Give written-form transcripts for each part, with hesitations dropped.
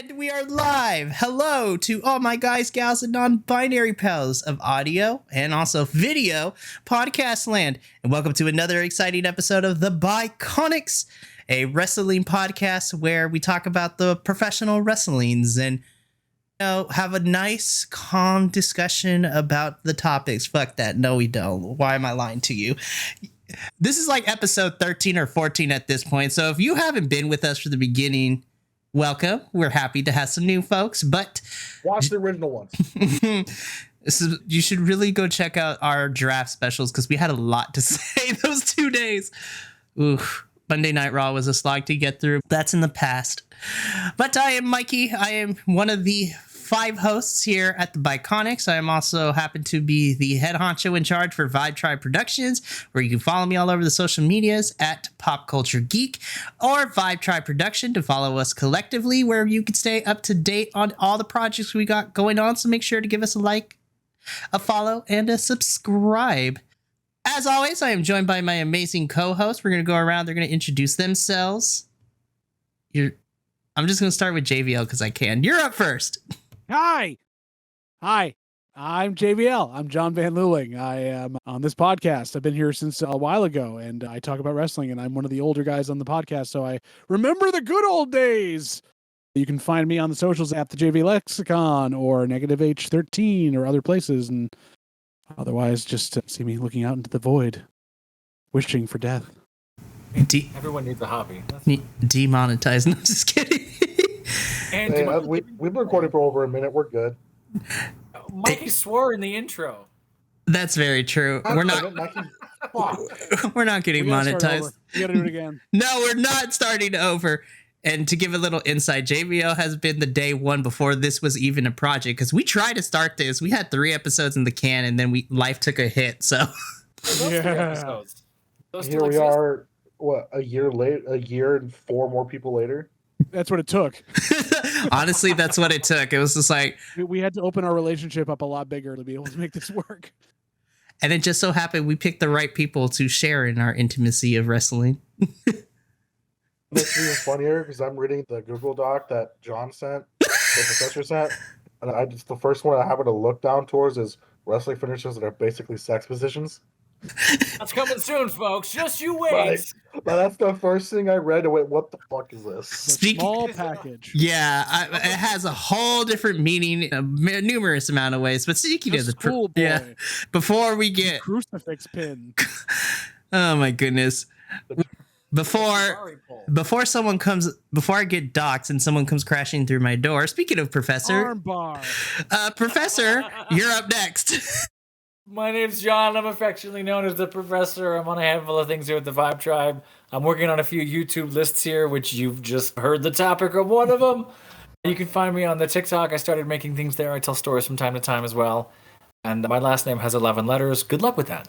And we are live. Hello to all my guys, gals, and non-binary pals of audio and also video podcast land. And welcome to another exciting episode of the Bi-Conics, a wrestling podcast where we talk about the professional wrestlings and have a nice, calm discussion about the topics. Fuck that. No, we don't. Why am I lying to you? This is like episode 13 or 14 at this point. So if you haven't been with us from the beginning, welcome. We're happy to have some new folks, but watch the original ones. You should really go check out our draft specials because we had a lot to say those 2 days. Oof. Monday Night Raw was a slog to get through. That's in the past. But I am Mikey. I am one of the 5 hosts here at the Bi-Conics. I am also happen to be the head honcho in charge for Vibe Tribe Productions, where you can follow me all over the social medias at Pop Culture Geek or Vibe Tribe Production to follow us collectively, where you can stay up to date on all the projects we got going on. So make sure to give us a like, a follow, and a subscribe. As always, I am joined by my amazing co-hosts. We're going to go around. They're going to introduce themselves. I'm just going to start with JVL because I can. You're up first. Hi, I'm JVL. I'm Jon VL. I am on this podcast. I've been here since a while ago, and I talk about wrestling, and I'm one of the older guys on the podcast, so I remember the good old days. You can find me on the socials at the JV Lexicon or Negative H13 or other places, and otherwise just see me looking out into the void, wishing for death. Everyone needs a hobby. Demonetized. No, just kidding. And hey, we've been recording for over a minute. We're good. Mikey swore in the intro. That's very true. We're not getting monetized. You gotta do it again. No, we're not starting over. And to give a little insight, JVL has been the day one before this was even a project, because we tried to start this. We had 3 episodes in the can, and then life took a hit. So here we are. What, a year late? A year and 4 more people later. That's what it took. Honestly, that's what it took. It was just like we had to open our relationship up a lot bigger to be able to make this work. And it just so happened we picked the right people to share in our intimacy of wrestling. Makes me even funnier because I'm reading the Google Doc that John sent, the professor sent, and the first one I happen to look down towards is wrestling finishers that are basically sex positions. That's coming soon, folks. Just you wait. But that's the first thing I read. And went, what the fuck is this? Small package. Yeah, it has a whole different meaning, a numerous amount of ways. But speaking of the cool boy. Yeah, before we get crucifix pin. Oh my goodness. Before I get doxxed and someone comes crashing through my door. Speaking of Professor, Armbar. Professor, you're up next. My name's John. I'm affectionately known as the Professor. I'm on a handful of things here with the Vibe Tribe. I'm working on a few YouTube lists here, which you've just heard the topic of one of them. You can find me on the TikTok. I started making things there. I tell stories from time to time as well. And my last name has 11 letters. Good luck with that.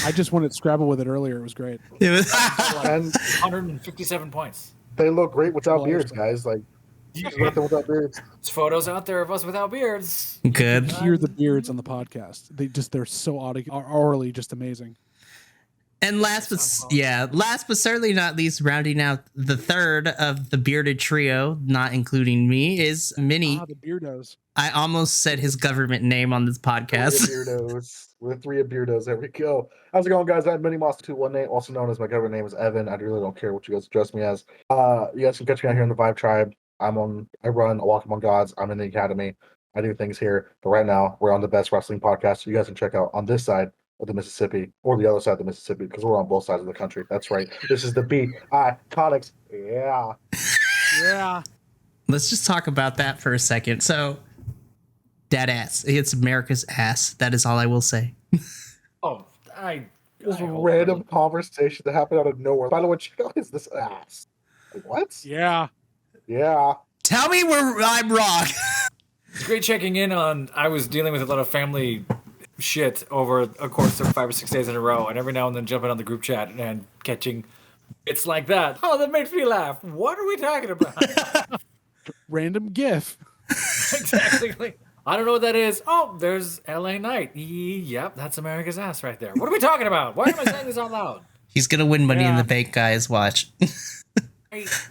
I just wanted Scrabble with it earlier. It was great. It was 157 points. They look great without beards, guys. Like, without beards. There's photos out there of us without beards. Good. You hear the beards on the podcast. They're so orally just amazing. And last but certainly not least, rounding out the third of the bearded trio, not including me, is Minnie. The Beardos. I almost said his government name on this podcast. We're 3 Beardos. There we go. How's it going, guys? I'm Minnie Moss 218, also known as my government name is Evan. I really don't care what you guys address me as. You guys can catch me out here in the Vibe Tribe. I run A Walk Among Gods. I'm in the Academy. I do things here. But right now, we're on the best wrestling podcast you guys can check out on this side of the Mississippi or the other side of the Mississippi, because we're on both sides of the country. That's right. This is the Bi-Conics. Yeah. Yeah. Let's just talk about that for a second. So, that ass. It's America's ass. That is all I will say. This random conversation that happened out of nowhere. By the way, check out this ass. Like, what? Yeah. Yeah. Tell me where I'm wrong. It's great checking in on. I was dealing with a lot of family shit over a course of 5 or 6 days in a row, and every now and then jumping on the group chat and catching bits like that. Oh, that makes me laugh. What are we talking about? Random GIF. Exactly. I don't know what that is. Oh, there's LA Knight. Yep, that's America's ass right there. What are we talking about? Why am I saying this out loud? He's gonna win Money in the Bank, guys. Watch.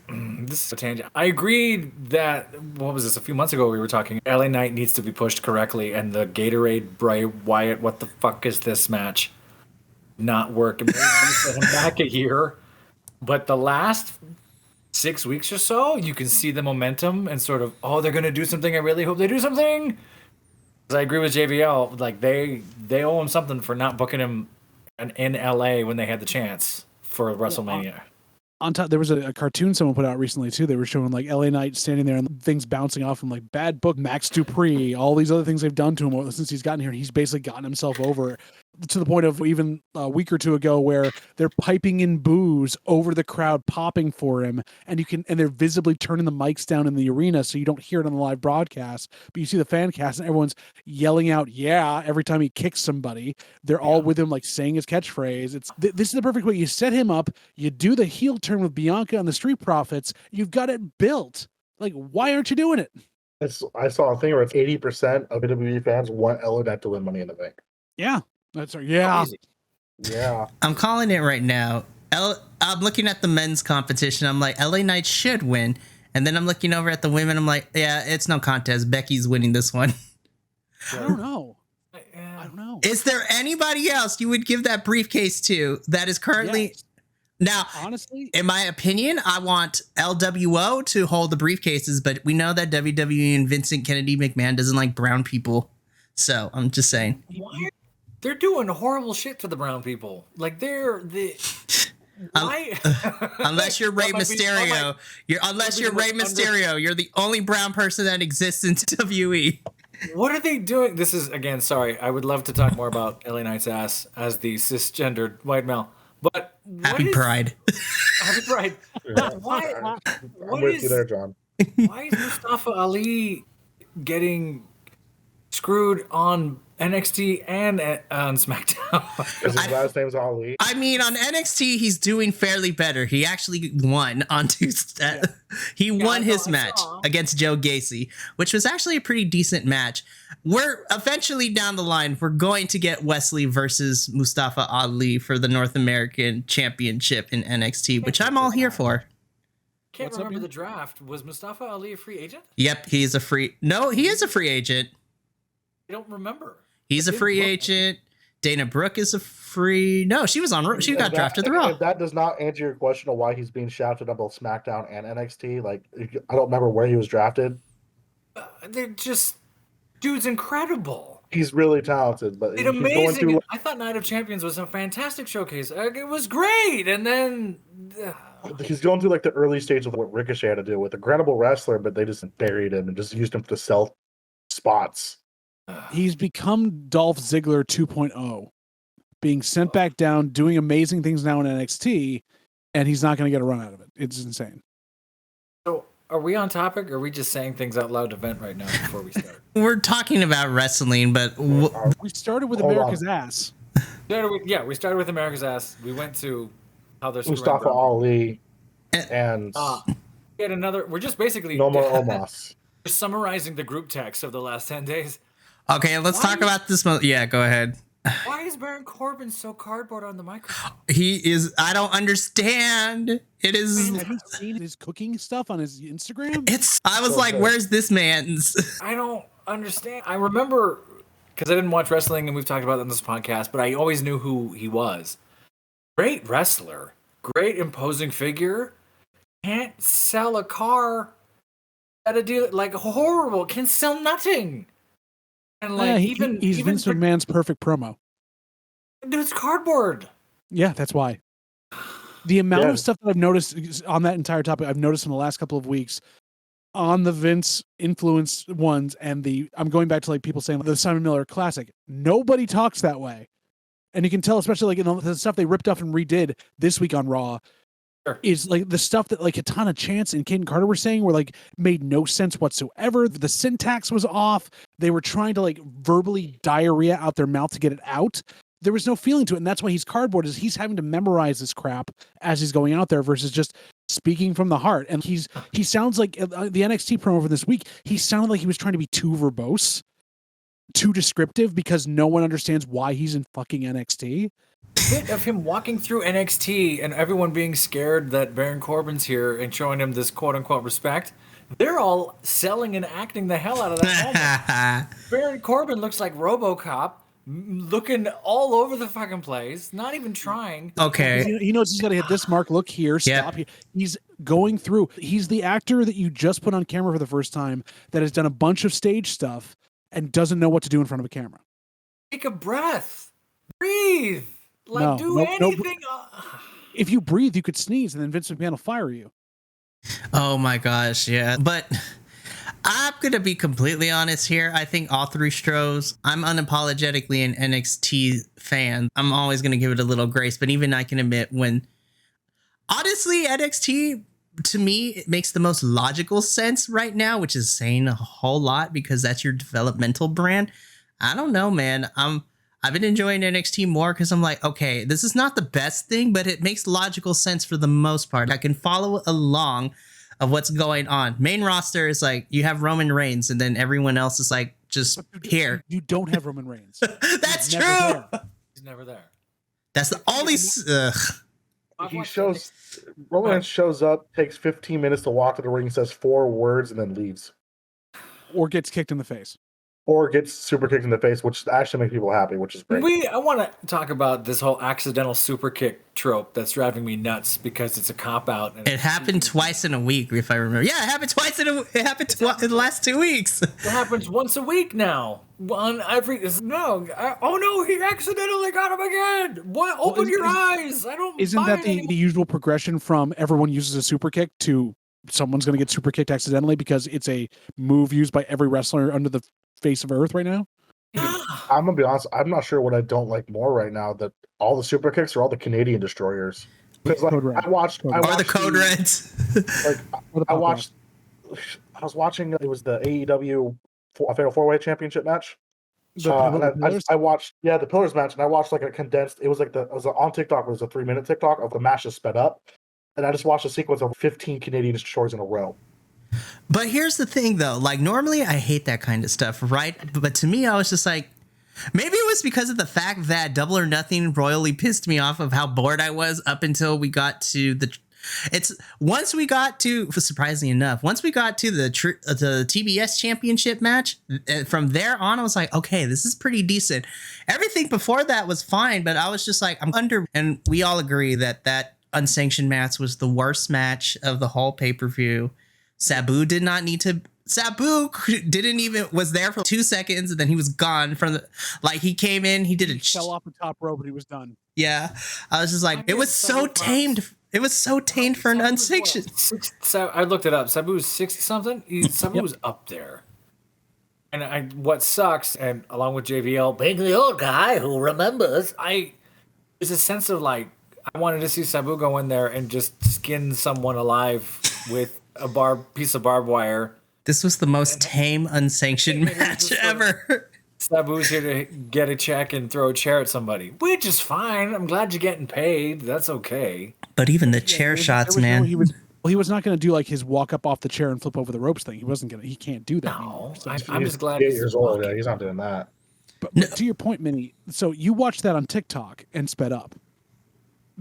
This is a tangent. I agreed that, what was this, a few months ago we were talking, LA Knight needs to be pushed correctly, and the Gatorade Bray Wyatt, what the fuck is this match? Not work. Maybe set him back a year. But the last 6 weeks or so, you can see the momentum and sort of, oh, they're going to do something. I really hope they do something. I agree with JVL. Like, they owe him something for not booking him in LA when they had the chance for WrestleMania. On top, there was a cartoon someone put out recently too. They were showing like LA Knight standing there and things bouncing off him, like bad book Max Dupree, all these other things they've done to him since he's gotten here. And he's basically gotten himself over to the point of even a week or two ago where they're piping in boos over the crowd popping for him, and they're visibly turning the mics down in the arena so you don't hear it on the live broadcast, but you see the fan cast and everyone's yelling out "yeah" every time he kicks somebody. They're all with him, like saying his catchphrase. This is the perfect way. You set him up, you do the heel turn with Bianca and the Street Profits, you've got it built. Like, why aren't you doing it? I saw a thing where it's 80% of WWE fans want LA Knight to win Money in the Bank. Yeah. That's right. Yeah. Yeah. I'm calling it right now. I'm looking at the men's competition. I'm like, LA Knight should win. And then I'm looking over at the women. I'm like, yeah, it's no contest. Becky's winning this one. I don't know. I don't know. Is there anybody else you would give that briefcase to that is currently... Yes. Now, honestly, in my opinion, I want LWO to hold the briefcases, but we know that WWE and Vincent Kennedy McMahon doesn't like brown people. So I'm just saying. Why? They're doing horrible shit to the brown people. Like why? Unless you're Rey Mysterio, you're the only brown person that exists in WWE. What are they doing? This is, again, sorry. I would love to talk more about LA Knight's ass as the cisgendered white male. But Happy Pride. Happy Pride. Why? I'm with you there, John. Why is Mustafa Ali getting screwed on NXT and on SmackDown? Because his last name's Ali. I mean, on NXT, he's doing fairly better. He actually won on Tuesday. He won his match against Joe Gacy, which was actually a pretty decent match. We're eventually down the line, we're going to get Wesley versus Mustafa Ali for the North American Championship in NXT, which I'm all here for. Can't remember the draft. Was Mustafa Ali a free agent? Yep, he is a free agent. I don't remember. He's a free agent. Dana Brooke is a free... No, she was on... She got drafted to the Raw. If that does not answer your question of why he's being shafted on both SmackDown and NXT, like, I don't remember where he was drafted. They're just... Dude's incredible. He's really talented, but it's amazing. I thought Night of Champions was a fantastic showcase. It was great, and then... He's going through, like, the early stage of what Ricochet had to do with a credible wrestler, but they just buried him and just used him to sell spots. He's become Dolph Ziggler 2.0, being sent back down, doing amazing things now in NXT, and he's not going to get a run out of it. It's insane. So, are we on topic, or are we just saying things out loud to vent right now before we start? We're talking about wrestling, but... we started with America's ass. We started with America's ass. We went to how they're Mustafa Ali and... Yet another... We're just basically... No more Omos. We're summarizing the group text of the last 10 days. Okay, let's talk about this. Yeah, go ahead. Why is Baron Corbin so cardboard on the microphone? He is... I don't understand. It is... Have you seen his cooking stuff on his Instagram? I was like, where's this man's? I don't understand. I remember... Because I didn't watch wrestling, and we've talked about it on this podcast, but I always knew who he was. Great wrestler. Great imposing figure. Can't sell a car at a deal... Like, horrible. Can sell nothing. And like he's Vince McMahon's perfect promo. Dude, it's cardboard. Yeah, that's why. The amount of stuff that I've noticed on that entire topic, I've noticed in the last couple of weeks on the Vince influenced ones, and I'm going back to like people saying the Simon Miller Classic. Nobody talks that way, and you can tell, especially like in the stuff they ripped off and redid this week on Raw. Is like the stuff that like Katana Chance and Caden Carter were saying were like made no sense whatsoever. The syntax was off. They were trying to like verbally diarrhea out their mouth to get it out. There was no feeling to it, and that's why he's cardboard. Is he's having to memorize this crap as he's going out there versus just speaking from the heart. And he sounds like the NXT promo for this week. He sounded like he was trying to be too verbose, too descriptive because no one understands why he's in fucking NXT. bit of him walking through NXT and everyone being scared that Baron Corbin's here and showing him this quote unquote respect. They're all selling and acting the hell out of that moment. Baron Corbin looks like RoboCop, looking all over the fucking place, not even trying. Okay. He knows he's got to hit this mark. Look here, stop here. He's going through. He's the actor that you just put on camera for the first time that has done a bunch of stage stuff and doesn't know what to do in front of a camera. Take a breath. Breathe. Like, do anything. If you breathe, you could sneeze, and then Vince McMahon will fire you. Oh my gosh, yeah. But I'm going to be completely honest here. I think all three shows, I'm unapologetically an NXT fan. I'm always going to give it a little grace, but even I can admit when, honestly, NXT, to me, it makes the most logical sense right now, which is saying a whole lot because that's your developmental brand. I don't know, man. I've been enjoying NXT more because I'm like, okay, this is not the best thing, but it makes logical sense for the most part. I can follow along of what's going on. Main roster is like, you have Roman Reigns and then everyone else is like, just here. You don't have Roman Reigns. That's He's true. never there. He's never there. That's the only... Roman Reigns shows up, takes 15 minutes to walk to the ring, says 4 words, and then leaves. Or gets kicked in the face. Or gets super kicked in the face, which actually makes people happy, which is great. I want to talk about this whole accidental super kick trope that's driving me nuts because it's a cop out. It happened twice in a week, if I remember. Yeah, it happened twice in the last 2 weeks. It happens once a week now. On every he accidentally got him again. What? Open your eyes. I don't. Isn't that the usual progression from everyone uses a super kick to someone's going to get super kicked accidentally because it's a move used by every wrestler under the face of Earth right now? I'm gonna be honest. I'm not sure what I don't like more right now. That all the super kicks are all the Canadian destroyers. Because like I watched the Code Reds. I was watching. It was the AEW Fatal 4-Way Championship match. I watched the Pillars match, and I watched like a condensed. It was on TikTok. It was a 3-minute TikTok of the match just sped up, and I just watched a sequence of 15 Canadian destroyers in a row. But here's the thing, though. Like, normally I hate that kind of stuff, right? But to me, I was just like, maybe it was because of the fact that Double or Nothing royally pissed me off of how bored I was up until we got to surprisingly enough, once we got to the TBS championship match, from there on, I was like, okay, this is pretty decent. Everything before that was fine, but I was just like, and we all agree that unsanctioned match was the worst match of the whole pay-per-view. Sabu was there for 2 seconds and then he was gone he came in, he fell off the top rope and he was done. Yeah. I was just like, it was so tamed. It was so tamed for an unsanctioned. So I looked it up. Sabu's 60 something. Sabu was up there. And what sucks, and along with JVL being the old guy who remembers, there's a sense of like, I wanted to see Sabu go in there and just skin someone alive with a piece of barbed wire. This was the most tame unsanctioned match ever. Sabu's here to get a check and throw a chair at somebody, which is fine. I'm glad you're getting paid. That's okay. But even the chair shots, man. He was not going to do like his walk up off the chair and flip over the ropes thing. He can't do that anymore. So I'm just glad 8 years old. Yeah, he's not doing that. But to your point, Minnie, so you watched that on TikTok and sped up.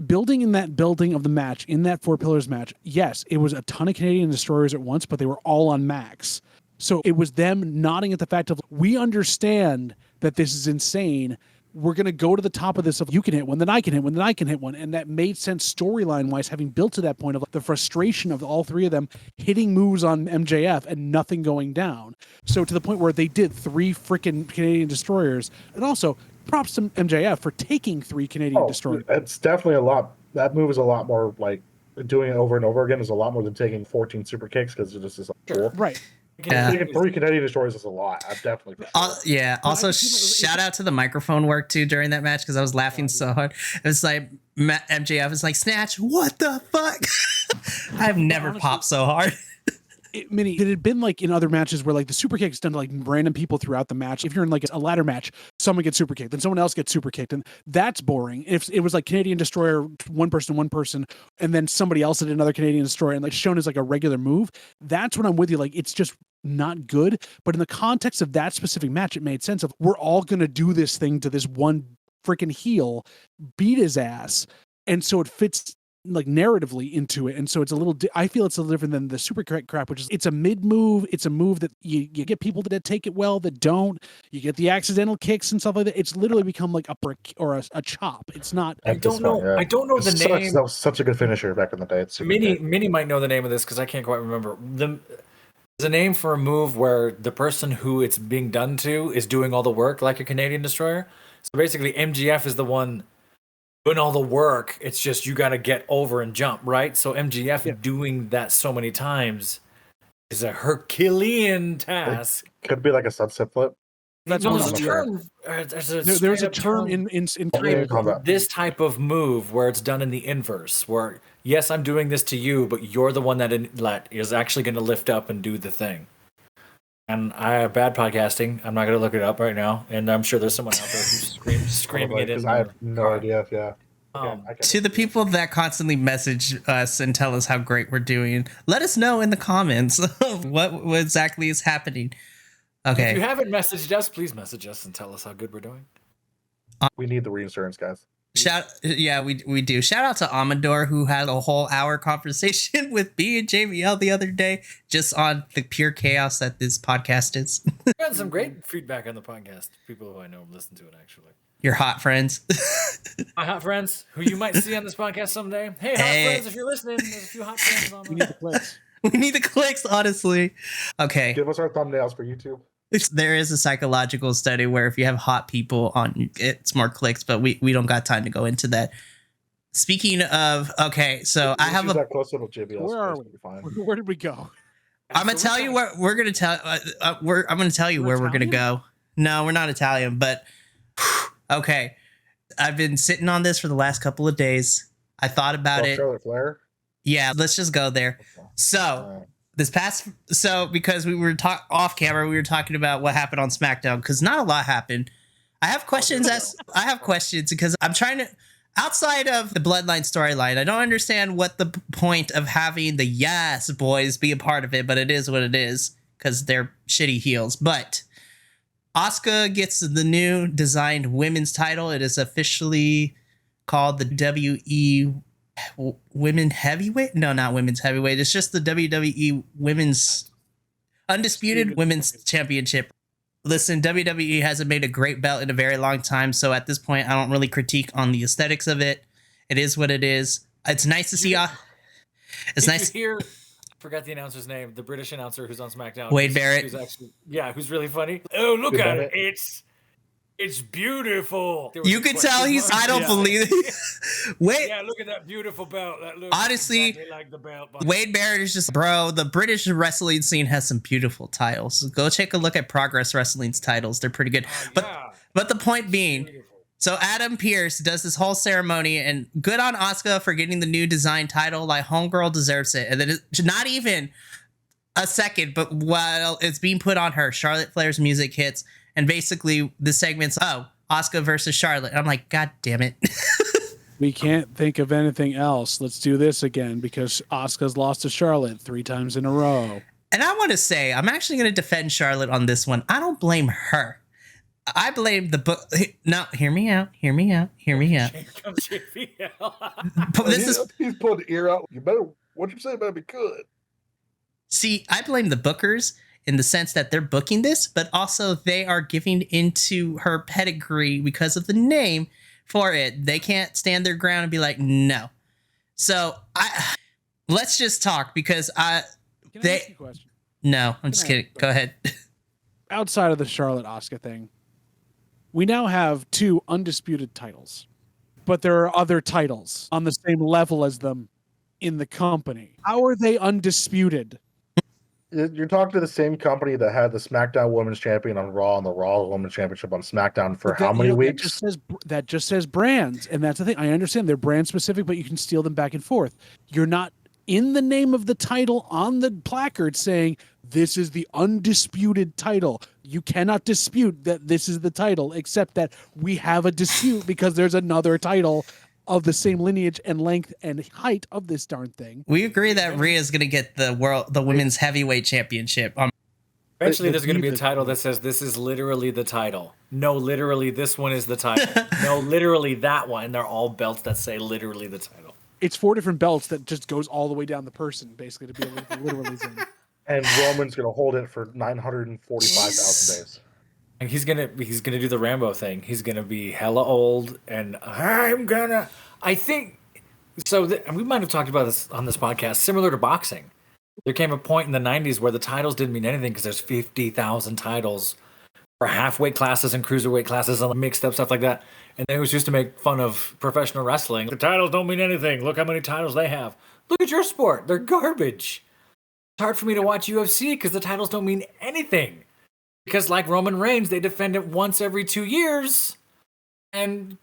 Building in that building of the match, in that 4 Pillars match, yes, it was a ton of Canadian destroyers at once, but they were all on max. So it was them nodding at the fact of, we understand that this is insane. We're going to go to the top of this of you can hit one, then I can hit one, then I can hit one. And that made sense storyline-wise, having built to that point of the frustration of all 3 of them hitting moves on MJF and nothing going down. So to the point where they did 3 freaking Canadian destroyers. And also, props to MJF for taking 3 Canadian destroyers. It's definitely a lot. That move is a lot more like doing it over and over again is a lot more than taking 14 super kicks because it just is cool. Right. Yeah. Taking 3 Canadian destroyers is a lot. I definitely. Yeah. Also, shout out to the microphone work too during that match because I was laughing so hard. It's like MJF is like, Snatch, what the fuck? I've never popped so hard. It had been like in other matches where like the super kick is done to like random people throughout the match. If you're in like a ladder match, someone gets super kicked, then someone else gets super kicked, and that's boring. If it was like Canadian Destroyer, one person, and then somebody else did another Canadian Destroyer, and like shown as like a regular move, that's when I'm with you. Like it's just not good. But in the context of that specific match, it made sense of we're all gonna do this thing to this one freaking heel beat his ass, and so it fits like narratively into it, and so it's a little I feel it's a little different than the super crap, which is it's a mid move. It's a move that you get people that take it well, that don't. You get the accidental kicks and stuff like that. It's literally become like a brick or a chop. It's not. I don't know the name. That was such a good finisher back in the day. It's Minnie might know the name of this because I can't quite remember. There's a name for a move where the person who it's being done to is doing all the work, like a Canadian destroyer. So basically, MGF is the one doing all the work. It's just you got to get over and jump, right? So MGF doing that so many times is a Herculean task. It could be like a sunset flip. That's there's a term. There's a term in combat. This type of move where it's done in the inverse, where yes, I'm doing this to you, but you're the one that is actually going to lift up and do the thing. And I have bad podcasting. I'm not going to look it up right now, and I'm sure there's someone out there who's screaming it in. I have no idea. Yeah. To the people that constantly message us and tell us how great we're doing, let us know in the comments what exactly is happening. Okay. If you haven't messaged us, please message us and tell us how good we're doing. We need the reinsurance, guys. We do. Shout out to Amador, who had a whole hour conversation with B and JVL the other day, just on the pure chaos that this podcast is. We got some great feedback on the podcast. People who I know listen to it, actually. Your hot friends. My hot friends, who you might see on this podcast someday. Hey, hot friends, if you're listening, there's a few hot friends on We need the clicks. We need the clicks, honestly. Okay. Give us our thumbnails for YouTube. There is a psychological study where if you have hot people on, it's more clicks, but we don't got time to go into that. Speaking of, okay, so I have that close little JBL. Where are we? Where did we go? I'm gonna tell you what we're gonna tell. I'm gonna tell you where we're gonna go. No, we're not Italian, but okay. I've been sitting on this for the last couple of days. I thought about it. Charlotte Flair? Yeah, let's just go there. Okay. So. Because we were off camera, we were talking about what happened on SmackDown because not a lot happened. I have questions because I'm trying to, outside of the Bloodline storyline, I don't understand what the point of having the Yes Boys be a part of it, but it is what it is because they're shitty heels. But Asuka gets the new designed women's title. It is officially called the WE Women Heavyweight? No, not Women's Heavyweight. It's just the WWE Women's Undisputed Women's Championship. Listen, WWE hasn't made a great belt in a very long time, so at this point, I don't really critique on the aesthetics of it. It is what it is. It's nice to see. It's nice. Here, forgot the announcer's name. The British announcer who's on SmackDown. Wade Barrett. Who's really funny. Oh, look at it. It's beautiful. You can tell I don't believe it. Wait. Yeah, look at that beautiful belt. That looks honestly exactly like the belt. Wade Barrett is just, bro, the British wrestling scene has some beautiful titles. Go take a look at Progress Wrestling's titles. They're pretty good. But the point being, so Adam Pearce does this whole ceremony, and good on Asuka for getting the new design title. Like, homegirl deserves it. And then it's not even a second, but while it's being put on her, Charlotte Flair's music hits. And basically, the segment's, Asuka versus Charlotte. And I'm like, God damn it. We can't think of anything else. Let's do this again because Asuka's lost to Charlotte 3 times in a row. And I want to say, I'm actually going to defend Charlotte on this one. I don't blame her. I blame the book. No, hear me out. Here comes JVL. He's pulling the ear out. What you say better be good. See, I blame the bookers in the sense that they're booking this, but also they are giving into her pedigree because of the name for it. They can't stand their ground and be like, no. So let's just talk because Can I ask you a question? No, I'm just kidding. Go ahead. Outside of the Charlotte Asuka thing, we now have 2 undisputed titles, but there are other titles on the same level as them in the company. How are they undisputed? You're talking to the same company that had the SmackDown Women's Champion on Raw and the Raw Women's Championship on SmackDown for how many weeks? That just says brands, and that's the thing. I understand they're brand specific, but you can steal them back and forth. You're not in the name of the title on the placard saying this is the undisputed title. You cannot dispute that this is the title, except that we have a dispute because there's another title of the same lineage and length and height of this darn thing. We agree that Rhea's going to get the women's heavyweight championship. Eventually, there's going to be a believe title it. that says, this is literally the title. No, literally, this one is the title. No, literally, that one. And they're all belts that say literally the title. It's 4 different belts that just goes all the way down the person, basically, to be able to literally thing. And Roman's going to hold it for 945,000 days. And he's gonna do the Rambo thing. He's gonna be hella old, and I think so. And we might have talked about this on this podcast. Similar to boxing, there came a point in the '90s where the titles didn't mean anything because there's 50,000 titles for halfweight classes and cruiserweight classes and mixed up stuff like that. And it was just to make fun of professional wrestling. The titles don't mean anything. Look how many titles they have. Look at your sport. They're garbage. It's hard for me to watch UFC because the titles don't mean anything. Because like Roman Reigns, they defend it once every 2 years. And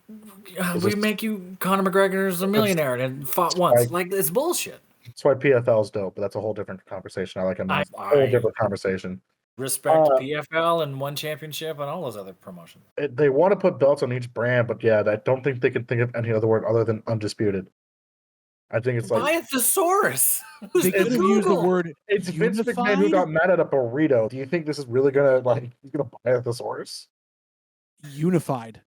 we make you Conor McGregor's a millionaire and fought once. Like, it's bullshit. That's why PFL's dope, but that's a whole different conversation. I like a whole different conversation. Respect PFL and one championship and all those other promotions. They want to put belts on each brand, but yeah, I don't think they can think of any other word other than undisputed. I think it's like buy a thesaurus. They could have used the word. It's Vince McMahon who got mad at a burrito. Do you think this is really gonna he's gonna buy a thesaurus? Unified.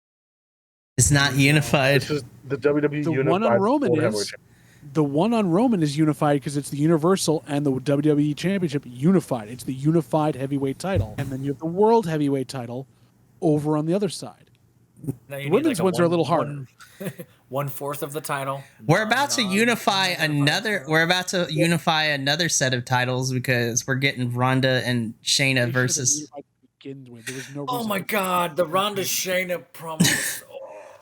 It's not unified. This is the WWE The unified one on Roman World Heavyweight is. Championship. The one on Roman is unified because it's the Universal and the WWE Championship unified. It's the unified heavyweight title, and then you have the World Heavyweight title over on the other side. The women's ones are a little harder. 1/4 of the title. We're about to unify another. We're about to unify another set of titles because we're getting Ronda and Shayna versus. There was no Oh my God, the Ronda Shayna promo.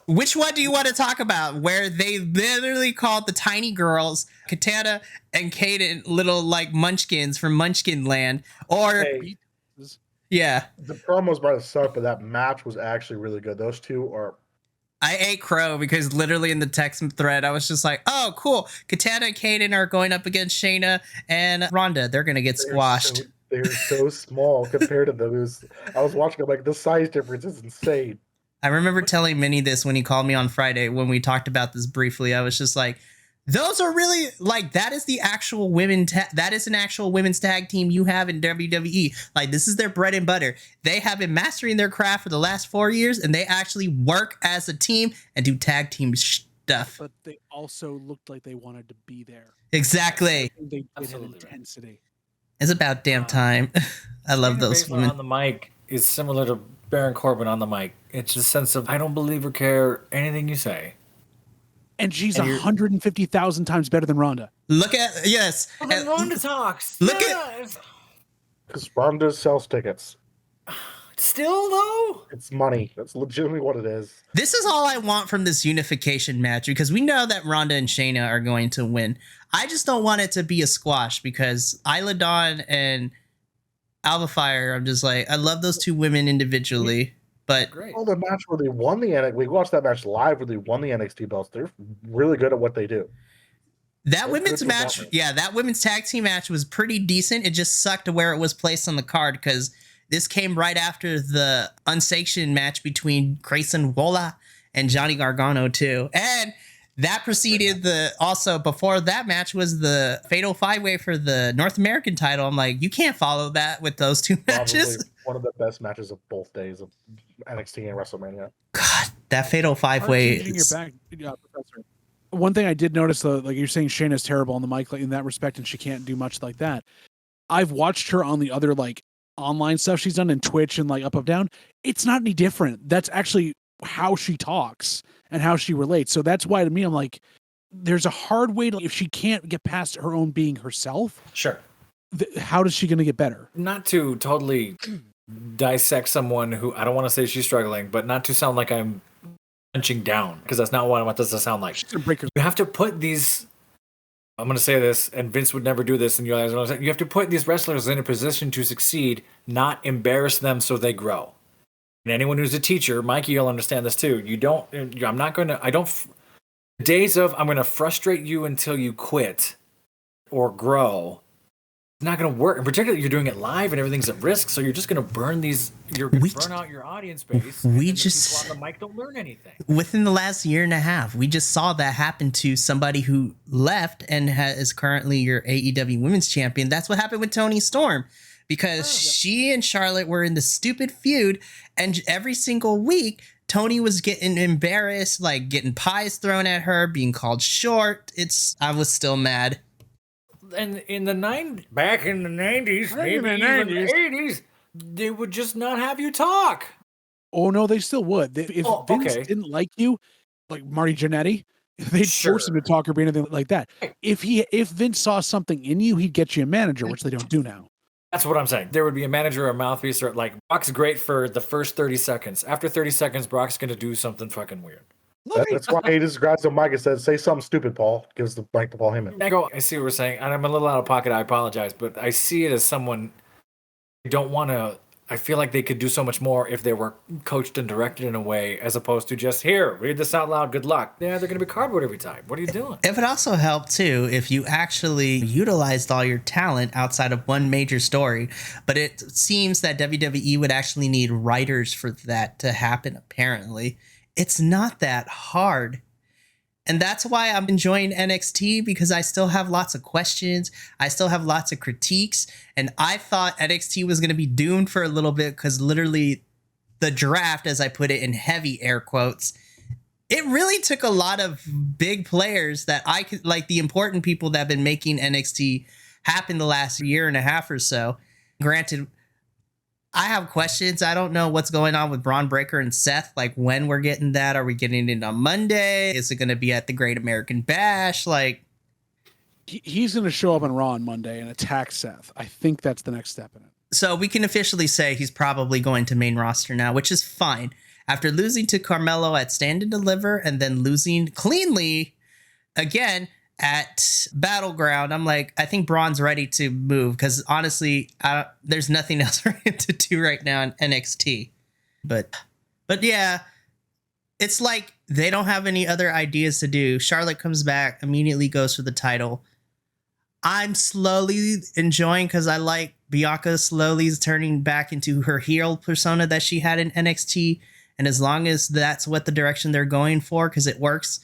Which one do you want to talk about? Where they literally called the tiny girls Katana and Kaden little like munchkins from Munchkin Land, or yeah, the promos might have sucked, but that match was actually really good. Those two are. I ate crow because literally in the text thread, I was just like, oh, cool. Katana and Kaden are going up against Shayna and Ronda. They're going to get squashed. They're so small compared to those. I was watching, I'm like, the size difference is insane. I remember telling Minnie this when he called me on Friday when we talked about this briefly. I was just like, those are really like, that is the actual that is an actual women's tag team you have in WWE. Like, this is their bread and butter. They have been mastering their craft for the last 4 years, and they actually work as a team and do tag team stuff. But they also looked like they wanted to be there. Exactly. They did an intensity. It's about damn time. I love those women. On the mic is similar to Baron Corbin on the mic. It's a sense of, I don't believe or care anything you say. And she's 150,000 times better than Ronda. Look at, yes. Well, then Ronda talks. Because Ronda sells tickets. Still, though? It's money. That's legitimately what it is. This is all I want from this unification match because we know that Ronda and Shayna are going to win. I just don't want it to be a squash because Isla Dawn and Alba Fire, I'm just like, I love those two women individually. But oh, the match where they won the NXT, we watched that match live where they won the NXT belts. They're really good at what they do. That women's match, that women's tag team match was pretty decent. It just sucked to where it was placed on the card because this came right after the unsanctioned match between Grayson Waller and Johnny Gargano too. And that preceded also before that match was the Fatal 5-Way for the North American title. I'm like, you can't follow that with those two matches. Probably one of the best matches of both days of NXT and WrestleMania. God, that Fatal 5-Way. Professor. One thing I did notice, though, like you're saying, Shayna's terrible on the mic in that respect, and she can't do much like that. I've watched her on the other like online stuff she's done in Twitch and like Up Down. It's not any different. That's actually how she talks and how she relates. So that's why to me, I'm like, there's a hard way to, if she can't get past her own being herself. Sure. How is she going to get better? Not to totally dissect someone who, I don't want to say she's struggling, but not to sound like I'm punching down, because that's not what I want this to sound like. You have to put these, I'm going to say this, and Vince would never do this, and you guys know, you have to put these wrestlers in a position to succeed, not embarrass them so they grow. And anyone who's a teacher, Mikey, you'll understand this too. Days of, I'm going to frustrate you until you quit or grow, it's not going to work. And particularly you're doing it live and everything's at risk. So you're just going to burn burn out your audience base. We just, people on the mic don't learn anything. Within the last year and a half, we just saw that happen to somebody who left and is currently your AEW Women's Champion. That's what happened with Toni Storm. because she and Charlotte were in the stupid feud, and every single week Tony was getting embarrassed, like getting pies thrown at her, being called short. I was still mad. And back in the 90s, maybe even the 80s, they would just not have you talk. Oh no, they still would. If Vince didn't like you, like Marty Jannetty, they'd force him to talk or be anything like that. If Vince saw something in you, he'd get you a manager, which they don't do now. That's what I'm saying. There would be a manager or a mouthpiece, or like Brock's great for the first 30 seconds. After 30 seconds, Brock's going to do something fucking weird. That's why he just grabs the mic and says, "Say something stupid, Paul." Gives the mic to Paul Heyman. I see what we're saying, and I'm a little out of pocket. I apologize, but I see it as someone I don't want to. I feel like they could do so much more if they were coached and directed in a way, as opposed to just here, read this out loud. Good luck. Yeah, they're going to be cardboard every time. What are you doing? It would also help too if you actually utilized all your talent outside of one major story. But it seems that WWE would actually need writers for that to happen. Apparently, it's not that hard. And that's why I'm enjoying NXT, because I still have lots of questions. I still have lots of critiques. And I thought NXT was going to be doomed for a little bit because literally the draft, as I put it in heavy air quotes, it really took a lot of big players that I could, like the important people that have been making NXT happen the last year and a half or so. Granted, I have questions. I don't know what's going on with Braun Breaker and Seth. Like, when we're getting that? Are we getting it on Monday? Is it going to be at the Great American Bash? Like, he's going to show up on Raw on Monday and attack Seth. I think that's the next step in it. So we can officially say he's probably going to main roster now, which is fine. After losing to Carmelo at Stand and Deliver and then losing cleanly again at Battleground, I'm like, I think Braun's ready to move, because honestly, there's nothing else for him to do right now in NXT. But yeah, it's like they don't have any other ideas to do. Charlotte comes back, immediately goes for the title. I'm slowly enjoying, because I like Bianca slowly turning back into her heel persona that she had in NXT. And as long as that's what the direction they're going for, because it works.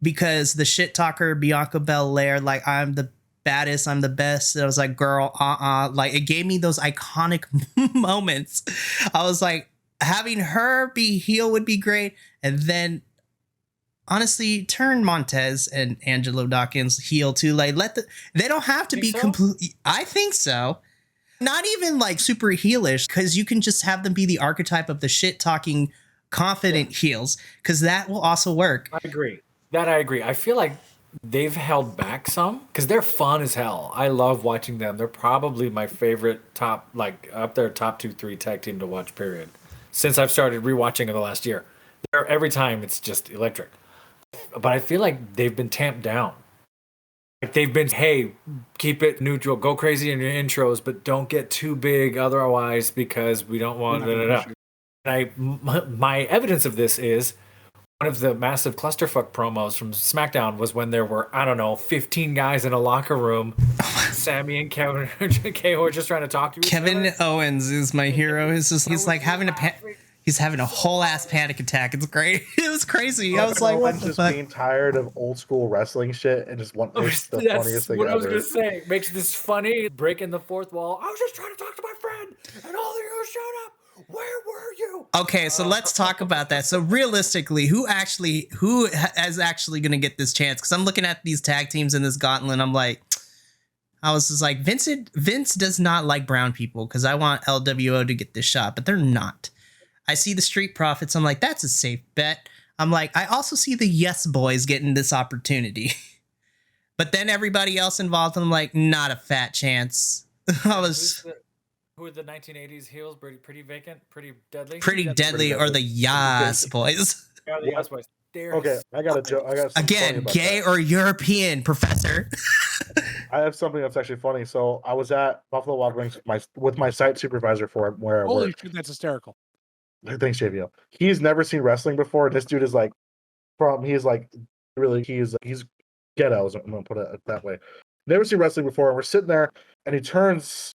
Because the shit talker Bianca Belair, like, I'm the baddest, I'm the best. I was like, girl, like, it gave me those iconic moments. I was like, having her be heel would be great. And then, honestly, turn Montez and Angelo Dawkins heel too. Like, they don't have to be completely. I think so. Not even like super heelish, because you can just have them be the archetype of the shit talking, confident heels, because that will also work. I agree. I feel like they've held back some, because they're fun as hell. I love watching them. They're probably my favorite top 2, 3 tag team to watch, period. Since I've started rewatching in the last year. Every time it's just electric. But I feel like they've been tamped down. Like, they've been, hey, keep it neutral, go crazy in your intros, but don't get too big otherwise, because we don't want my evidence of this is one of the massive clusterfuck promos from SmackDown was when there were, 15 guys in a locker room. Sammy and Kevin were just trying to talk to each other. Kevin Owens is my hero. He's like having he's having a whole ass panic attack. It's great. It was crazy. I was like, what the fuck? Being tired of old school wrestling shit and just it's the funniest thing ever. I was gonna say, makes this funny, breaking the fourth wall. I was just trying to talk to my friend, and all of you showed up. Where were you? Okay, so let's talk about that. So realistically, who is actually going to get this chance? Because I'm looking at these tag teams in this gauntlet. I was just like, Vince does not like brown people, because I want LWO to get this shot, but they're not. I see the Street Profits. I'm like, that's a safe bet. I'm like, I also see the Yes Boys getting this opportunity. But then everybody else involved, I'm like, not a fat chance. Who are the 1980s heels? Pretty vacant? Pretty deadly? Pretty deadly, or the Yas Boys. Yeah, the Yas Boys. Okay, I got a joke. Again, gay or European, Professor. I have something that's actually funny. So I was at Buffalo Wild Wings with my site supervisor for where I Holy work. shit, that's hysterical. Thanks, JVL. He's never seen wrestling before. This dude is like, he's ghetto. I'm gonna put it that way. Never seen wrestling before. And we're sitting there, and he turns,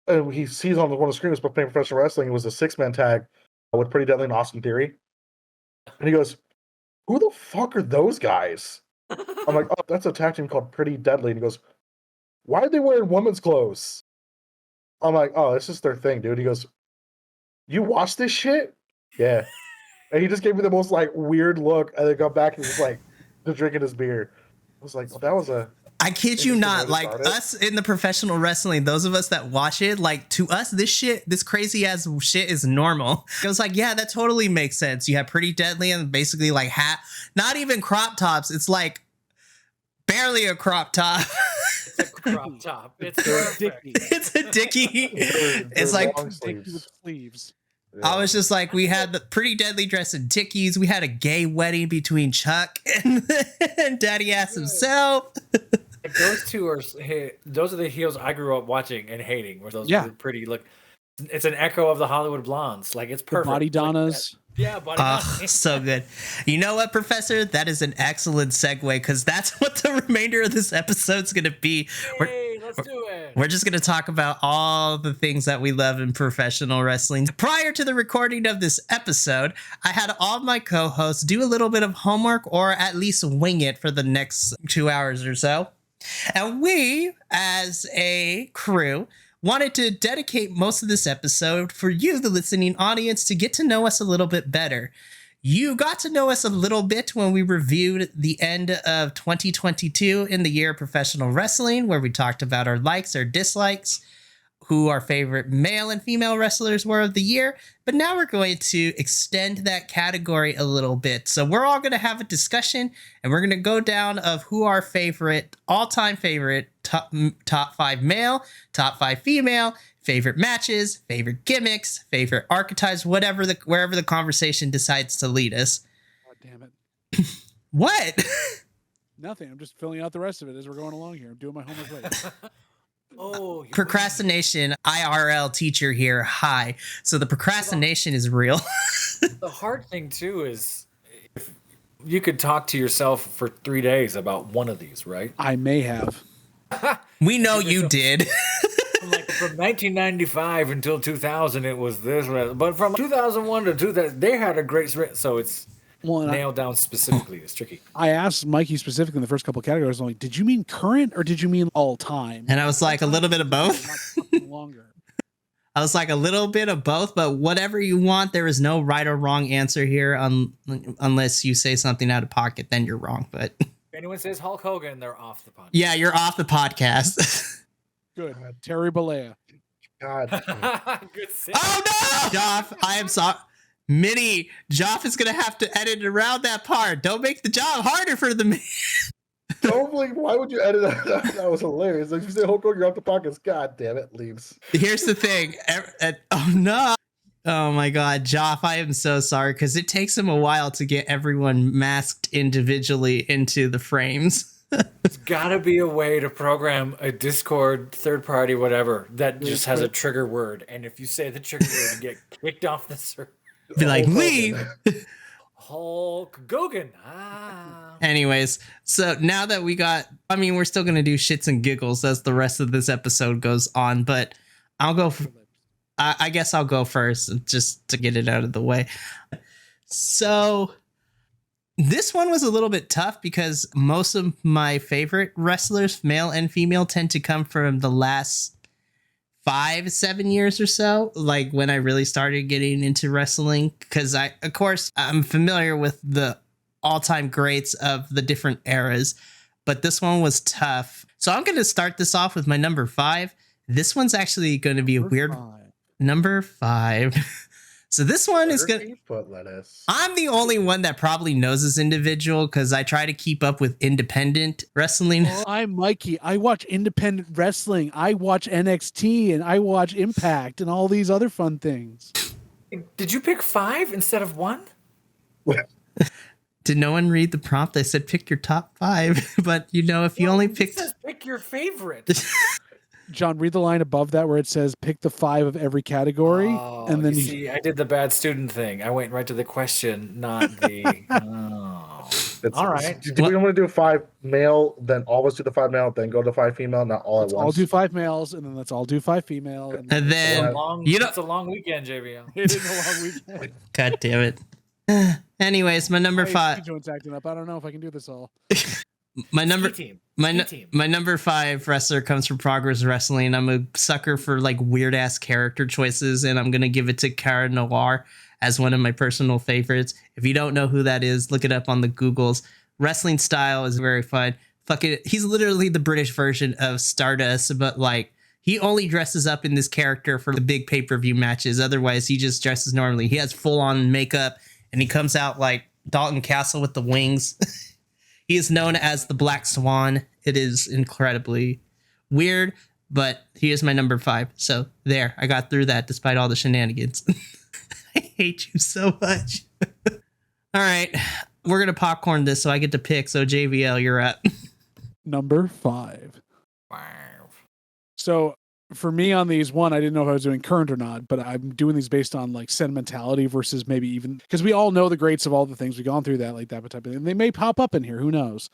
and he sees on one of the screens playing professional wrestling. It was a 6-man tag with Pretty Deadly and Austin Theory, and he goes, "Who the fuck are those guys?" I'm like, "Oh, that's a tag team called Pretty Deadly." And he goes, "Why are they wearing women's clothes?" I'm like, oh, this is their thing, dude. He goes, you watch this shit? Yeah. And he just gave me the most like weird look, and then got back and was like, just drinking his beer. I was like, well, that was a. I kid you not, like us in the professional wrestling, those of us that watch it, like to us, this crazy ass shit is normal. It was like, yeah, that totally makes sense. You have Pretty Deadly and basically like not even crop tops. It's like barely a crop top. It's a crop top. It's perfect. It's a dickie. It's like sleeves. Yeah. I was just like, we had the Pretty Deadly dress in dickies. We had a gay wedding between Chuck and Daddy Ass himself. Those two are those are the heels I grew up watching and hating. Were those really pretty? Look, it's an echo of the Hollywood Blondes. Like it's perfect. The Body Donnas. Yeah, Body Donnas. So good. You know what, Professor? That is an excellent segue because that's what the remainder of this episode's going to be. Hey, let's do it. We're just going to talk about all the things that we love in professional wrestling. Prior to the recording of this episode, I had all of my co-hosts do a little bit of homework or at least wing it for the next 2 hours or so. And we, as a crew, wanted to dedicate most of this episode for you, the listening audience, to get to know us a little bit better. You got to know us a little bit when we reviewed the end of 2022 in the year of professional wrestling, where we talked about our likes, our dislikes, who our favorite male and female wrestlers were of the year. But now we're going to extend that category a little bit. So we're all going to have a discussion, and we're going to go down of who our favorite, all-time favorite, top 5 male, top 5 female, favorite matches, favorite gimmicks, favorite archetypes, wherever the conversation decides to lead us. God damn it. What? Nothing. I'm just filling out the rest of it as we're going along here. I'm doing my homework later. Oh, procrastination, IRL teacher here. Hi. So the procrastination is real. The hard thing too is if you could talk to yourself for 3 days about one of these, right? I may have. We know you did. From 1995 until 2000, it was this. But from 2001 to 2000, they had a great. So it's nailed down specifically. It's tricky. I asked Mikey specifically in the first couple of categories, I'm like, did you mean current or did you mean all time? And I was like, a little bit of both. Longer. I was like, a little bit of both, but whatever you want. There is no right or wrong answer here, unless you say something out of pocket, then you're wrong. But if anyone says Hulk Hogan, they're off the podcast. Yeah, you're off the podcast. Good. Terry Bollea. God. Good save. Oh no, Joff! I am sorry. Minnie, Joff is gonna have to edit around that part. Don't make the job harder for the man. Totally. Why would you edit that? That was hilarious. Like you say, Hulk Hogan, you're off the pockets. God damn it, leaves. Here's the thing. Oh no. Oh my God, Joff, I am so sorry because it takes him a while to get everyone masked individually into the frames. There's gotta be a way to program a Discord, third party, whatever, that just has a trigger word. And if you say the trigger word, you get kicked off the server. Be like, leave. Hulk Hogan. Anyways, so now that we're still going to do shits and giggles as the rest of this episode goes on, but I'll go. I guess I'll go first just to get it out of the way. So this one was a little bit tough because most of my favorite wrestlers, male and female, tend to come from the last 5-7 years or so, like when I really started getting into wrestling, because I'm familiar with the all-time greats of the different eras, but this one was tough. So I'm going to start this off with my number 5. This one's actually going to be a weird number 5. So this one is good. I'm the only one that probably knows this individual because I try to keep up with independent wrestling. I'm Mikey. I watch independent wrestling. I watch NXT and I watch Impact and all these other fun things. Did you pick 5 instead of 1? Did no one read the prompt? I said pick your top 5, but if you only picked, says pick your favorite. John, read the line above that where it says pick the 5 of every category. And then you see, I did the bad student thing. I went right to the question, not the. All right. Do we want to do 5 male, then all of us do the 5 male, then go to 5 female, not all at once? All do 5 males, and then let's all do 5 female. And then it's a long weekend, JVL. It is a long weekend. God damn it. Anyways, my number 5. Joint's acting up. I don't know if I can do this all. My number Ski team. my Ski nu- team. my number 5 wrestler comes from Progress Wrestling. I'm a sucker for like weird ass character choices, and I'm gonna give it to Cara Noir as one of my personal favorites. If you don't know who that is, look it up on the Googles. Wrestling style is very fun. Fuck it, he's literally the British version of Stardust, but like he only dresses up in this character for the big pay-per-view matches. Otherwise, he just dresses normally. He has full-on makeup, and he comes out like Dalton Castle with the wings. He is known as the Black Swan. It is incredibly weird, but he is my number 5. So there, I got through that despite all the shenanigans. I hate you so much. All right, we're going to popcorn this so I get to pick. So JVL, you're up. Number 5. Wow. So for me on these, one, I didn't know if I was doing current or not, but I'm doing these based on like sentimentality versus maybe even because we all know the greats of all the things we've gone through that like that type of thing. And they may pop up in here, who knows?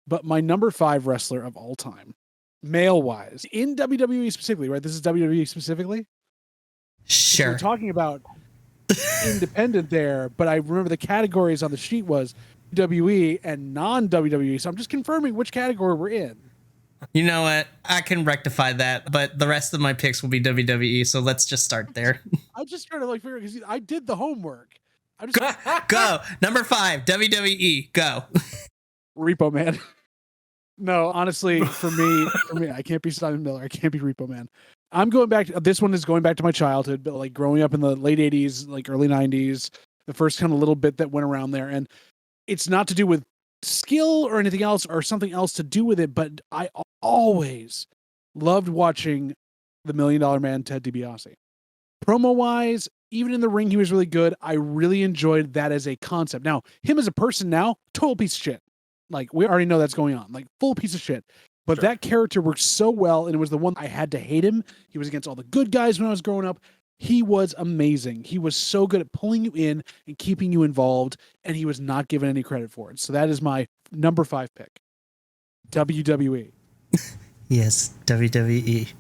But my number 5 wrestler of all time, male wise, in WWE specifically, right? This is WWE specifically. Sure. We're talking about independent there, but I remember the categories on the sheet was WWE and non-WWE. So I'm just confirming which category we're in. You know what? I can rectify that, but the rest of my picks will be WWE. So let's just start there. I just trying to like figure because I did the homework. I just Go. Number 5, WWE. Go. Repo Man. No, honestly, for me, I can't be Simon Miller. I can't be Repo Man. I'm going back. This one is going back to my childhood, but like growing up in the late 80s, like early 90s, the first kind of little bit that went around there. And it's not to do with skill or anything else or something else to do with it, but I always loved watching the $1 Million Man, Ted DiBiase. Promo wise, even in the ring, he was really good. I really enjoyed that as a concept. Now, him as a person now, total piece of shit. Like, we already know that's going on. Like, full piece of shit. But Sure. that character worked so well, and it was the one I had to hate him. He was against all the good guys when I was growing up. He was amazing. He was so good at pulling you in and keeping you involved, and he was not given any credit for it. So that is my number 5 pick. WWE. Yes, WWE.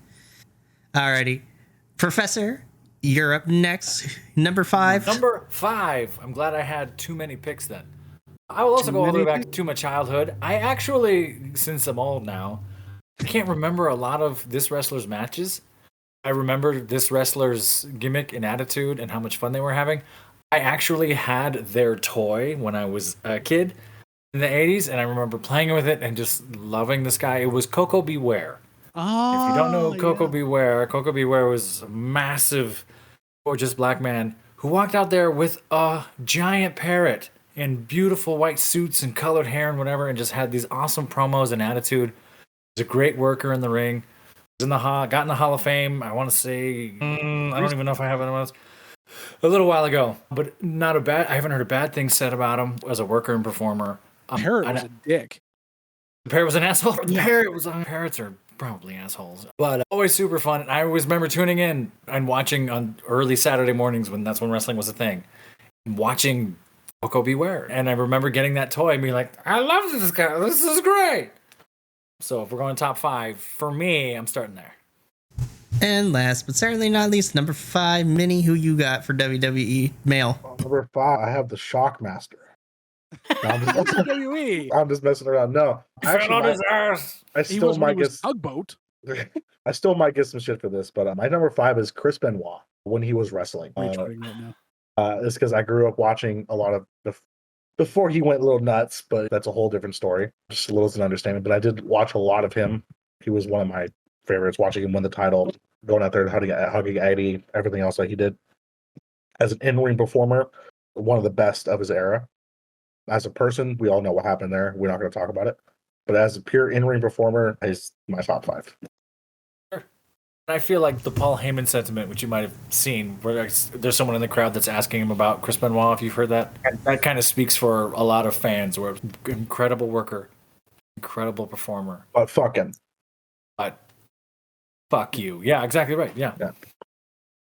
Alrighty. Professor, you're up next. Number 5. Number 5. I'm glad I had too many picks then. I will also Too go all the way many back to my childhood. I actually, since I'm old now, I can't remember a lot of this wrestler's matches. I remember this wrestler's gimmick and attitude and how much fun they were having. I actually had their toy when I was a kid in the 80s, and I remember playing with it and just loving this guy. It was Coco Beware. Oh, If you don't know Coco Beware was a massive, gorgeous black man who walked out there with a giant parrot in beautiful white suits and colored hair and whatever, and just had these awesome promos and attitude. He was a great worker in the ring. Was in the got in the Hall of Fame. I want to say I don't even know if I have anyone else. A little while ago, but not a bad. I haven't heard a bad thing said about him as a worker and performer. Parrot was a dick. The parrot was an asshole. The parrot was parrots are probably assholes, but always super fun. And I always remember tuning in and watching on early Saturday mornings when that's when wrestling was a thing, and watching Coco Beware. And I remember getting that toy and being like, I love this guy. This is great. So if we're going top 5, for me, I'm starting there. And last but certainly not least, number 5, Minnie, who you got for WWE male? Number 5, I have the Shockmaster. No, WWE. I'm just messing around. No, Fell on his ass. I He still was when might he was get Tugboat. I still might get some shit for this, but my number 5 is Chris Benoit when he was wrestling. Retweeting right now. It's because I grew up watching a lot of before he went a little nuts, but that's a whole different story. Just a little as an understanding, but I did watch a lot of him. He was one of my favorites. Watching him win the title, going out there and hugging Eddie, everything else that he did as an in-ring performer, one of the best of his era. As a person, we all know what happened there. We're not going to talk about it. But as a pure in-ring performer, he's my top 5. I feel like the Paul Heyman sentiment, which you might have seen, where there's someone in the crowd that's asking him about Chris Benoit, if you've heard that. That kind of speaks for a lot of fans, where incredible worker, incredible performer. But fucking. But fuck you. Yeah, exactly right. Yeah.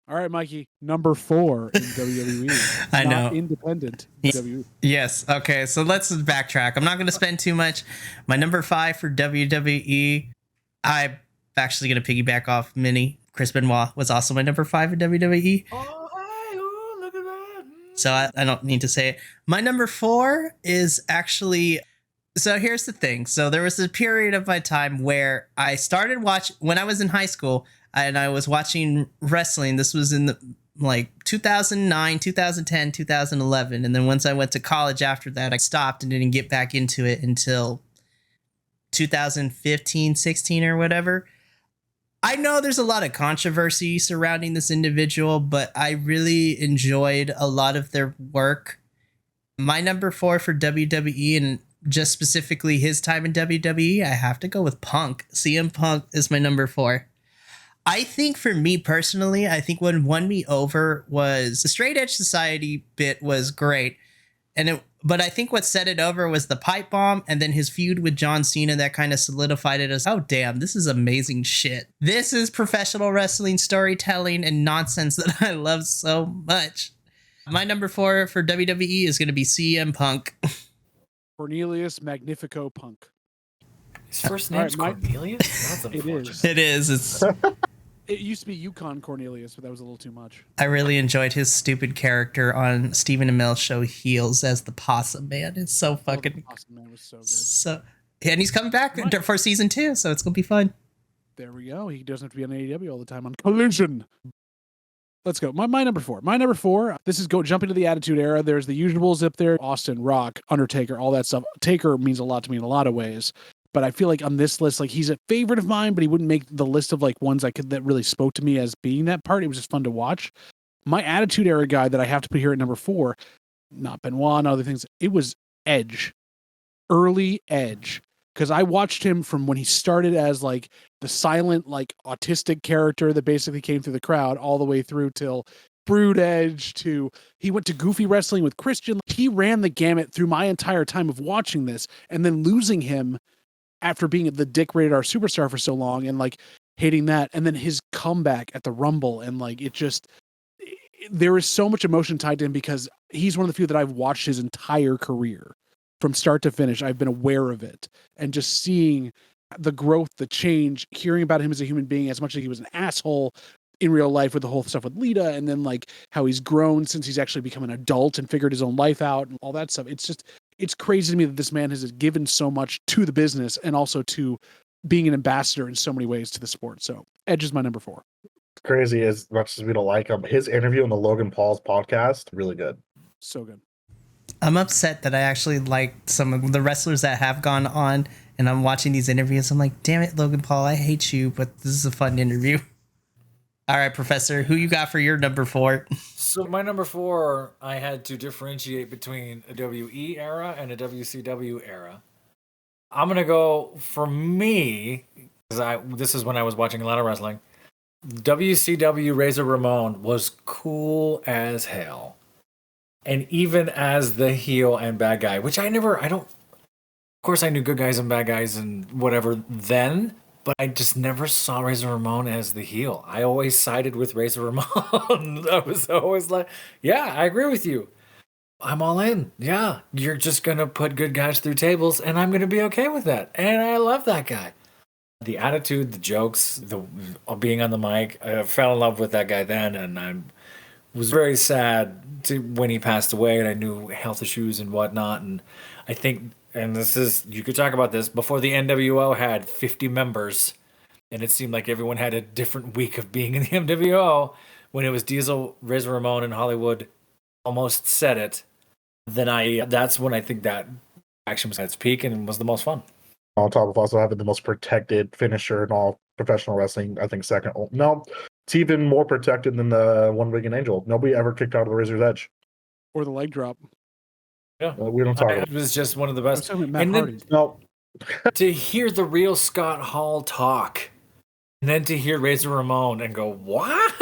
All right, Mikey. Number 4 in WWE. I Not know. independent Ye- WWE. Yes. Okay. So let's backtrack. I'm not going to spend too much. My number 5 for WWE, I'm actually going to piggyback off Minnie. Chris Benoit was also my number 5 in WWE. Oh, look at that. So I don't need to say it. My number 4 is actually So here's the thing. So there was a period of my time where I started watching when I was in high school and I was watching wrestling. This was in the like 2009, 2010, 2011. And then once I went to college after that, I stopped and didn't get back into it until 2015, 16 or whatever. I know there's a lot of controversy surrounding this individual, but I really enjoyed a lot of their work. My number 4 for WWE, and just specifically his time in WWE, I have to go with Punk. CM Punk is my number 4. I think for me personally, I think what won me over was the Straight Edge Society bit was great. But I think what set it over was the pipe bomb and then his feud with John Cena that kind of solidified it as, oh, damn, this is amazing shit. This is professional wrestling storytelling and nonsense that I love so much. My number 4 for WWE is going to be CM Punk. Cornelius Magnifico Punk. His first name's Cornelius? That's unfortunate. It is. It used to be Yukon Cornelius, but that was a little too much. I really enjoyed his stupid character on Stephen Amell's show Heels as the Possum Man. It's so fucking... The Possum Man was so good. And he's coming back for season 2, so it's going to be fun. There we go. He doesn't have to be on AEW all the time on Collision. Let's go. My number 4. My number 4, this is jumping to the Attitude Era. There's the usuals up there. Austin, Rock, Undertaker, all that stuff. Taker means a lot to me in a lot of ways. But I feel like on this list, like he's a favorite of mine, but he wouldn't make the list of like ones that really spoke to me as being that part. It was just fun to watch. My Attitude Era guy that I have to put here at number 4, not Benoit and other things, it was Edge. Early Edge. Because I watched him from when he started as like the silent, like autistic character that basically came through the crowd all the way through till Brood Edge to he went to Goofy Wrestling with Christian. He ran the gamut through my entire time of watching this, and then losing him after being the Dick Rated R Superstar for so long and like hating that, and then his comeback at the Rumble, and like there is so much emotion tied to him because he's one of the few that I've watched his entire career from start to finish. I've been aware of it, and just seeing the growth, the change, hearing about him as a human being, as much as he was an asshole in real life with the whole stuff with Lita, and then like how he's grown since he's actually become an adult and figured his own life out and all that stuff. It's crazy to me that this man has given so much to the business and also to being an ambassador in so many ways to the sport. So Edge is my number 4. Crazy as much as we don't like him. His interview on the Logan Paul's podcast, really good. So good. I'm upset that I actually like some of the wrestlers that have gone on, and I'm watching these interviews. I'm like, damn it, Logan Paul, I hate you, but this is a fun interview. All right, Professor, who you got for your number 4? So my number 4, I had to differentiate between a WE era and a WCW era. I'm going to go, for me, because this is when I was watching a lot of wrestling, WCW Razor Ramon was cool as hell. And even as the heel and bad guy, which of course I knew good guys and bad guys and whatever then, but I just never saw Razor Ramon as the heel. I always sided with Razor Ramon. I was always like, yeah, I agree with you. I'm all in. Yeah, you're just going to put good guys through tables, and I'm going to be okay with that. And I love that guy. The attitude, the jokes, the being on the mic, I fell in love with that guy then, and I was very sad when he passed away, and I knew health issues and whatnot. And I think, and you could talk about this, before the NWO had 50 members, and it seemed like everyone had a different week of being in the NWO, when it was Diesel, Razor Ramon, and Hollywood almost said it, that's when I think that action was at its peak and was the most fun. On top of also having the most protected finisher in all professional wrestling, I think second. No, it's even more protected than the One-Winged Angel. Nobody ever kicked out of the Razor's Edge. Or the leg drop. Yeah, we don't talk about it. Was just one of the best. And then, to hear the real Scott Hall talk, and then to hear Razor Ramon and go, what?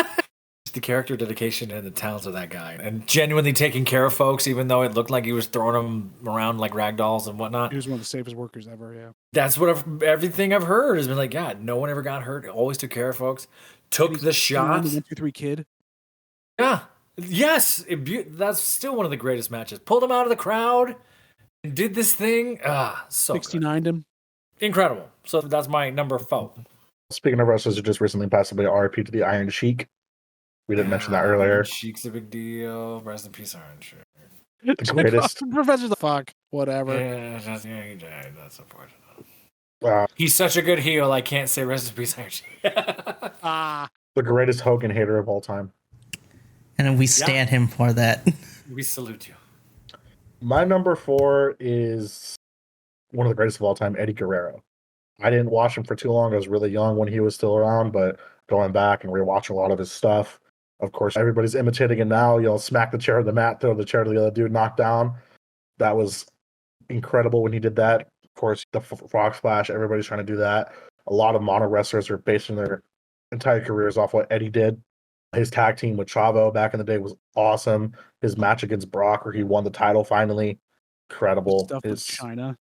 The character dedication and the talents of that guy, and genuinely taking care of folks, even though it looked like he was throwing them around like rag dolls and whatnot. He was one of the safest workers ever. Yeah, that's what everything I've heard has been like. Yeah, no one ever got hurt. Always took care of folks. Took the shot. 1, 2, 3 kid. Yeah. Yes. That's still one of the greatest matches. Pulled him out of the crowd and did this thing. So 69'd him. Incredible. So that's my number 4. Speaking of wrestlers who just recently passed away, RIP to the Iron Sheik. We didn't mention that earlier. Sheik's a big deal. Rest in peace, Iron Sheik. The greatest. Professor the fuck. Whatever. Yeah, that's unfortunate. Uh, He's such a good heel. I can't say rest in peace, Archie. the greatest Hogan hater of all time. And we stand him for that. We salute you. My number 4 is one of the greatest of all time, Eddie Guerrero. I didn't watch him for too long. I was really young when he was still around, but going back and rewatching a lot of his stuff, of course, everybody's imitating it now. You'll smack the chair to the mat, throw the chair to the other dude, knock down. That was incredible when he did that. Of course, the frog splash, everybody's trying to do that. A lot of mono wrestlers are basing their entire careers off what Eddie did. His tag team with Chavo back in the day was awesome. His match against Brock, where he won the title finally, incredible. Stuff with China.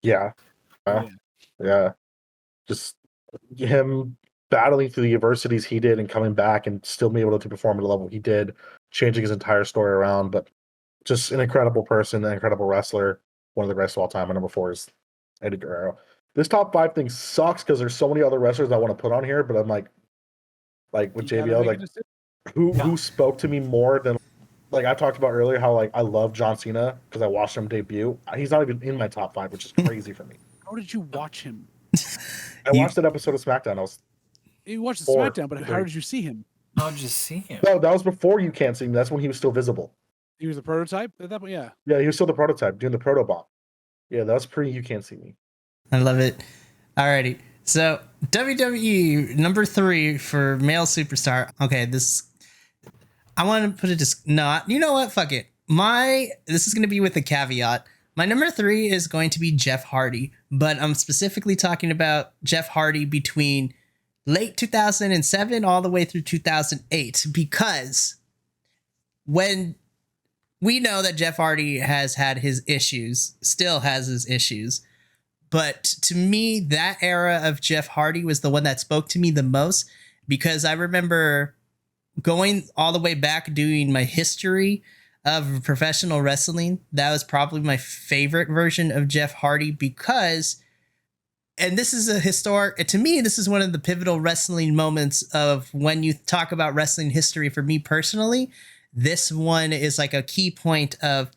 Yeah. Yeah. Just him battling through the adversities he did and coming back and still being able to perform at a level he did, changing his entire story around. But just an incredible person, an incredible wrestler, one of the greatest of all time. My number 4 is Eddie Guerrero. This top 5 thing sucks because there's so many other wrestlers I want to put on here, but I'm like with JVL, like who spoke to me more than, like I talked about earlier, how like I love John Cena because I watched him debut. He's not even in my top 5, which is crazy for me. How did you watch him? I watched that episode of SmackDown. You watched the SmackDown, but how did you see him? How did you see him? No, that was before You Can't See Me. That's when he was still visible. He was the prototype at that point, yeah. Yeah, he was still the prototype, doing the proto bomb. Yeah, that was pre You Can't See Me. I love it. Alrighty. So WWE number 3 for male superstar. Okay, I want to put it just you know what? Fuck it. This is going to be with a caveat. My number 3 is going to be Jeff Hardy, but I'm specifically talking about Jeff Hardy between late 2007 all the way through 2008, because when we know that Jeff Hardy has had his issues, still has his issues, but to me, that era of Jeff Hardy was the one that spoke to me the most, because I remember going all the way back doing my history of professional wrestling. That was probably my favorite version of Jeff Hardy because, and this is to me, this is one of the pivotal wrestling moments of when you talk about wrestling history for me personally. This one is like a key point of,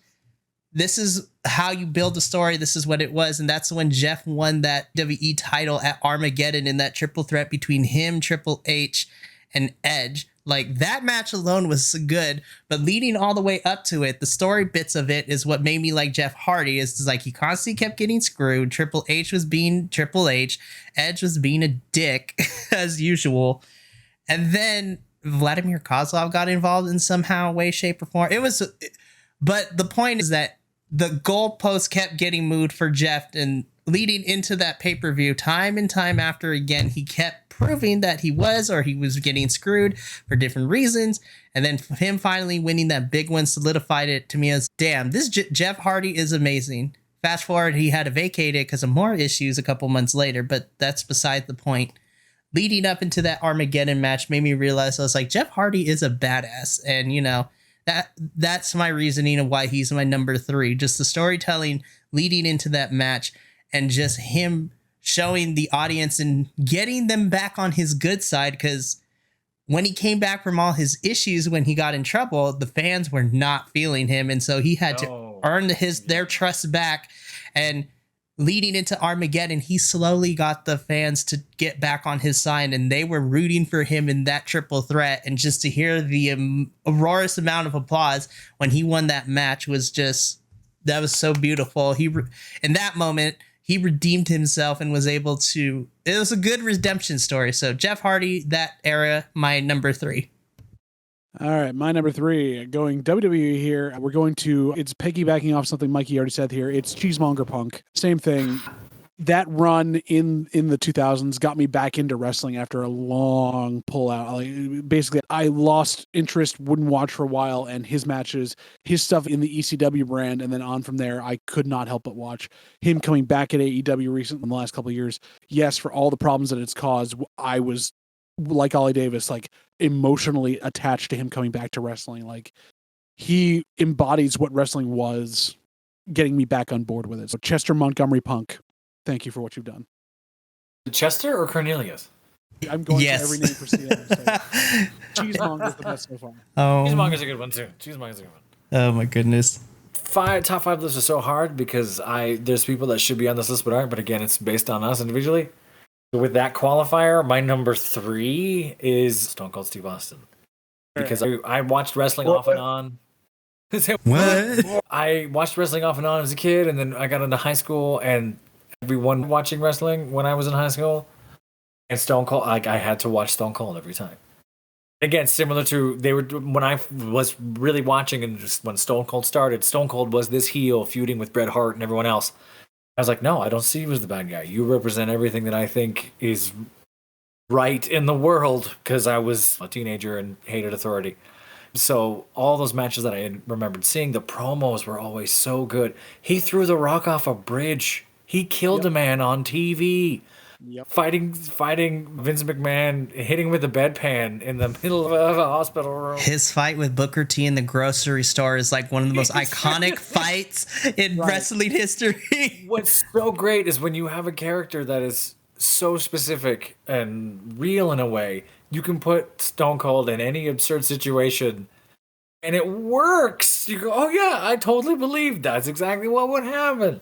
this is how you build a story. This is what it was. And that's when Jeff won that WWE title at Armageddon in that triple threat between him, Triple H, and Edge. Like, that match alone was good, but leading all the way up to it, the story bits of it is what made me like Jeff Hardy. Is like he constantly kept getting screwed. Triple H was being Triple H. Edge was being a dick as usual. And then Vladimir Kozlov got involved in somehow, way, shape, or form. But the point is that the goalpost kept getting moved for Jeff, and leading into that pay-per-view, time and time after again, he kept proving that he was getting screwed for different reasons. And then him finally winning that big one solidified it to me as, damn, this Jeff Hardy is amazing. Fast forward, he had to vacate it because of more issues a couple months later, but that's beside the point. Leading up into that Armageddon match made me realize, I was like, Jeff Hardy is a badass. And, you know, that's my reasoning of why he's my number 3. Just the storytelling leading into that match and just him showing the audience and getting them back on his good side. Because when he came back from all his issues, when he got in trouble, the fans were not feeling him. And so he had to earn their trust back. And leading into Armageddon, he slowly got the fans to get back on his side, and they were rooting for him in that triple threat. And just to hear the uproarious amount of applause when he won that match was that was so beautiful. In that moment, he redeemed himself and was able to, it was a good redemption story. So Jeff Hardy, that era, my number 3. All right, my number 3, going WWE here. It's piggybacking off something Mikey already said here. It's Cheesemonger Punk. Same thing. That run in the 2000s got me back into wrestling after a long pullout. Like, basically, I lost interest, wouldn't watch for a while, and his matches, his stuff in the ECW brand, and then on from there, I could not help but watch. Him coming back at AEW recently in the last couple of years, yes, for all the problems that it's caused, I was, like Ollie Davis, like emotionally attached to him coming back to wrestling. Like, he embodies what wrestling was, getting me back on board with it. So Chester Montgomery Punk, thank you for what you've done. Chester or Cornelius? I'm going to every name for CM. Cheesemonger's the best so far. Cheesemonger's a good one too. Cheesemonger's a good one. Oh my goodness. Top 5 lists are so hard because there's people that should be on this list but aren't. But again, it's based on us individually. With that qualifier, my number 3 is Stone Cold Steve Austin because I watched wrestling off and on. What? I watched wrestling off and on as a kid, and then I got into high school, and everyone watching wrestling when I was in high school, and Stone Cold, like I had to watch Stone Cold every time. Again, similar to when I was really watching, and just when Stone Cold started, Stone Cold was this heel feuding with Bret Hart and everyone else. I was like, no, I don't see you as the bad guy. You represent everything that I think is right in the world because I was a teenager and hated authority. So all those matches that I remembered seeing, the promos were always so good. He threw The Rock off a bridge. He killed a man on TV. Yep. Fighting Vince McMahon, hitting with a bedpan in the middle of a hospital room. His fight with Booker T in the grocery store is like one of the most iconic fights in wrestling history. What's so great is when you have a character that is so specific and real in a way, you can put Stone Cold in any absurd situation and it works. You go, oh yeah, I totally believe that's exactly what would happen.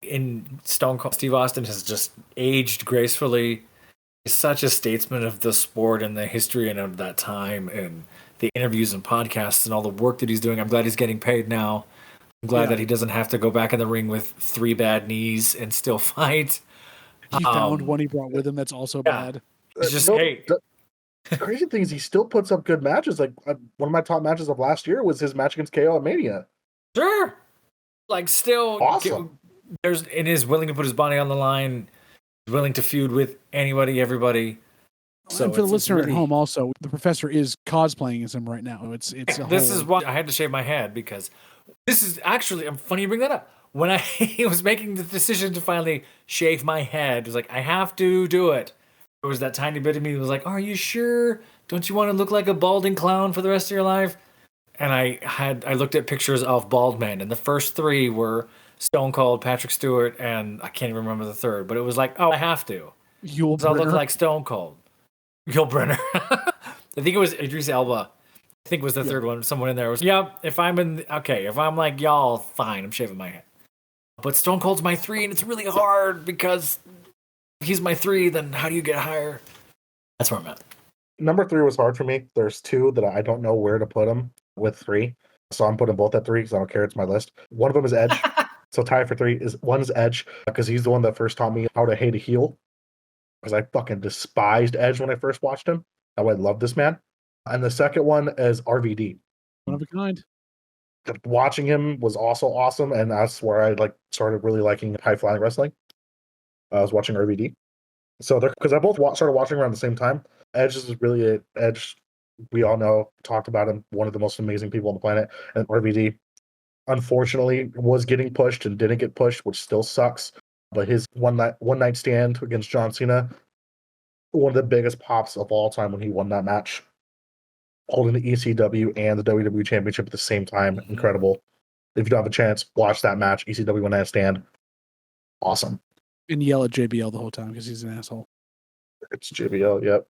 In Stone Cold, Steve Austin has just aged gracefully. He's such a statesman of the sport and the history and of that time and the interviews and podcasts and all the work that he's doing. I'm glad he's getting paid now. I'm glad that he doesn't have to go back in the ring with 3 bad knees and still fight. He found one he brought with him that's also bad. It's just, The crazy thing is he still puts up good matches. Like one of my top matches of last year was his match against KO at Mania. Sure. Like still awesome. And is willing to put his body on the line, willing to feud with anybody, everybody. So and for the listener at home, also, the professor is cosplaying as him right now. It's this is why I had to shave my head because this is actually funny you bring that up. When I was making the decision to finally shave my head, it was like I have to do it. There was that tiny bit of me that was like, "Are you sure? Don't you want to look like a balding clown for the rest of your life?" And I looked at pictures of bald men, and the first 3 were Stone Cold, Patrick Stewart, and I can't even remember the third, but it was like, oh, I have to. I'll look like Stone Cold. Yul Brynner. I think it was Idris Elba. I think was the third one. Someone in there was, if I'm like y'all, fine, I'm shaving my head. But Stone Cold's my 3, and it's really hard because if he's my 3, then how do you get higher? That's where I'm at. Number 3 was hard for me. There's 2 that I don't know where to put them with 3. So I'm putting both at 3 because I don't care. It's my list. One of them is Edge. So tie for 3 is one's Edge because he's the one that first taught me how to hate a heel. Because I fucking despised Edge when I first watched him. Now I love this man. And the second one is RVD. One of a kind. Watching him was also awesome, and that's where I started really liking high flying wrestling. I was watching RVD. So because I both started watching around the same time. Edge is really it. Edge, we all know, talked about him, one of the most amazing people on the planet, and RVD. Unfortunately, was getting pushed and didn't get pushed, which still sucks. But his one night stand against John Cena, one of the biggest pops of all time when he won that match, holding the ECW and the WWE Championship at the same time. Incredible. If you don't have a chance, watch that match. ECW one night stand, awesome. And yell at JBL the whole time because he's an asshole. It's JBL, yep.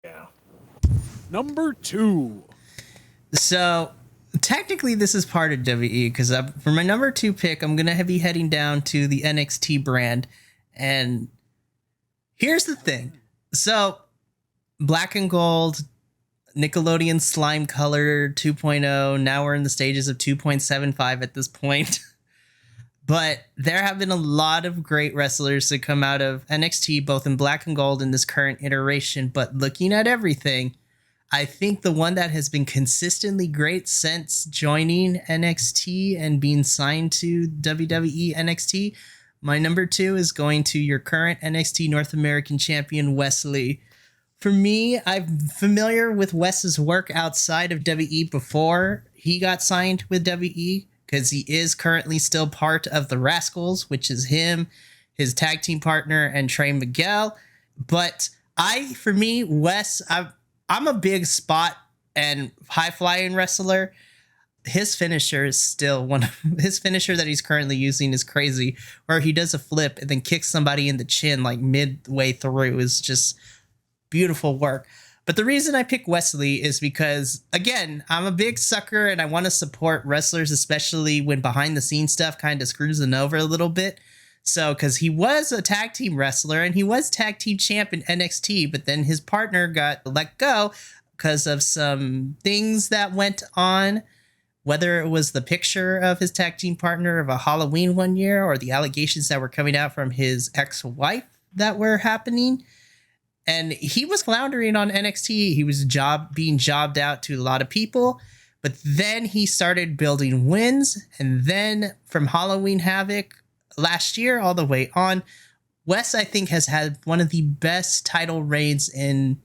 Yeah. Number 2. So technically, this is part of WWE because for my number 2 pick, I'm going to be heading down to the NXT brand. And here's the thing. So Black and Gold, Nickelodeon Slime Color 2.0. Now we're in the stages of 2.75 at this point. But there have been a lot of great wrestlers that come out of NXT, both in Black and Gold in this current iteration. But looking at everything, I think the one that has been consistently great since joining NXT and being signed to WWE NXT, my number 2 is going to your current NXT North American champion, Wesley. For me, I'm familiar with Wes's work outside of WWE before he got signed with WWE because he is currently still part of the Rascals, which is him, his tag team partner, and Trey Miguel. But for me, Wes, I'm a big spot and high-flying wrestler. His finisher is still his finisher that he's currently using is crazy, where he does a flip and then kicks somebody in the chin like midway through is just beautiful work. But the reason I pick Wesley is because, again, I'm a big sucker and I want to support wrestlers, especially when behind the scenes stuff kind of screws them over a little bit. So, because he was a tag team wrestler and he was tag team champ in NXT, but then his partner got let go because of some things that went on, whether it was the picture of his tag team partner of a Halloween one year or the allegations that were coming out from his ex-wife that were happening. And he was floundering on NXT. He was being jobbed out to a lot of people. But then he started building wins. And then from Halloween Havoc last year all the way on, Wes, I think, has had one of the best title reigns in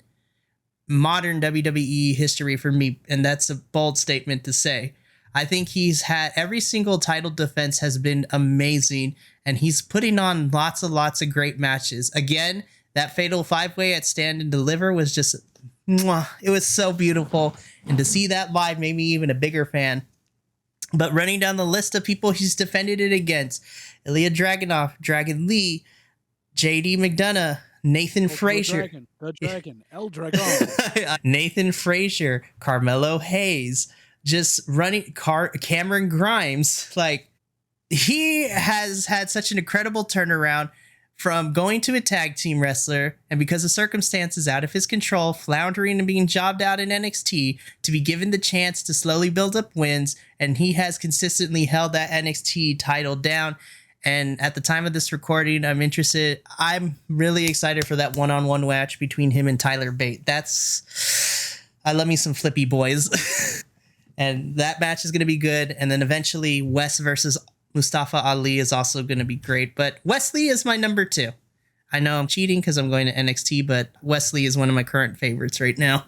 modern WWE history for me. And that's a bold statement to say. I think he's had every single title defense has been amazing. And he's putting on lots of great matches. Again, that fatal 5-way at Stand and Deliver was just, mwah, it was so beautiful. And to see that live made me even a bigger fan. But running down the list of people he's defended it against: Ilya Dragunov, Dragon Lee, JD McDonough, Nathan Frazier. The Dragon, El Dragon. Nathan Frazier, Carmelo Hayes, just running Cameron Grimes. Like, he has had such an incredible turnaround from going to a tag team wrestler and, because of circumstances out of his control, floundering and being jobbed out in NXT, to be given the chance to slowly build up wins. And he has consistently held that NXT title down. And at the time of this recording, I'm really excited for that one-on-one match between him and Tyler Bate. I love me some flippy boys. And that match is going to be good. And then eventually Wes versus Mustafa Ali is also going to be great. But Wesley is my number 2. I know I'm cheating because I'm going to NXT, but Wesley is one of my current favorites right now.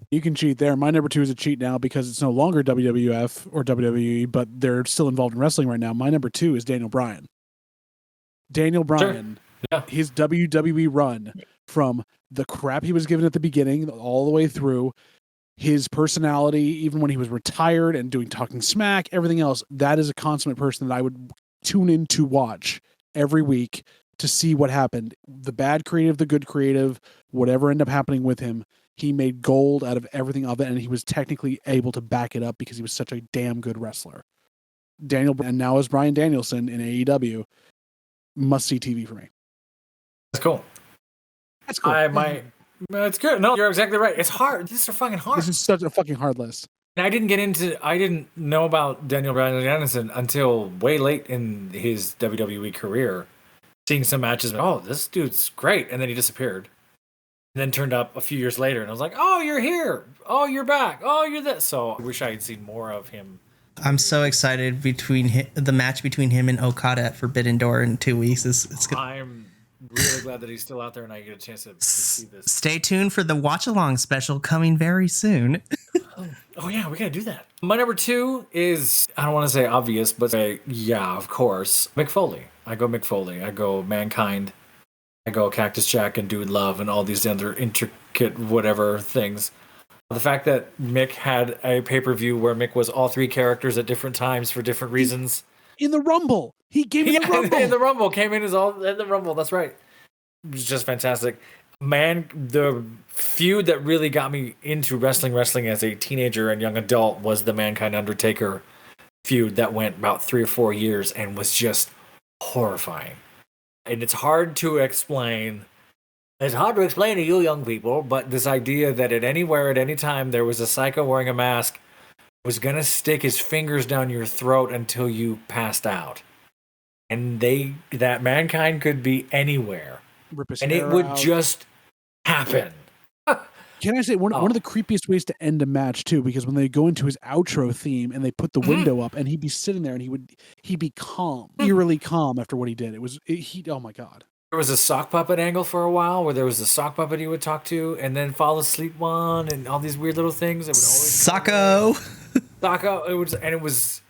You can cheat there. My number 2 is a cheat now because it's no longer WWF or WWE, but they're still involved in wrestling right now. My number 2 is Daniel Bryan. Daniel Bryan, sure. Yeah. His WWE run, from the crap he was given at the beginning all the way through, his personality, even when he was retired and doing Talking Smack, everything else, that is a consummate person that I would tune in to watch every week to see what happened. The bad creative, the good creative, whatever ended up happening with him, he made gold out of everything of it, and he was technically able to back it up because he was such a damn good wrestler. And now as Bryan Danielson in AEW, must-see TV for me. That's cool. That's cool. It's good. No, you're exactly right. It's hard. This is fucking hard. This is such a fucking hard list. And I didn't know about Daniel Bryan Danielson until way late in his WWE career. Seeing some matches, oh, this dude's great. And then he disappeared. And then turned up a few years later. And I was like, oh, you're here. Oh, you're back. Oh, you're this. So I wish I had seen more of him. I'm so excited the match between him and Okada at Forbidden Door in 2 weeks. It's good. I'm really glad that he's still out there and I get a chance to see this. Stay tuned for the watch along special coming very soon. Oh yeah, we gotta do that. My number 2 is, I don't want to say obvious, but yeah, of course, Mick Foley. I go Mick Foley. I go Mankind. I go Cactus Jack and Dude Love and all these other intricate whatever things. The fact that Mick had a pay-per-view where Mick was all 3 characters at different times for different reasons. In the Rumble. He came in the Rumble. In the Rumble. Came in as all in the Rumble. That's right. It was just fantastic. Man, the feud that really got me into wrestling as a teenager and young adult was the Mankind Undertaker feud that went about 3 or 4 years and was just horrifying. And it's hard to explain. It's hard to explain to you young people, but this idea that at anywhere, at any time, there was a psycho wearing a mask was going to stick his fingers down your throat until you passed out. And that Mankind could be anywhere. And it would just happen. Can I say one of the creepiest ways to end a match too? Because when they go into his outro theme and they put the window up, and he'd be sitting there and he'd be calm, eerily calm after what he did. Oh my God. There was a sock puppet angle for a while where there was a sock puppet he would talk to and then fall asleep one and all these weird little things. It would always Socko. It was.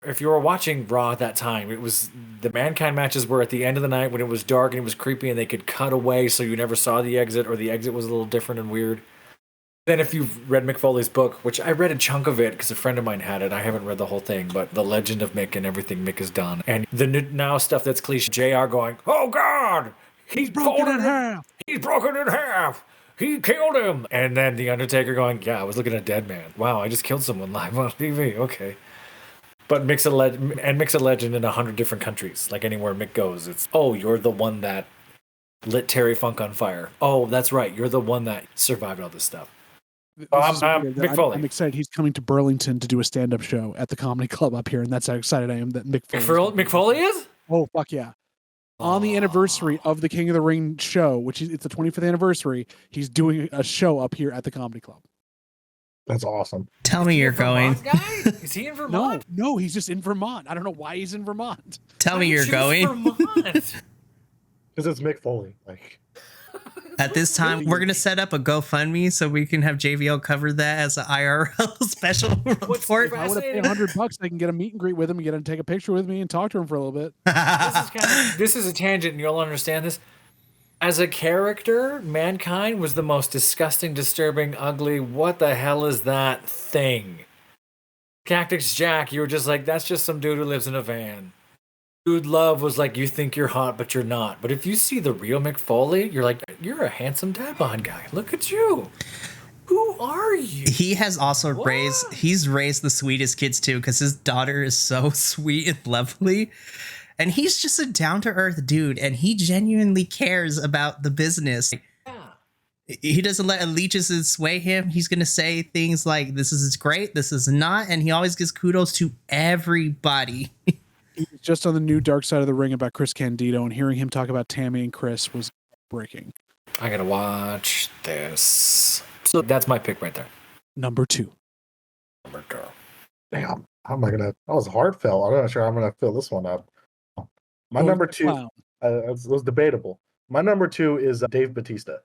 If you were watching Raw at that time, it was the Mankind matches were at the end of the night when it was dark and it was creepy and they could cut away so you never saw the exit, or the exit was a little different and weird. Then if you've read Mick Foley's book, which I read a chunk of it because a friend of mine had it, I haven't read the whole thing, but The Legend of Mick and everything Mick has done. And the now stuff that's cliche, JR going, oh God, he's broken in half. He's broken in half. he killed him. And then the Undertaker going, yeah, I was looking at a dead man. Wow, I just killed someone live on TV. Okay. But mix a legend in 100 different countries. Like anywhere Mick goes, it's, oh, you're the one that lit Terry Funk on fire. Oh, that's right. You're the one that survived all this stuff. Mick Foley. I'm excited. He's coming to Burlington to do a stand-up show at the Comedy Club up here, and that's how excited I am that Mick Foley is? Oh, fuck yeah. On the anniversary of the King of the Ring show, which is, it's the 25th anniversary, he's doing a show up here at the Comedy Club. That's awesome. Tell me you're going. Guy? Is he in Vermont? No, he's just in Vermont. I don't know why he's in Vermont. Tell me you're going. Because it's Mick Foley. Like, at this time, we're going to set up a GoFundMe so we can have JVL cover that as an IRL special report. I would have paid $100. I can get a meet and greet with him and get him to take a picture with me and talk to him for a little bit. This is a tangent and you'll understand this. As a character, Mankind was the most disgusting, disturbing, ugly, what the hell is that thing? Cactus Jack, you were just like, that's just some dude who lives in a van. Dude Love was like, you think you're hot, but you're not. But if you see the real Mick Foley, you're like, you're a handsome dad bod guy. Look at you. Who are you? He has also raised the sweetest kids too, because his daughter is so sweet and lovely. And he's just a down-to-earth dude, and he genuinely cares about the business. Yeah. He doesn't let allegiances sway him. He's going to say things like, this is great, this is not, and he always gives kudos to everybody. He was just on the new Dark Side of the Ring about Chris Candido, and hearing him talk about Tammy and Chris was breaking. I got to watch this. So that's my pick right there. Number 2. Damn, how am I gonna? That was heartfelt. I'm not sure I'm gonna fill this one up. My number 2 was debatable. My number 2 is Dave Bautista.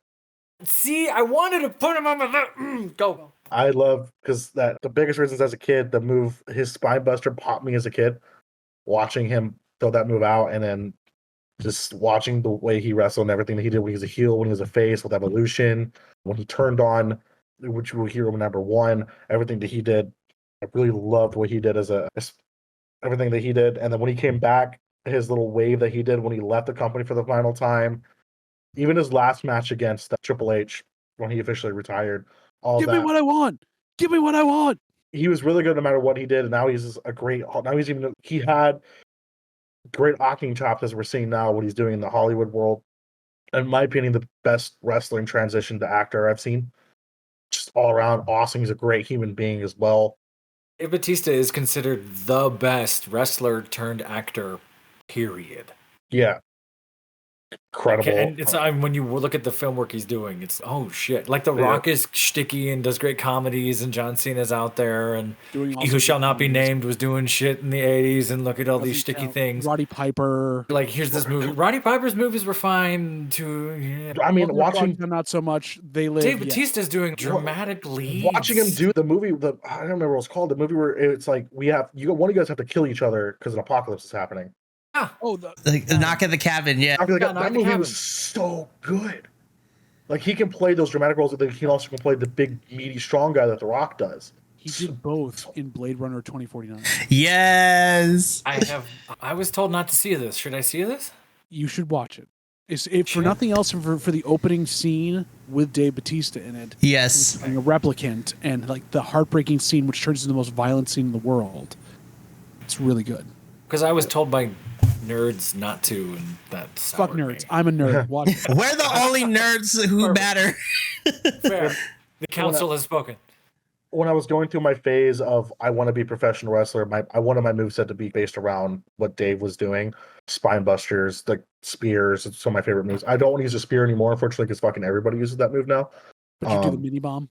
See, I wanted to put him on my list. Go. I love because the biggest reasons as a kid, the move, his spine buster popped me as a kid. Watching him throw that move out, and then just watching the way he wrestled and everything that he did when he was a heel, when he was a face with Evolution, when he turned on, which will hero number 1, everything that he did. I really loved what he did everything that he did. And then when he came back, his little wave that he did when he left the company for the final time, even his last match against Triple H when he officially retired. Give me what I want. Give me what I want. He was really good no matter what he did, and now he had great acting chops as we're seeing now what he's doing in the Hollywood world. In my opinion, the best wrestling transition to actor I've seen. Just all around awesome. He's a great human being as well. Dave Bautista is considered the best wrestler turned actor, period. Yeah. Incredible. And it's when you look at the film work he's doing, it's oh shit. Like The Rock is shticky and does great comedies, and John Cena's out there, and He Who Shall Not Be Named was doing shit in the 80s, and look at all these shticky things. Roddy Piper. Like here's this movie. Roddy Piper's movies were fine too. Yeah. I mean, watching them not so much. They live. Dave Bautista's doing dramatic leads. Watching him do the movie, I don't remember what it's called. The movie where it's like one of you guys have to kill each other because an apocalypse is happening. Yeah. Oh, the Knock at the Cabin, yeah. That movie was so good. Like he can play those dramatic roles, but he also can play the big, meaty, strong guy that The Rock does. He did both in Blade Runner 2049. Yes. I was told not to see this. Should I see this? You should watch it. For nothing else, for the opening scene with Dave Bautista in it. Yes. Being a replicant, and like the heartbreaking scene, which turns into the most violent scene in the world. It's really good. Because I was told by nerds not to, and that's fuck nerds. I'm a nerd. Watch it. We're the only nerds who matter. Fair. The council has spoken. When I was going through my phase of I want to be a professional wrestler, I wanted my moveset to be based around what Dave was doing. Spine busters, like spears. It's some of my favorite moves. I don't want to use a spear anymore, unfortunately, because fucking everybody uses that move now. But you do the mini bomb?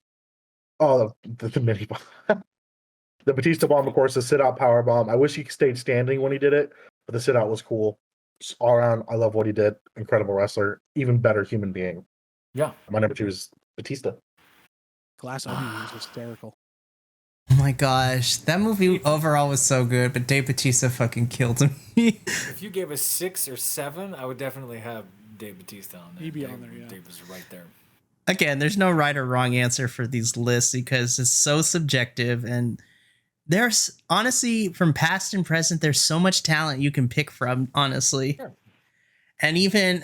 Oh, the mini bomb. The Batista bomb, of course, the sit-out power bomb. I wish he stayed standing when he did it, but the sit-out was cool. Just all around, I love what he did. Incredible wrestler. Even better human being. Yeah. My number 2 is Batista. Glass Onion was hysterical. Oh my gosh. That movie overall was so good, but Dave Bautista fucking killed me. If you gave a 6 or 7, I would definitely have Dave Bautista on there. He'd be on there, yeah. Dave was right there. Again, there's no right or wrong answer for these lists because it's so subjective, and there's honestly, from past and present, there's so much talent you can pick from, honestly. Sure. And even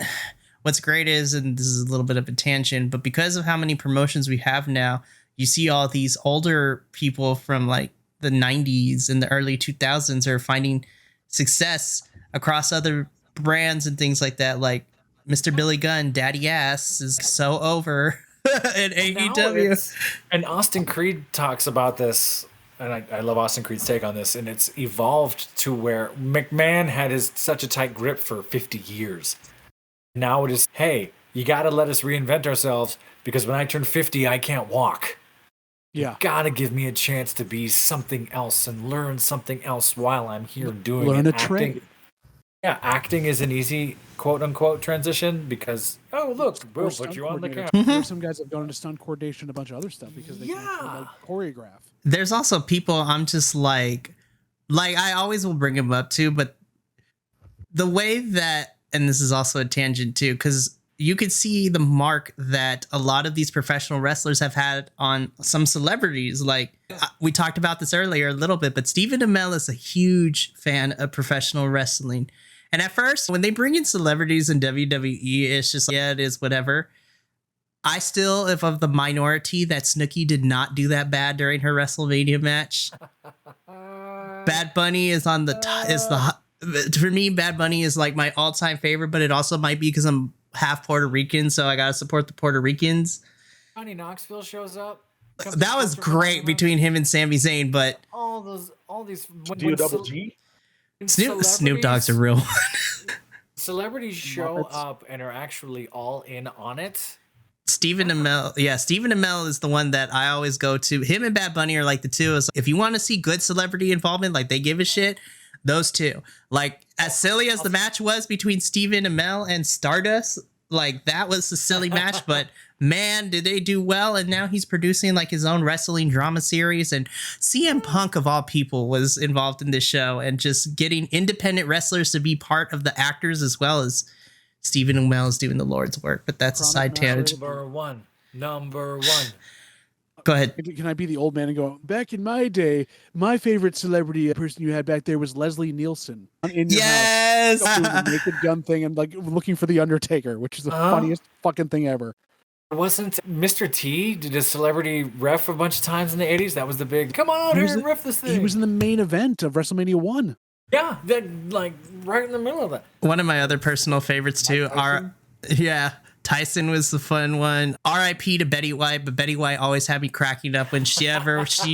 what's great is, and this is a little bit of a tangent, but because of how many promotions we have now, you see all these older people from like the 90s and the early 2000s are finding success across other brands and things like that. Like Mr. Billy Gunn, Daddy Ass is so over in AEW. And Austin Creed talks about this, and I love Austin Creed's take on this, and it's evolved to where McMahon had such a tight grip for 50 years. Now it is, hey, you got to let us reinvent ourselves, because when I turn 50, I can't walk. Yeah. You got to give me a chance to be something else and learn something else while I'm here doing learn it. a trade. Yeah, acting is an easy quote-unquote transition because, oh, look, we'll put you on the camera. There are some guys that have gone into stunt coordination and a bunch of other stuff because they can't like, choreograph. There's also people I'm just like I always will bring them up to, but the way that, and this is also a tangent too, because you could see the mark that a lot of these professional wrestlers have had on some celebrities. Like we talked about this earlier a little bit, but Stephen Amell is a huge fan of professional wrestling. And at first, when they bring in celebrities in WWE, it's just like, yeah, it is whatever. I still, if of the minority that Snooki did not do that bad during her WrestleMania match. Bad Bunny is on the for me, Bad Bunny is like my all-time favorite, but it also might be because I'm half Puerto Rican, so I gotta support the Puerto Ricans. Johnny Knoxville shows up. That was great between him and Sami Zayn, but all these G? Snoop Dogg's a real one. Celebrities show up and are actually all in on it. Stephen Amell is the one that I always go to. Him and Bad Bunny are like the two. If you want to see good celebrity involvement, like they give a shit, those two. Like as silly as the match was between Stephen Amell and Stardust, like that was a silly match, but man, did they do well. And now he's producing like his own wrestling drama series, and CM Punk of all people was involved in this show, and just getting independent wrestlers to be part of the actors as well as Stephen Amell is doing the Lord's work. But that's a side tangent. Number one. Go ahead. Can I be the old man and go, back in my day, my favorite celebrity person you had back there was Leslie Nielsen in your house doing the Naked Gun thing and like looking for the Undertaker, which is the funniest fucking thing ever. Wasn't Mr. T did a celebrity ref a bunch of times in the 80s? That was the big, come on out here and ref this thing. He was in the main event of WrestleMania 1. Yeah, that like right in the middle of that. One of my other personal favorites too Tyson was the fun one. R.I.P. to Betty White, but Betty White always had me cracking up when she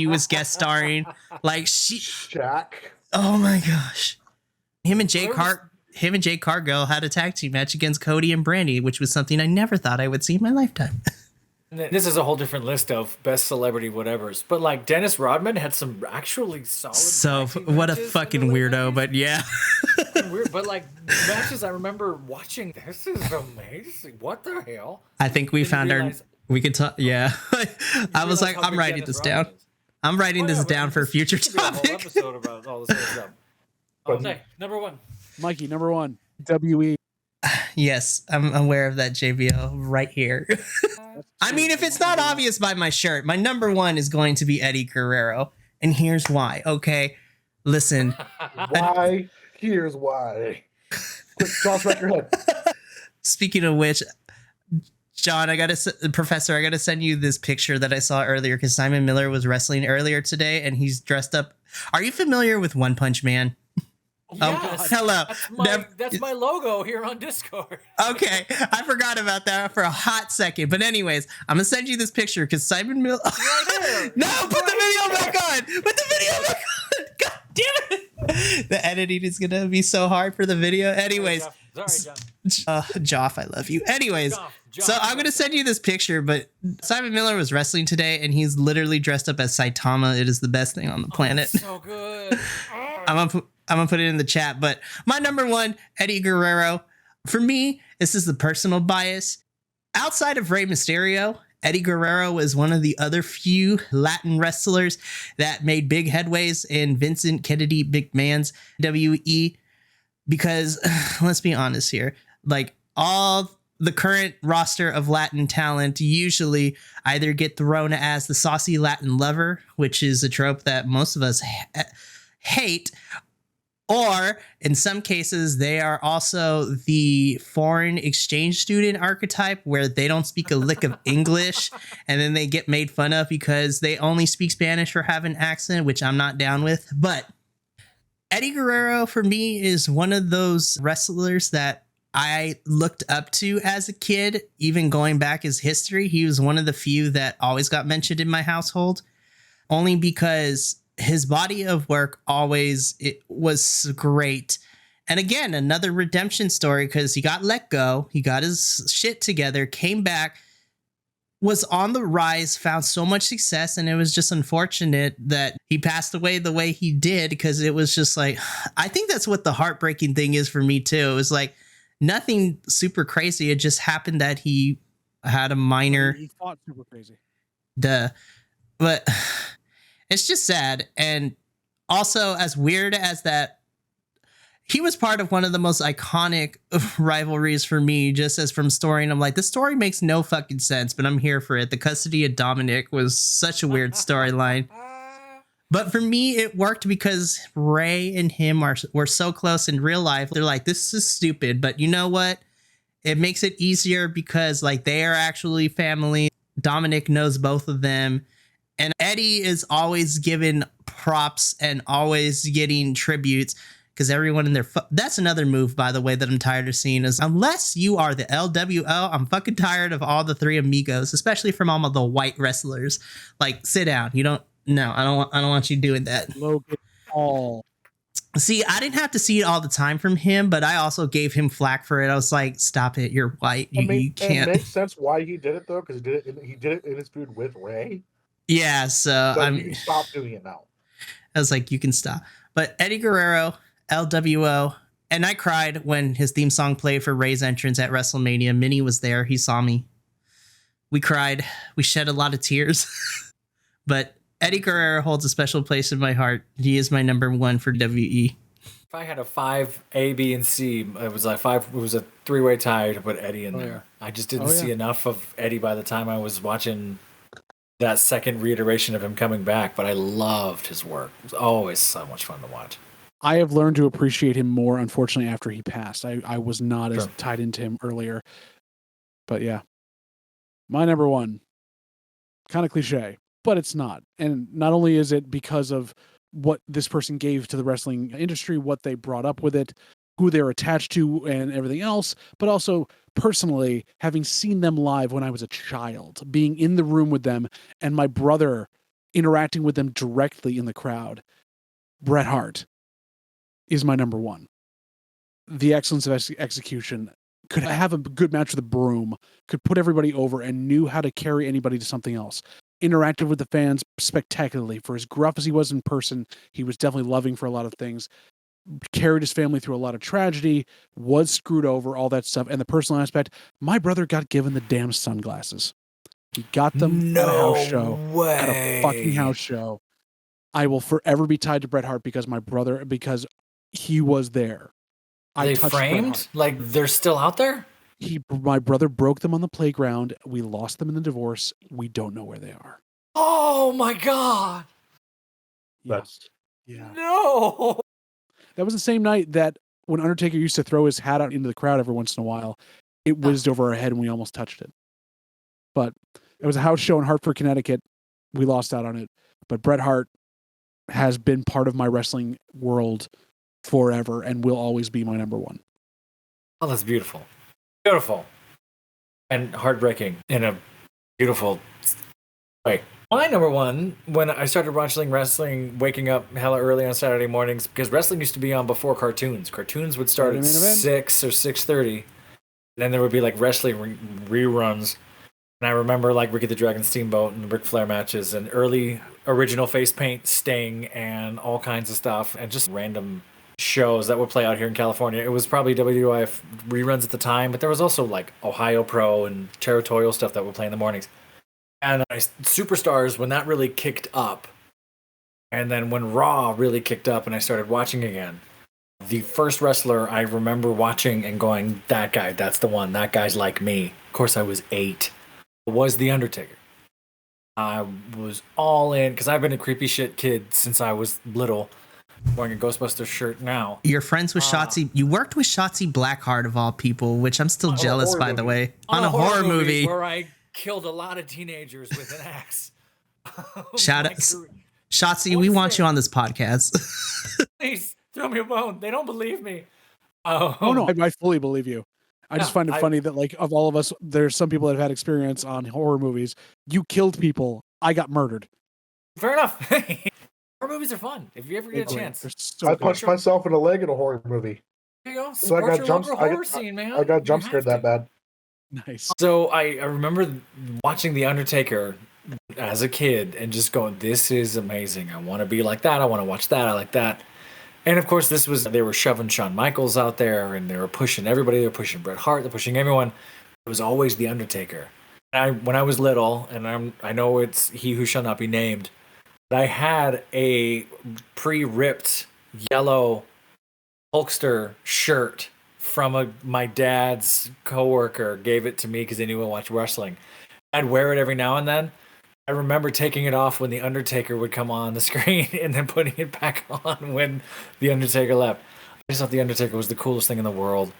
was guest starring. Like Jack. Oh my gosh. Him and Jay Cargill had a tag team match against Cody and Brandy, which was something I never thought I would see in my lifetime. This is a whole different list of best celebrity whatevers. But like Dennis Rodman had some actually solid. So what a fucking weirdo, but yeah. Weird, but like matches I remember watching. This is amazing. What the hell? I think we found we could talk. Yeah. I was like, I'm writing this down. I'm writing this down for a future topic. A whole episode about all this stuff. Okay, number one. Mikey, number one. WE. Yes, I'm aware of that, JVL, right here. I mean, if it's not obvious by my shirt, my number one is going to be Eddie Guerrero. And here's why, okay? Listen. Why? Here's why. Quick, John, smack your head. Speaking of which, John, Professor, I got to send you this picture that I saw earlier because Simon Miller was wrestling earlier today and he's dressed up. Are you familiar with One Punch Man? Yes, hello. That's my logo here on Discord. Okay, I forgot about that for a hot second. But anyways, I'm gonna send you this picture because Simon Miller. Right no, put the video back on. Put the video back on. God damn it! The editing is gonna be so hard for the video. Anyways, sorry, John. Joff, I love you. Anyways, so I'm gonna send you this picture. But Simon Miller was wrestling today, and he's literally dressed up as Saitama. It is the best thing on the planet. So good. I'm gonna put it in the chat, but my number one, Eddie Guerrero. For me, this is the personal bias. Outside of Rey Mysterio, Eddie Guerrero was one of the other few Latin wrestlers that made big headways in Vincent Kennedy McMahon's WE. Because let's be honest here, like all the current roster of Latin talent usually either get thrown as the saucy Latin lover, which is a trope that most of us hate, Or in some cases, they are also the foreign exchange student archetype where they don't speak a lick of English and then they get made fun of because they only speak Spanish or have an accent, which I'm not down with. But Eddie Guerrero, for me, is one of those wrestlers that I looked up to as a kid, even going back his history. He was one of the few that always got mentioned in my household, only because his body of work it was great. And again, another redemption story because he got let go. He got his shit together, came back, was on the rise, found so much success. And it was just unfortunate that he passed away the way he did, because it was just like, I think that's what the heartbreaking thing is for me too. It was like nothing super crazy. It just happened that he had a minor. He fought super crazy. But it's just sad. And also, as weird as that, he was part of one of the most iconic rivalries for me, just as from story. And I'm like, this story makes no fucking sense, but I'm here for it. The custody of Dominic was such a weird storyline. But for me, it worked because Ray and him were so close in real life. They're like, this is stupid, but you know what? It makes it easier because like they are actually family. Dominic knows both of them. And Eddie is always given props and always getting tributes because everyone in their... That's another move, by the way, that I'm tired of seeing is unless you are the LWO, I'm fucking tired of all the three amigos, especially from all of the white wrestlers. Like, sit down. You don't... No, I don't want you doing that. Logan Paul. See, I didn't have to see it all the time from him, but I also gave him flack for it. I was like, stop it. You're white. You can't... It makes sense why he did it, though, because he did it in his feud with Ray. Yeah, so you can stop doing it now. I was like, you can stop. But Eddie Guerrero, LWO, and I cried when his theme song played for Ray's entrance at WrestleMania. Minnie was there. He saw me. We cried. We shed a lot of tears. But Eddie Guerrero holds a special place in my heart. He is my number one for WWE. If I had a 5 A, B, and C, it was like 5. It was a 3-way tie to put Eddie in there. I just didn't see enough of Eddie by the time I was watching that second reiteration of him coming back, but I loved his work. It was always so much fun to watch. I have learned to appreciate him more, unfortunately, after he passed. I was not as tied into him earlier. But yeah. My number one. Kind of cliche, but it's not. And not only is it because of what this person gave to the wrestling industry, what they brought up with it, who they're attached to, and everything else, but also personally having seen them live when I was a child, being in the room with them, and my brother interacting with them directly in the crowd. Bret Hart is my number one. The excellence of execution, could have a good match with a broom, could put everybody over, and knew how to carry anybody to something else. Interacted with the fans spectacularly. For as gruff as he was in person, he was definitely loving for a lot of things. Carried his family through a lot of tragedy, was screwed over, all that stuff. And the personal aspect, my brother got given the damn sunglasses. He got them at a house show. At a fucking house show. I will forever be tied to Bret Hart because he was there. Are they framed? Like they're still out there? My brother broke them on the playground. We lost them in the divorce. We don't know where they are. Oh my God. Yes. Yeah. No. That was the same night that when Undertaker used to throw his hat out into the crowd every once in a while, it whizzed over our head and we almost touched it. But it was a house show in Hartford, Connecticut. We lost out on it. But Bret Hart has been part of my wrestling world forever and will always be my number one. Oh, that's beautiful. Beautiful. And heartbreaking in a beautiful way. My number one, when I started watching wrestling, waking up hella early on Saturday mornings, because wrestling used to be on before cartoons. Cartoons would start at 6 or 6:30. Then there would be like wrestling reruns. And I remember like Ricky the Dragon Steamboat and Ric Flair matches and early original face paint Sting and all kinds of stuff and just random shows that would play out here in California. It was probably WWF reruns at the time, but there was also like Ohio Pro and territorial stuff that would play in the mornings. And Superstars, when that really kicked up, and then when Raw really kicked up and I started watching again, the first wrestler I remember watching and going, that guy, that's the one, that guy's like me. Of course, I was 8. Was The Undertaker. I was all in, because I've been a creepy shit kid since I was little. wearing a Ghostbusters shirt now. You're friends with Shotzi. You worked with Shotzi Blackheart of all people, which I'm still jealous, by the way. On a horror movie where I killed a lot of teenagers with an axe. Shout out, Shotzi. We want you on this podcast. Please throw me a bone. They don't believe me. Oh no, I fully believe you. I just find it funny that, like, of all of us, there's some people that have had experience on horror movies. You killed people. I got murdered. Fair enough. Horror movies are fun. If you ever get a chance. I punched myself in the leg in a horror movie. There you go. So I got I got jump scared that bad. Nice. So I remember watching The Undertaker as a kid and just going, this is amazing. I want to be like that. I want to watch that. I like that. And of course, they were shoving Shawn Michaels out there, and they were pushing everybody. They were pushing Bret Hart. They're pushing everyone. It was always The Undertaker. When I was little, and I know it's He Who Shall Not Be Named, but I had a pre-ripped yellow Hulkster shirt from my dad's coworker. Gave it to me because they knew I watched wrestling. I'd wear it every now and then. I remember taking it off when The Undertaker would come on the screen and then putting it back on when The Undertaker left. I just thought The Undertaker was the coolest thing in the world.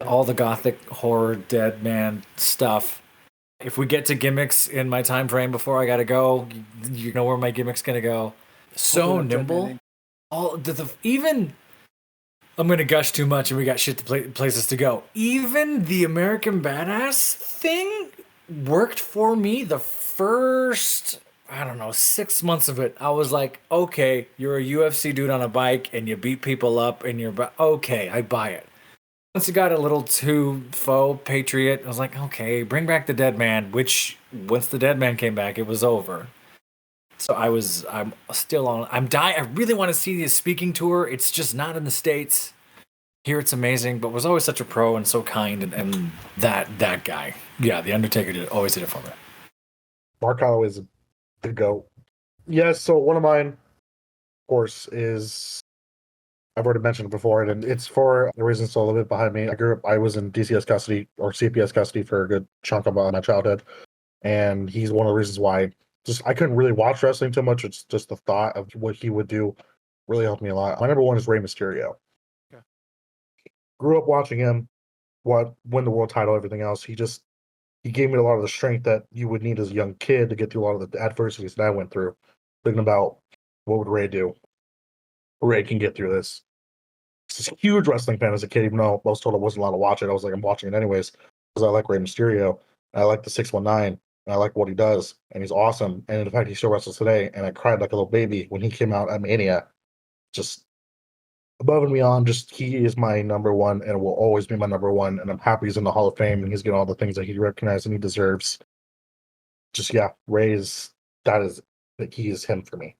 All the gothic horror dead man stuff. If we get to gimmicks in my time frame before I gotta go, you know where my gimmick's gonna go. So nimble. Even I'm gonna gush too much and we got shit to places to go. Even the American Badass thing worked for me the first, 6 months of it. I was like, okay, you're a UFC dude on a bike and you beat people up and okay, I buy it. Once it got a little too faux patriot, I was like, okay, bring back the Dead Man, which once the Dead Man came back, it was over. So I'm still on, I really want to see the speaking tour. It's just not in the States. Here it's amazing, but was always such a pro and so kind, and that guy. Yeah, The Undertaker always did it for me. Mark Holloway is the GOAT. Yes, so one of mine, of course, is, I've already mentioned it before, and it's for the reason it's a little bit behind me. I was in DCS custody or CPS custody for a good chunk of my childhood, and he's one of the reasons why I couldn't really watch wrestling too much. It's just the thought of what he would do really helped me a lot. My number one is Rey Mysterio. Okay. Grew up watching him, win the world title, everything else. He gave me a lot of the strength that you would need as a young kid to get through a lot of the adversities that I went through. Thinking about what would Rey do? Rey can get through this. I was a huge wrestling fan as a kid, even though I was told I wasn't allowed to watch it. I was like, I'm watching it anyways because I like Rey Mysterio. I like the 619. And I like what he does, and he's awesome. And in fact, he still wrestles today. And I cried like a little baby when he came out at Mania. Just above and beyond, he is my number one and will always be my number one. And I'm happy he's in the Hall of Fame and he's getting all the things that he recognized and he deserves. Rey he is him for me.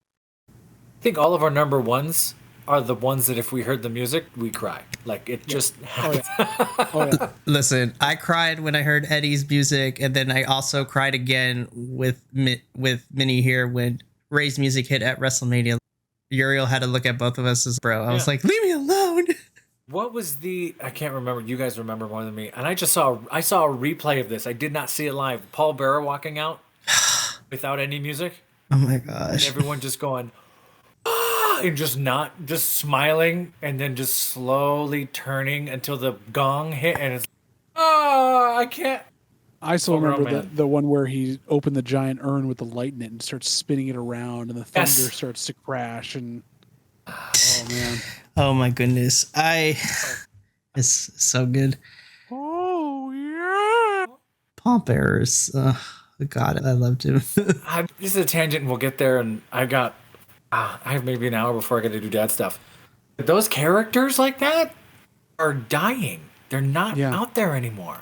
I think all of our number ones are the ones that if we heard the music, we cry. Like, it just happens. Oh, yeah. Listen, I cried when I heard Eddie's music, and then I also cried again with Minnie here when Ray's music hit at WrestleMania. Uriel had to look at both of us as bro. I was like, leave me alone. What was I can't remember. You guys remember more than me. And I saw a replay of this. I did not see it live. Paul Bearer walking out without any music. Oh my gosh. And everyone just going, and just smiling, and then just slowly turning until the gong hit, and it's I can't. I still remember the one where he opened the giant urn with the light in it and starts spinning it around, and the thunder starts to crash, and oh man, oh my goodness, it's so good. Oh yeah, Paul Bearers, God, I loved him. This is a tangent, and we'll get there. And I have maybe an hour before I got to do dad stuff. But those characters like that are dying. They're not out there anymore.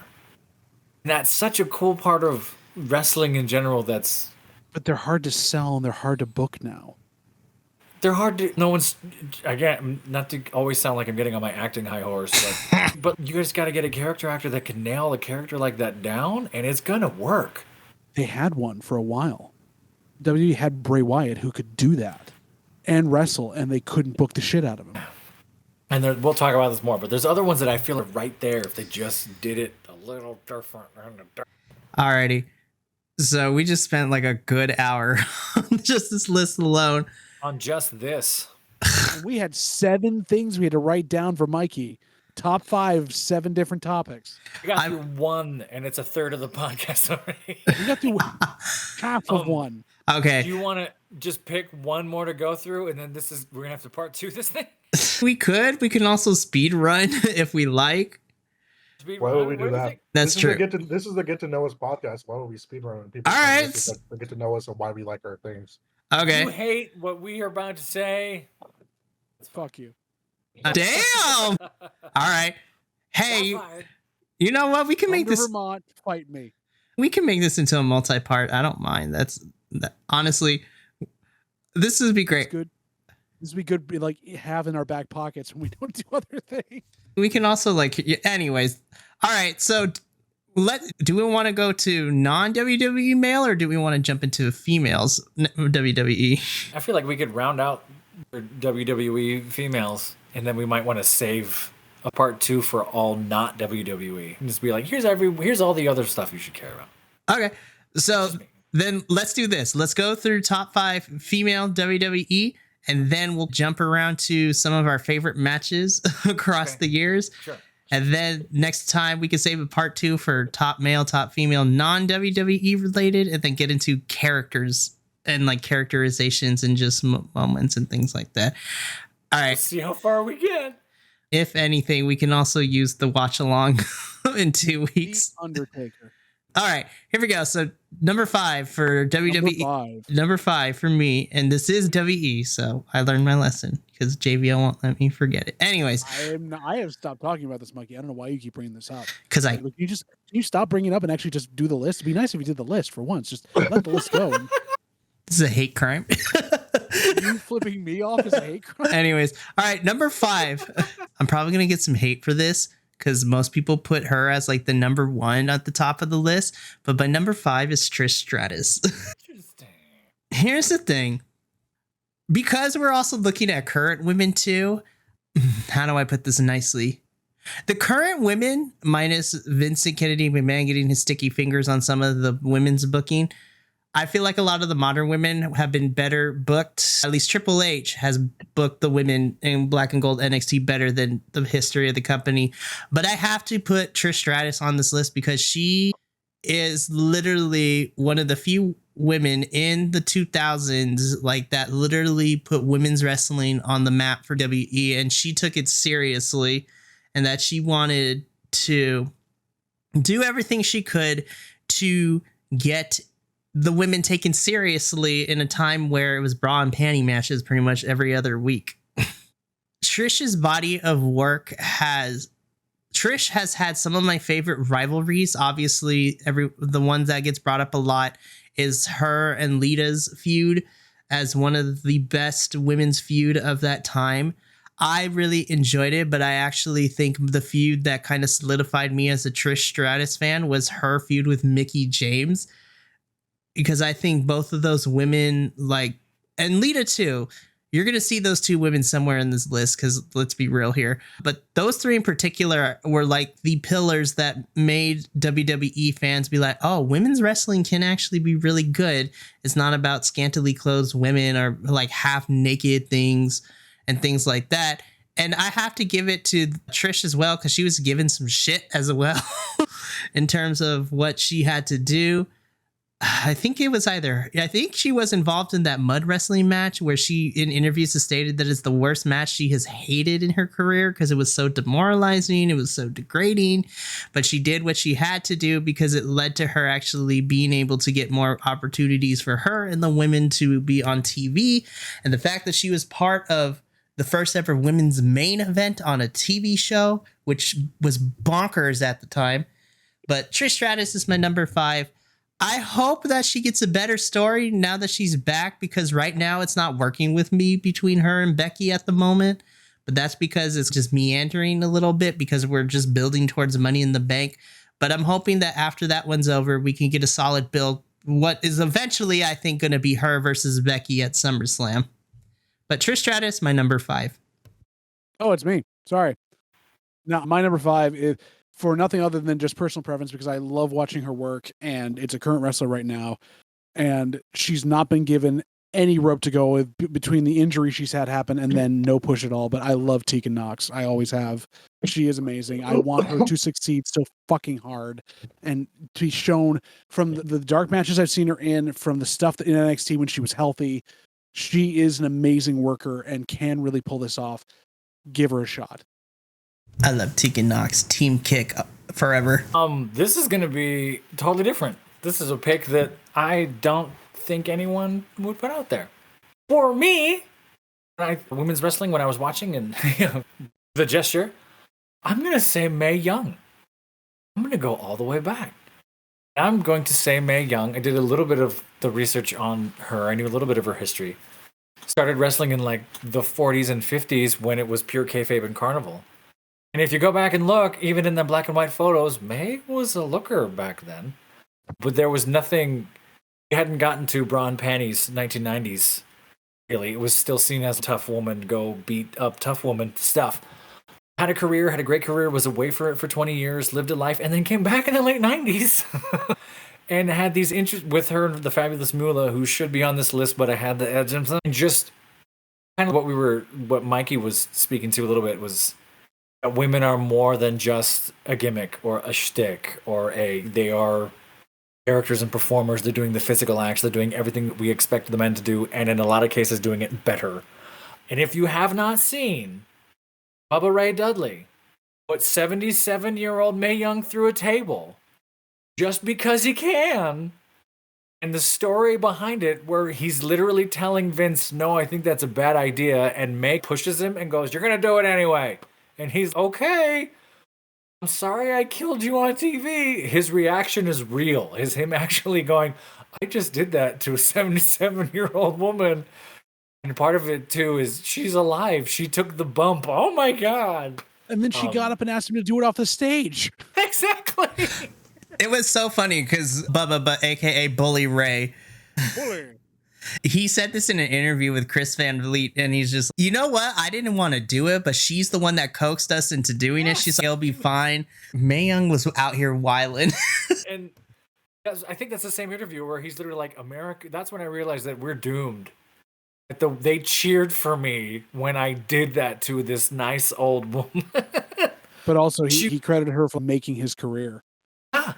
And that's such a cool part of wrestling in general. But they're hard to sell and they're hard to book now. They're hard to. No one's. Again, not to always sound like I'm getting on my acting high horse, but you just got to get a character actor that can nail a character like that down, and it's gonna work. They had one for a while. WWE had Bray Wyatt who could do that and wrestle, and they couldn't book the shit out of him. And we'll talk about this more, but there's other ones that I feel are right there if they just did it a little different. Alrighty. So we just spent like a good hour on just this list alone. On just this. And we had 7 things we had to write down for Mikey. Top 5, 7 different topics. We got through one, and it's a third of the podcast already. We got through half of one. Okay. Do you want to just pick one more to go through, and then we're gonna have to part 2 this thing? We could. We can also speed run if we like. Why would we do that? That's true. This is the Get to Know Us podcast. Why would we speedrun? People All right. This is the Get to Know Us and why we like our things. Okay. You hate what we are about to say. Fuck you. Damn. All right. Hey, you know what? We can make this. Vermont, fight me. We can make this into a multi-part. I don't mind. Honestly, this would be great. Good. This would be good. Like have in our back pockets when we don't do other things. We can also anyways. All right. So do we want to go to non-WWE male or do we want to jump into females WWE? I feel like we could round out WWE females, and then we might want to save a part 2 for all not WWE. And just be like, here's all the other stuff you should care about. Okay. So then let's do this. Let's go through top 5 female WWE, and then we'll jump around to some of our favorite matches across the years. Sure. And then next time we can save a part 2 for top male, top female, non-WWE related, and then get into characters and characterizations and just moments and things like that. All right. Let's see how far we get. If anything, we can also use the watch along in 2 weeks. The Undertaker. All right, here we go. So number 5 for WWE. Number 5 for me, and this is WE, so I learned my lesson because JVL won't let me forget it. Anyways, I have stopped talking about this, Mikey. I don't know why you keep bringing this up. Because can you stop bringing it up and actually just do the list? It'd be nice if you did the list for once. Just let the list go. This is a hate crime. You flipping me off is a hate crime. Anyways, all right, number 5. I'm probably gonna get some hate for this because most people put her as the number 1 at the top of the list, but my number 5 is Trish Stratus. Interesting. Here's the thing. Because we're also looking at current women too, how do I put this nicely? The current women, minus Vincent Kennedy McMahon getting his sticky fingers on some of the women's booking, I feel like a lot of the modern women have been better booked. At least Triple H has booked the women in Black and Gold NXT better than the history of the company. But I have to put Trish Stratus on this list because she is literally one of the few women in the 2000s that literally put women's wrestling on the map for WE, and she took it seriously, and that she wanted to do everything she could to get the women taken seriously in a time where it was bra and panty matches pretty much every other week. Trish's body of work Trish has had some of my favorite rivalries. Obviously, the ones that gets brought up a lot is her and Lita's feud as one of the best women's feud of that time. I really enjoyed it, but I actually think the feud that kind of solidified me as a Trish Stratus fan was her feud with Mickie James. Because I think both of those women, and Lita too, you're going to see those 2 women somewhere in this list because let's be real here. But those 3 in particular were the pillars that made WWE fans be like, oh, women's wrestling can actually be really good. It's not about scantily clothed women or half naked things and things like that. And I have to give it to Trish as well because she was given some shit as well in terms of what she had to do. I think she was involved in that mud wrestling match where she in interviews has stated that it's the worst match she has hated in her career because it was so demoralizing. It was so degrading, but she did what she had to do because it led to her actually being able to get more opportunities for her and the women to be on TV. And the fact that she was part of the first ever women's main event on a TV show, which was bonkers at the time. But Trish Stratus is my number 5. I hope that she gets a better story now that she's back, because right now it's not working with me between her and Becky at the moment. But that's because it's just meandering a little bit because we're just building towards Money in the Bank. But I'm hoping that after that one's over, we can get a solid build. What is eventually, I think, going to be her versus Becky at SummerSlam. But Trish Stratus, my number 5. Oh, it's me. Sorry. Now, my number 5 is for nothing other than just personal preference because I love watching her work and it's a current wrestler right now. And she's not been given any rope to go with between the injury she's had happen and then no push at all. But I love Tegan Knox. I always have. She is amazing. I want her to succeed so fucking hard and to be shown from the dark matches I've seen her in, from the stuff in NXT when she was healthy. She is an amazing worker and can really pull this off. Give her a shot. I love Tegan Knox. Team Kick forever. This is going to be totally different. This is a pick that I don't think anyone would put out there. For me, women's wrestling, when I was watching and the gesture, I'm going to say Mae Young. I'm going to go all the way back. I'm going to say Mae Young. I did a little bit of the research on her. I knew a little bit of her history. Started wrestling in like the 40s and 50s when it was pure kayfabe and carnival. And if you go back and look, even in the black and white photos, Mae was a looker back then. But there was nothing. We hadn't gotten to bra and panties 1990s. Really, it was still seen as a tough woman, go beat up tough woman stuff. Had a career, had a great career, was away for 20 years, lived a life, and then came back in the late 90s and had these interests with her, the fabulous Moolah, who should be on this list, but I had the edge. And just kind of what Mikey was speaking to a little bit was that women are more than just a gimmick or a shtick they are characters and performers. They're doing the physical acts. They're doing everything we expect the men to do, and in a lot of cases doing it better. And if you have not seen Bubba Ray Dudley put 77-year-old Mae Young through a table just because he can, and the story behind it where he's literally telling Vince, no, I think that's a bad idea, and Mae pushes him and goes, you're going to do it anyway. And he's, okay, I'm sorry I killed you on TV. His reaction is real. Is him actually going, I just did that to a 77-year-old woman. And part of it, too, is she's alive. She took the bump. Oh, my God. And then she got up and asked him to do it off the stage. Exactly. It was so funny because Bubba, a.k.a. Bully Ray, he said this in an interview with Chris Van Vliet, and he's just, you know what? I didn't want to do it, but she's the one that coaxed us into doing it. She's like, it'll be fine. Mae Young was out here wilding. And I think that's the same interview where he's literally like, America. That's when I realized that we're doomed. They cheered for me when I did that to this nice old woman. But also, he credited her for making his career. Yeah.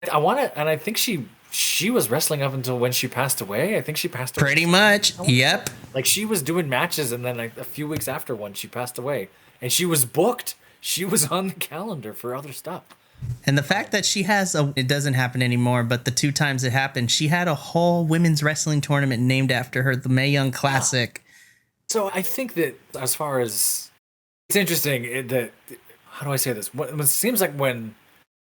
And I think she was wrestling up until when she passed away. I think she passed away. Pretty much. Yep. Like she was doing matches, and then like a few weeks after one, she passed away. And she was booked. She was on the calendar for other stuff. And the fact that she has it doesn't happen anymore, but the 2 times it happened, she had a whole women's wrestling tournament named after her, the Mae Young Classic. So I think that as far as it's interesting that, how do I say this? It seems like when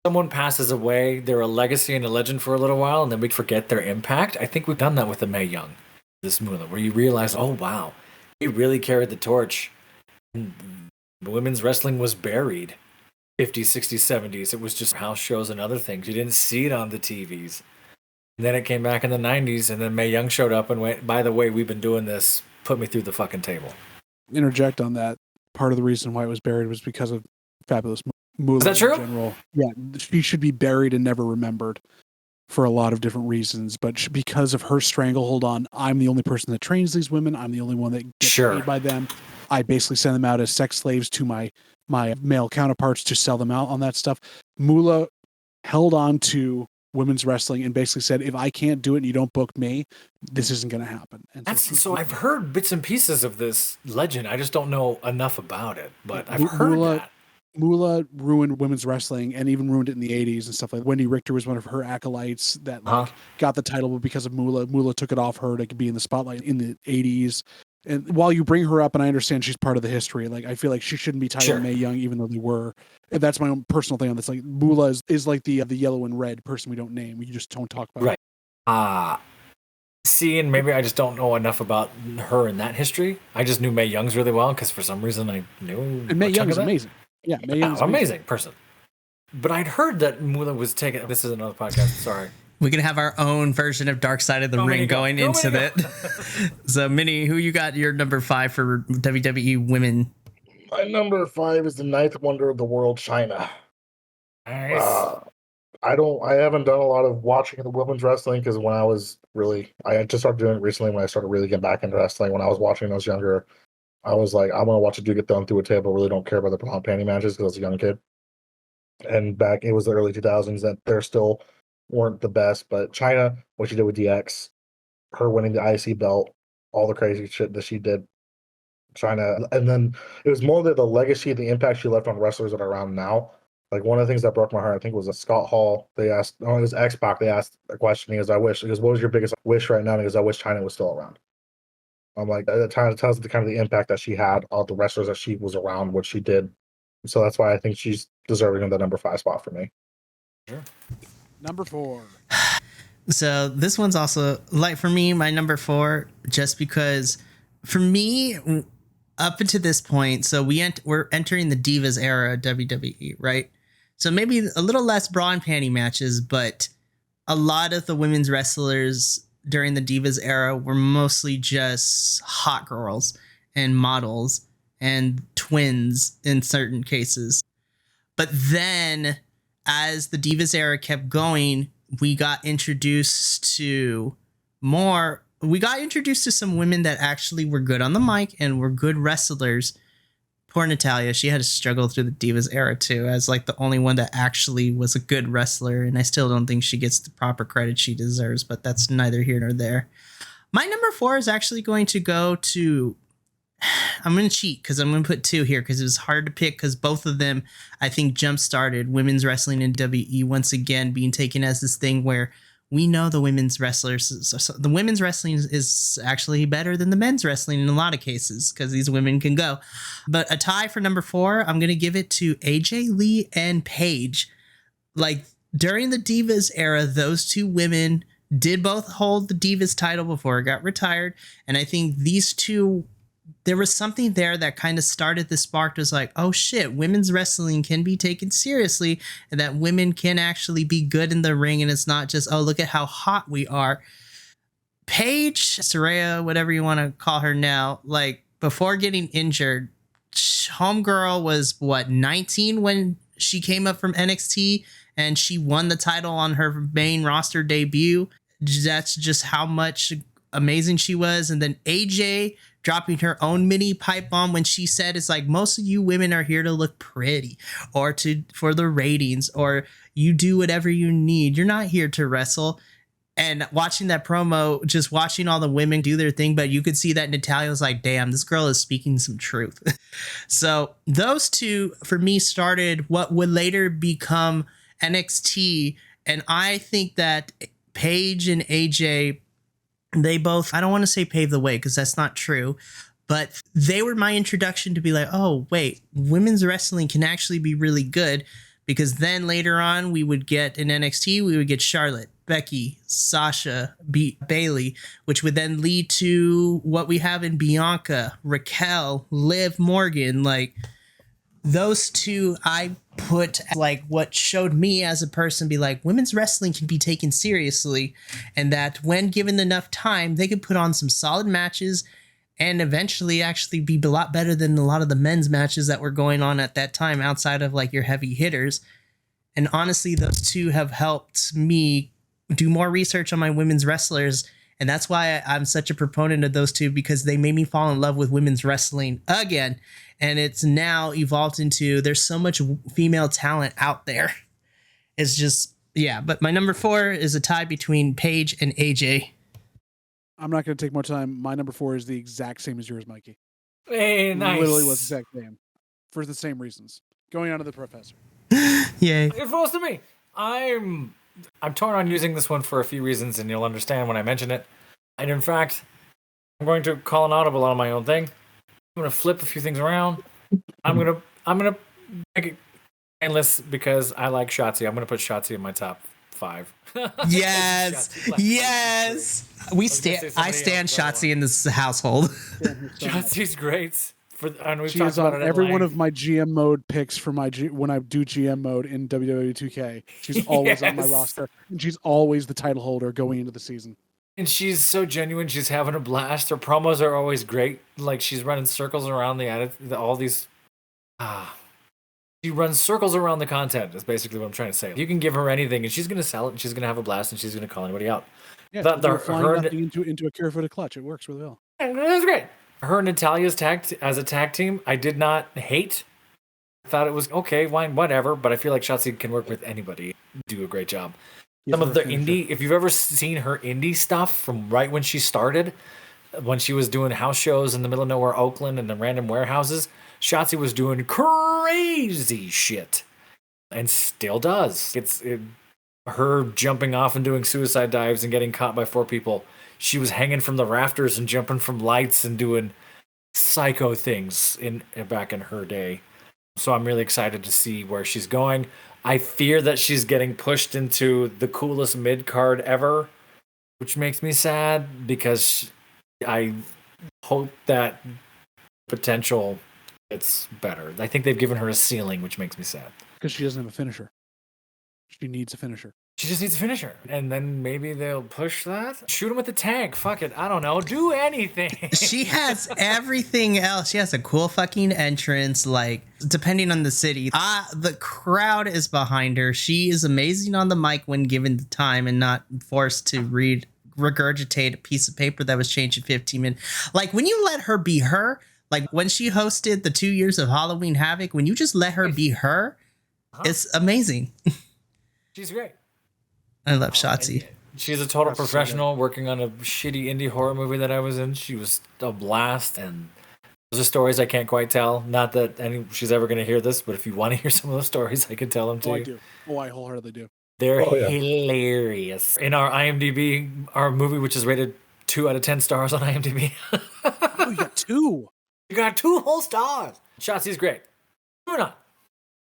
someone passes away, they're a legacy and a legend for a little while, and then we forget their impact. I think we've done that with the Mae Young, this Moolah, where you realize, oh wow, he really carried the torch. And women's wrestling was buried. 50s, 60s, 70s. It was just house shows and other things. You didn't see it on the TVs. And then it came back in the 90s, and then Mae Young showed up and went, by the way, we've been doing this. Put me through the fucking table. Interject on that. Part of the reason why it was buried was because of fabulous Moolah. Is that true? In general. Yeah, she should be buried and never remembered for a lot of different reasons. But because of her stranglehold on, I'm the only person that trains these women. I'm the only one that gets paid by them. I basically send them out as sex slaves to my male counterparts to sell them out on that stuff. Moolah held on to women's wrestling and basically said, if I can't do it and you don't book me, this isn't going to happen. And so I've heard bits and pieces of this legend. I just don't know enough about it, but I've heard that. Moolah ruined women's wrestling and even ruined it in the 80s and stuff like that. Wendy Richter was one of her acolytes that got the title, but because of Moolah took it off her to be in the spotlight in the 80s. And while you bring her up, and I understand she's part of the history, like I feel like she shouldn't be titled Mae Young, even though they were. That's my own personal thing on this. Like Moolah is like the yellow and red person we don't name. We just don't talk about. Right. See, and maybe I just don't know enough about her in that history. I just knew Mae Young's really well because for some reason I knew. And Mae Young is amazing. Yeah, Mae Young's amazing person. But I'd heard that Moolah was taken. This is another podcast. Sorry. We can have our own version of Dark Side of the Ring going into that. So, Minnie, who you got your number 5 for WWE women? My number 5 is the ninth wonder of the world, China. Nice. I haven't done a lot of watching the women's wrestling because I just started doing it recently when I started really getting back into wrestling. When I was watching when I was younger, I was like, I want to watch a dude get thrown through a table. Really don't care about the bra and panty matches because I was a young kid. And back, it was the early 2000s that they're still weren't the best. But China, what she did with DX, her winning the IC belt, all the crazy shit that she did, China, and then it was more the legacy, the impact she left on wrestlers that are around now. Like one of the things that broke my heart, I think, was a Scott Hall. They asked, oh, it was X-Pac. They asked a question. He goes, "He goes, what was your biggest wish right now?" And he goes, "I wish China was still around." I'm like, that kind of tells the kind of the impact that she had on the wrestlers that she was around, what she did. So that's why I think she's deserving of the number 5 spot for me. Sure. Number 4. So this one's also like for me, my number 4, just because for me, up until this point, so we're entering the Divas era of WWE, right? So maybe a little less bra and panty matches, but a lot of the women's wrestlers during the Divas era were mostly just hot girls and models and twins in certain cases. But then as the Divas era kept going, we got introduced to some women that actually were good on the mic and were good wrestlers. Poor Natalya, she had to struggle through the Divas era too, as like the only one that actually was a good wrestler, and I still don't think she gets the proper credit she deserves, but that's neither here nor there. My number 4 is actually going to go to, I'm going to cheat because I'm going to put 2 here because it was hard to pick because both of them, I think, jump-started women's wrestling in WWE once again being taken as this thing where we know the women's wrestlers. So the women's wrestling is actually better than the men's wrestling in a lot of cases because these women can go. But a tie for number 4, I'm going to give it to AJ Lee and Paige. Like during the Divas era, those 2 women did both hold the Divas title before it got retired. And I think these 2, there was something there that kind of started the spark. It was like, oh shit, women's wrestling can be taken seriously and that women can actually be good in the ring. And it's not just, oh, look at how hot we are. Paige, Saraya, whatever you want to call her now, like before getting injured, homegirl was 19 when she came up from NXT and she won the title on her main roster debut. That's just how much amazing she was. And then AJ dropping her own mini pipe bomb when she said, it's like, most of you women are here to look pretty or for the ratings, or you do whatever you need. You're not here to wrestle. And watching that promo, just watching all the women do their thing, but you could see that Natalya was like, damn, this girl is speaking some truth. So those 2 for me started what would later become NXT. And I think that Paige and AJ, they both, I don't want to say paved the way because that's not true, but they were my introduction to be like, oh, wait, women's wrestling can actually be really good. Because then later on, we would get in NXT, we would get Charlotte, Becky, Sasha, Bayley, which would then lead to what we have in Bianca, Raquel, Liv Morgan. Like those 2, I put like what showed me as a person be like, women's wrestling can be taken seriously, and that when given enough time, they could put on some solid matches and eventually actually be a lot better than a lot of the men's matches that were going on at that time outside of like your heavy hitters. And honestly, those 2 have helped me do more research on my women's wrestlers. And that's why I'm such a proponent of those 2, because they made me fall in love with women's wrestling again. And it's now evolved into, there's so much female talent out there. It's just, yeah. But my number 4 is a tie between Paige and AJ. I'm not going to take more time. My number 4 is the exact same as yours, Mikey. Hey, nice. Literally was the exact same for the same reasons. Going on to the professor. Yay. It falls to me. I'm torn on using this one for a few reasons, and you'll understand when I mention it. And in fact, I'm going to call an audible on my own thing. I'm going to flip a few things around. I'm gonna make it endless because I like Shotzi. I'm going to put Shotzi in my top 5. Yes. Yes. I stand Shotzi in this household. Shotzi's great. And we've she talked is about on it every one of my GM mode picks for when I do GM mode in WWE 2K. She's always on my roster, and she's always the title holder going into the season. And she's so genuine. She's having a blast. Her promos are always great. Like she's running circles around all these. She runs circles around the content, is basically what I'm trying to say. You can give her anything, and she's going to sell it, and she's going to have a blast, and she's going to call anybody out. Yeah, But flying nothing into a carefooted clutch. It works really well. That's great. Her and Natalia's as a tag team, I did not hate. I thought it was okay, fine, whatever. But I feel like Shotzi can work with anybody, do a great job. Some of the indie, if you've ever seen her indie stuff from right when she started, when she was doing house shows in the middle of nowhere, Oakland, and the random warehouses, Shotzi was doing crazy shit, and still does. Her jumping off and doing suicide dives and getting caught by 4 people. She was hanging from the rafters and jumping from lights and doing psycho things back in her day. So I'm really excited to see where she's going. I fear that she's getting pushed into the coolest mid card ever, which makes me sad because I hope that potential gets better. I think they've given her a ceiling, which makes me sad. Because she doesn't have a finisher. She needs a finisher. She just needs a finisher. And then maybe they'll push that. Shoot him with the tank. Fuck it. I don't know. Do anything. She has everything else. She has a cool fucking entrance, like, depending on the city. The crowd is behind her. She is amazing on the mic when given the time and not forced to regurgitate a piece of paper that was changed in 15 minutes. Like, when you let her be her, like when she hosted the 2 years of Halloween Havoc, when you just let her be her, it's amazing. She's great. I love Shotzi. She's a total professional working on a shitty indie horror movie that I was in. She was a blast, and those are stories I can't quite tell. Not that she's ever going to hear this, but if you want to hear some of those stories, I can tell them to you. I do. I wholeheartedly do. They're hilarious. In our IMDb, our movie, which is rated 2 out of 10 stars on IMDb. Oh, you got 2. You got 2 whole stars. Shotzi's great. Moving on.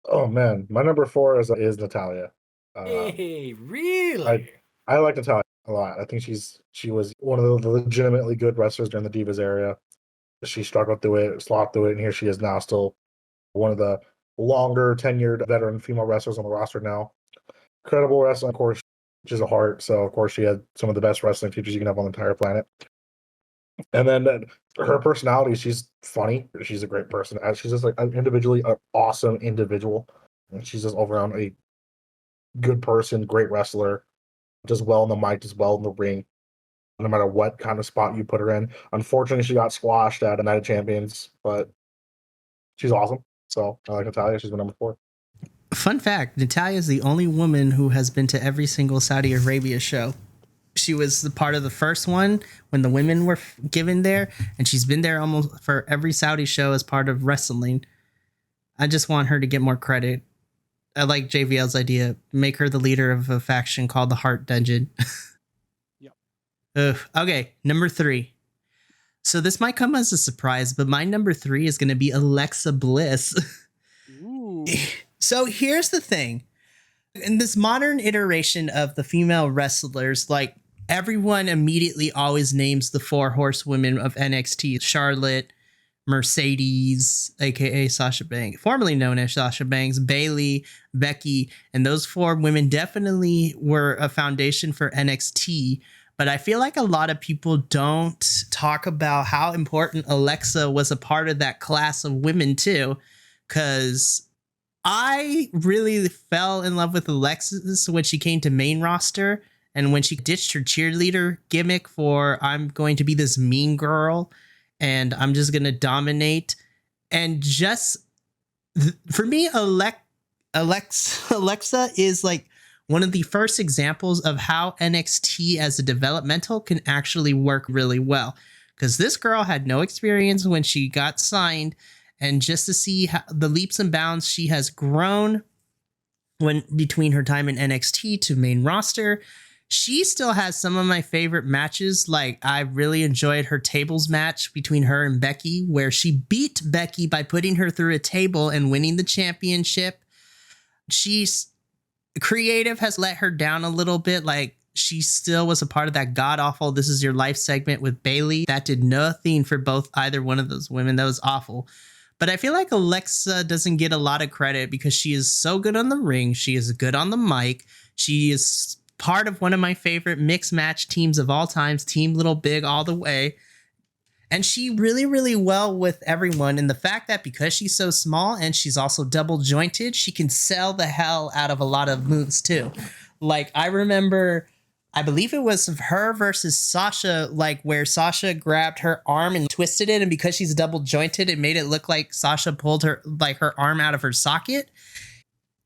Oh man, my number 4 is Natalia. Hey, really? I like Natalia a lot. I think she was one of the legitimately good wrestlers during the Divas era. She struggled through it, slogged through it, and here she is now, still one of the longer tenured veteran female wrestlers on the roster now. Incredible wrestling, of course. She's a heart, so of course she had some of the best wrestling features you can have on the entire planet. And then her personality, she's funny. She's a great person. She's just like individually an awesome individual. And she's just all around a good person, great wrestler, does well in the mic, does well in the ring, no matter what kind of spot you put her in. Unfortunately, she got squashed at a Night of Champions, but she's awesome. So I like Natalia. She's my number 4. Fun fact, Natalia is the only woman who has been to every single Saudi Arabia show. She was the part of the first one when the women were given there, and she's been there almost for every Saudi show as part of wrestling. I just want her to get more credit. I like JVL's idea. Make her the leader of a faction called the Heart Dungeon. Yep. Okay, number 3. So this might come as a surprise, but my number 3 is going to be Alexa Bliss. Ooh. So here's the thing. In this modern iteration of the female wrestlers, like, everyone immediately always names the 4 horsewomen of NXT: Charlotte, Mercedes, aka Sasha Banks, formerly known as Sasha Banks, Bayley, Becky, and those 4 women definitely were a foundation for NXT. But I feel like a lot of people don't talk about how important Alexa was a part of that class of women too, because I really fell in love with Alexis when she came to main roster, and when she ditched her cheerleader gimmick for I'm going to be this mean girl and I'm just going to dominate. And just for me, Alexa is like one of the first examples of how NXT as a developmental can actually work really well. Because this girl had no experience when she got signed, and just to see how the leaps and bounds she has grown between her time in NXT to main roster. She still has some of my favorite matches. Like, I really enjoyed her tables match between her and Becky, where she beat Becky by putting her through a table and winning the championship. She's creative has let her down a little bit. Like, she still was a part of that god-awful This Is Your Life segment with Bayley. That did nothing for either one of those women. That was awful. But I feel like Alexa doesn't get a lot of credit because she is so good on the ring. She is good on the mic. She is part of one of my favorite mixed match teams of all times, Team Little Big all the way. And she really well with everyone. And the fact that because she's so small and she's also double jointed, she can sell the hell out of a lot of moves too. Like I remember, I believe it was her versus Sasha, like where Sasha grabbed her arm and twisted it. And because she's double jointed, it made it look like Sasha pulled her arm out of her socket.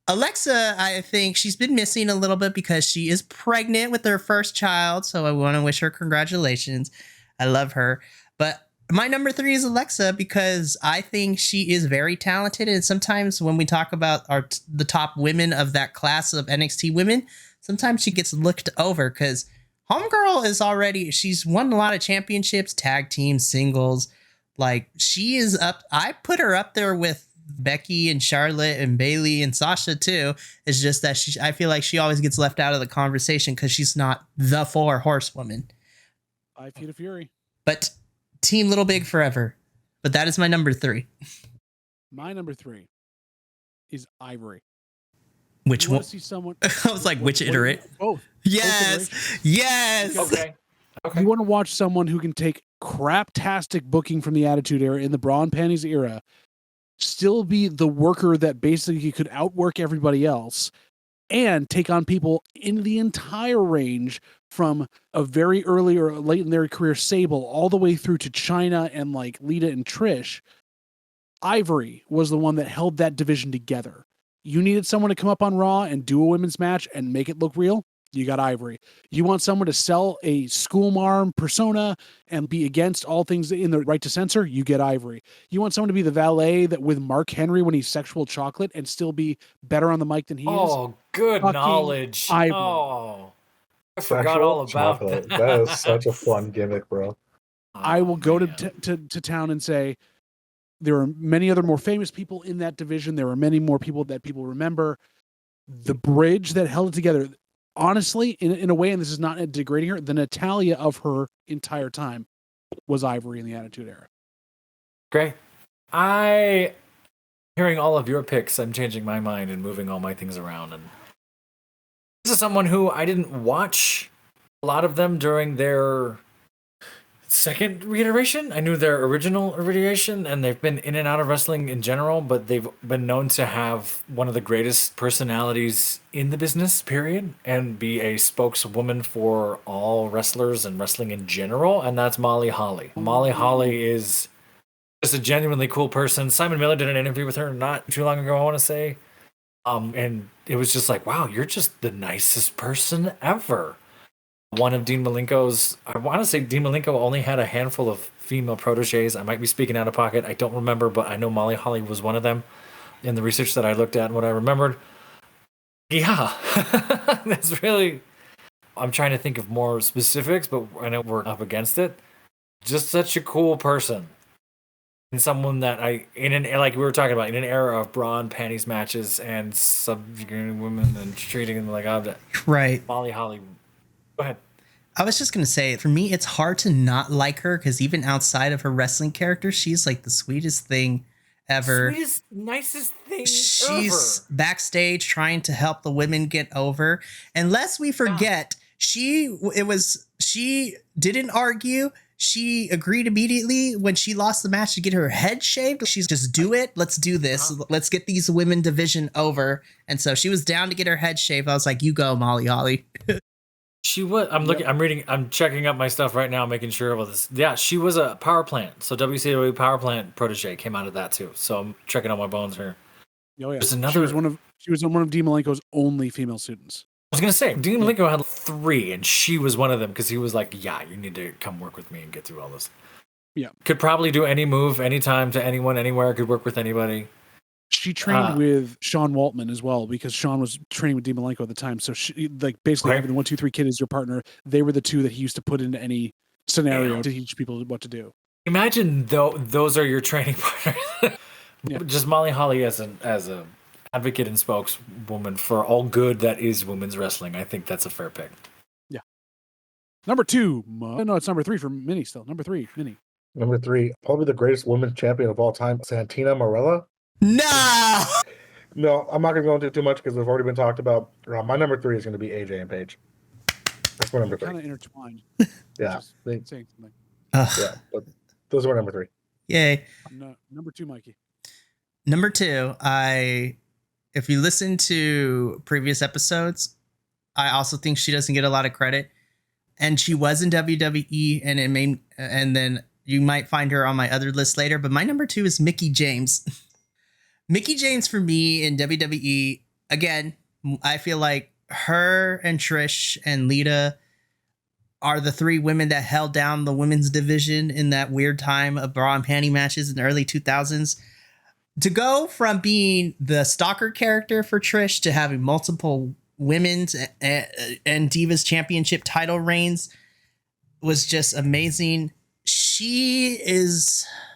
Alexa, I think she's been missing a little bit because she is pregnant with her first child. So I want to wish her congratulations. I love her. But my number 3 is Alexa because I think she is very talented. And sometimes when we talk about the top women of that class of NXT women, sometimes she gets looked over because Homegirl she's won a lot of championships, tag team, singles. Like she is up. I put her up there with Becky and Charlotte and Bayley and Sasha too. It's just that I feel like she always gets left out of the conversation because she's not the 4 horsewoman. 5 Feet of Fury. But Team Little Big forever. But that is my number 3. My number 3 is Ivory. Which one? See someone? I was like, which iterate? Both. Yes. Yes. Okay. You want to watch someone who can take craptastic booking from the Attitude Era in the bra and panties era, still be the worker that basically could outwork everybody else, and take on people in the entire range from a very early or late in their career Sable all the way through to China and like Lita and Trish. Ivory was the one that held that division together. You needed someone to come up on Raw and do a women's match and make it look real. You got Ivory. You want someone to sell a schoolmarm persona and be against all things in the right to censor? You get Ivory. You want someone to be the valet that with Mark Henry when he's sexual chocolate and still be better on the mic than he is? Oh, good Fucking knowledge. Ivory. Oh, I forgot Sexual all about chocolate. that. That is such a fun gimmick, bro. I will go man. to town and say there are many other more famous people in that division. There are many more people that people remember. The bridge that held it together, honestly, in a way, and this is not degrading her, the Natalia of her entire time was Ivory in the Attitude Era. Great. Hearing all of your picks, I'm changing my mind and moving all my things around. And this is someone who I didn't watch a lot of them during their second reiteration. I knew their original reiteration, and they've been in and out of wrestling in general, but they've been known to have one of the greatest personalities in the business, period, and be a spokeswoman for all wrestlers and wrestling in general, and that's Molly Holly. Molly Holly is just a genuinely cool person. Simon Miller did an interview with her not too long ago, I want to say, and it was just like, wow, you're just the nicest person ever. One of Dean Malenko's, I want to say Dean Malenko only had a handful of female proteges. I might be speaking out of pocket. I don't remember, but I know Molly Holly was one of them in the research that I looked at and what I remembered. Yeah, that's really, I'm trying to think of more specifics, but I know we're up against it. Just such a cool person. And someone that like we were talking about, in an era of bra and panties matches and subjugating women and treating them like objects. Right. Molly Holly. Go ahead. I was just going to say, for me, it's hard to not like her because even outside of her wrestling character, she's like the sweetest thing ever. Sweetest, nicest thing She's ever. backstage trying to help the women get over. And lest we forget, she didn't argue. She agreed immediately when she lost the match to get her head shaved. She's just do it. Let's do this. Let's get these women division over. And so she was down to get her head shaved. I was like, you go, Molly Holly. She was. I'm looking. I'm reading. I'm checking up my stuff right now, making sure about this. Yeah, she was a power plant. So WCW power plant protege came out of that too. So I'm checking out my bones here. Oh yeah, There's another. She was one of Dean Malenko's only female students. I was gonna say Dean Malenko had 3, and she was one of them because he was like, "Yeah, you need to come work with me and get through all this." Yeah, could probably do any move, anytime, to anyone, anywhere. Could work with anybody. She trained with Sean Waltman as well because Sean was training with Dean Malenko at the time. So she, like, basically having the 1, 2, 3 kid as your partner, they were the two that he used to put into any scenario to teach people what to do. Imagine those are your training partners. Just Molly Holly as a advocate and spokeswoman for all good that is women's wrestling. I think that's a fair pick. Yeah. Number 2. No, it's number 3 for Minnie still. Number 3, Minnie. Number 3, probably the greatest women's champion of all time, Santina Marella. No! No, I'm not going to go into too much because they've already been talked about. My number 3 is going to be AJ and Paige. That's my number 3. Kind of intertwined. Yeah. Saying something. Yeah, but Those are my number 3. Yay. No, number 2, Mikey. Number 2, if you listen to previous episodes, I also think she doesn't get a lot of credit. And she was in WWE, and then you might find her on my other list later. But my number 2 is Mickie James. Mickie James for me in WWE, again, I feel like her and Trish and Lita are the 3 women that held down the women's division in that weird time of bra and panty matches in the early 2000s. To go from being the stalker character for Trish to having multiple women's and Divas Championship title reigns was just amazing.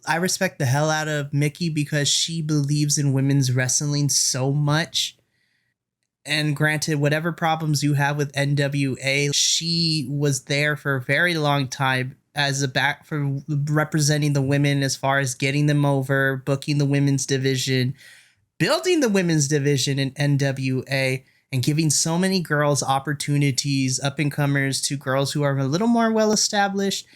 I respect the hell out of Mickie because she believes in women's wrestling so much. And granted, whatever problems you have with NWA, she was there for a very long time as a back for representing the women as far as getting them over, booking the women's division, building the women's division in NWA, and giving so many girls opportunities, up and comers to girls who are a little more well established.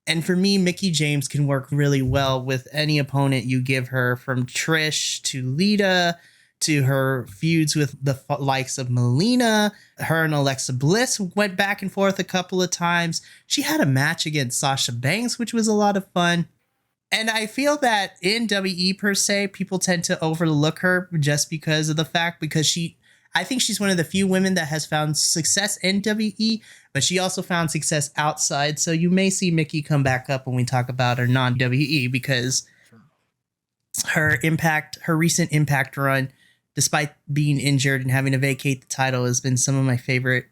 And for me, Mickie James can work really well with any opponent you give her, from Trish to Lita to her feuds with the likes of Melina. Her and Alexa Bliss went back and forth a couple of times. She had a match against Sasha Banks, which was a lot of fun. And I feel that in WE per se, people tend to overlook her just because of the fact, I think she's one of the few women that has found success in WE, but she also found success outside. So you may see Mickie come back up when we talk about her non-WE, because her recent Impact run, despite being injured and having to vacate the title, has been some of my favorites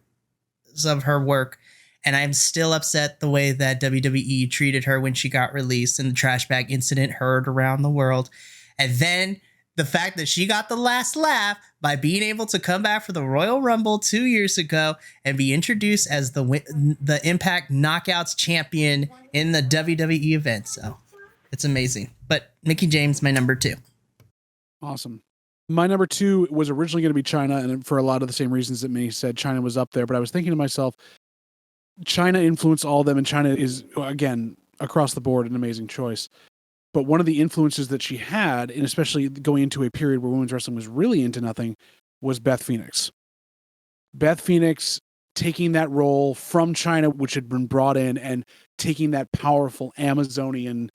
of her work. And I'm still upset the way that WWE treated her when she got released and the trash bag incident heard around the world. And then the fact that she got the last laugh by being able to come back for the Royal Rumble 2 years ago and be introduced as the Impact Knockouts champion in the WWE event. So it's amazing. But Mickie James, my number 2. Awesome. My number 2 was originally going to be Chyna, and for a lot of the same reasons that Minnie said, Chyna was up there. But I was thinking to myself, Chyna influenced all of them, and Chyna is, again, across the board, an amazing choice. But one of the influences that she had, and especially going into a period where women's wrestling was really into nothing, was Beth Phoenix. Beth Phoenix taking that role from Chyna, which had been brought in, and taking that powerful Amazonian,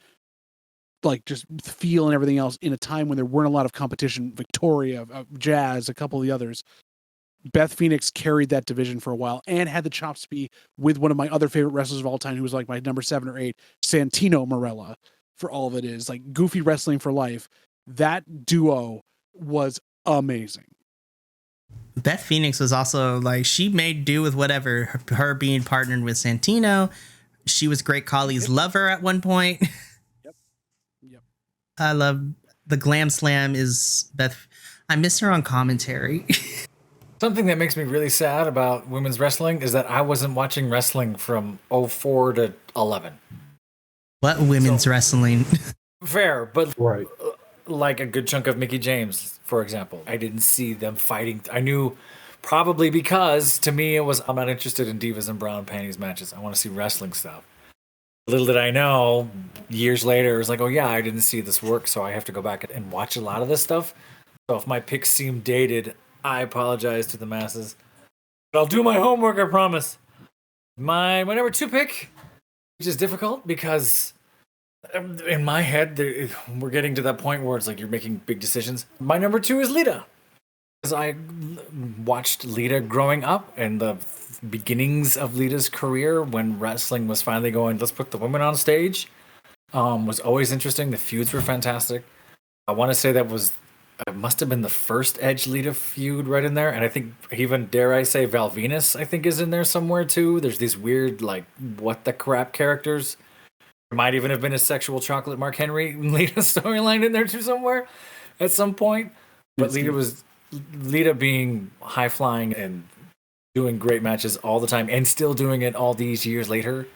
like, just feel and everything else in a time when there weren't a lot of competition. Victoria, Jazz, a couple of the others. Beth Phoenix carried that division for a while and had the chops to be with one of my other favorite wrestlers of all time, who was like my number 7 or 8, Santino Marella, for all of it is. Like, goofy wrestling for life. That duo was amazing. Beth Phoenix was also, like, she made do with whatever. Her being partnered with Santino. She was Great Khali's lover at one point. Yep. I love the Glam Slam is Beth. I miss her on commentary. Something that makes me really sad about women's wrestling is that I wasn't watching wrestling from 04 to 11. What women's wrestling? Fair, but Right. like a good chunk of Mickie James, for example. I didn't see them fighting. I knew, probably because to me it was, I'm not interested in divas and brown panties matches. I want to see wrestling stuff. Little did I know, years later, it was like, oh yeah, I didn't see this work, so I have to go back and watch a lot of this stuff. So if my picks seem dated, I apologize to the masses. But I'll do my homework, I promise. My number 2 pick, which is difficult because in my head, we're getting to that point where it's like you're making big decisions. My number 2 is Lita. Because I watched Lita growing up and the beginnings of Lita's career when wrestling was finally going, let's put the women on stage, was always interesting. The feuds were fantastic. I want to say it must have been the first Edge Lita feud right in there. And I think even, dare I say, Val Venus, I think, is in there somewhere too. There's these weird, like, what the crap characters. There might even have been a sexual chocolate Mark Henry Lita storyline in there too somewhere at some point. But Lita being high flying and doing great matches all the time and still doing it all these years later.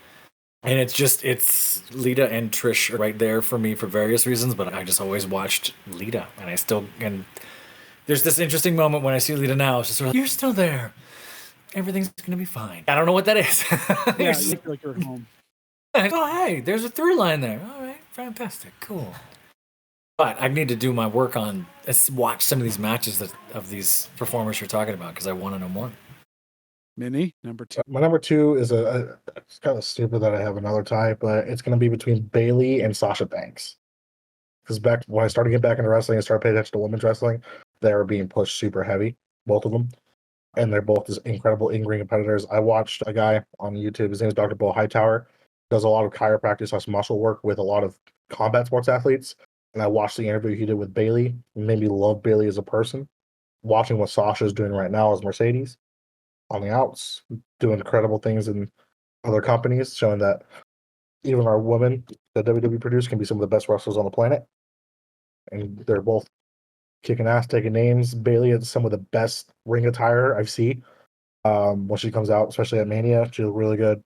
And it's Lita and Trish right there for me for various reasons, but I just always watched Lita, and there's this interesting moment when I see Lita now. It's just sort of, you're still there. Everything's gonna be fine. I don't know what that is. Yeah, you feel like you're at home. Oh, hey, there's a through line there. All right, fantastic, cool. But I need to do my work on watch some of these matches of these performers you're talking about because I want to know more. Minnie, number 2. My number 2 is it's kind of stupid that I have another tie, but it's going to be between Bailey and Sasha Banks. Because back when I started getting back into wrestling and started paying attention to women's wrestling, they were being pushed super heavy, both of them. And they're both just incredible in-ring competitors. I watched a guy on YouTube, his name is Dr. Bo Hightower, does a lot of chiropractic / muscle work with a lot of combat sports athletes. And I watched the interview he did with Bailey. It made me love Bailey as a person. Watching what Sasha is doing right now as Mercedes on the outs, doing incredible things in other companies, showing that even our women that WWE produce can be some of the best wrestlers on the planet. And they're both kicking ass, taking names. Bailey has some of the best ring attire I've seen when she comes out, especially at Mania. She looked really good.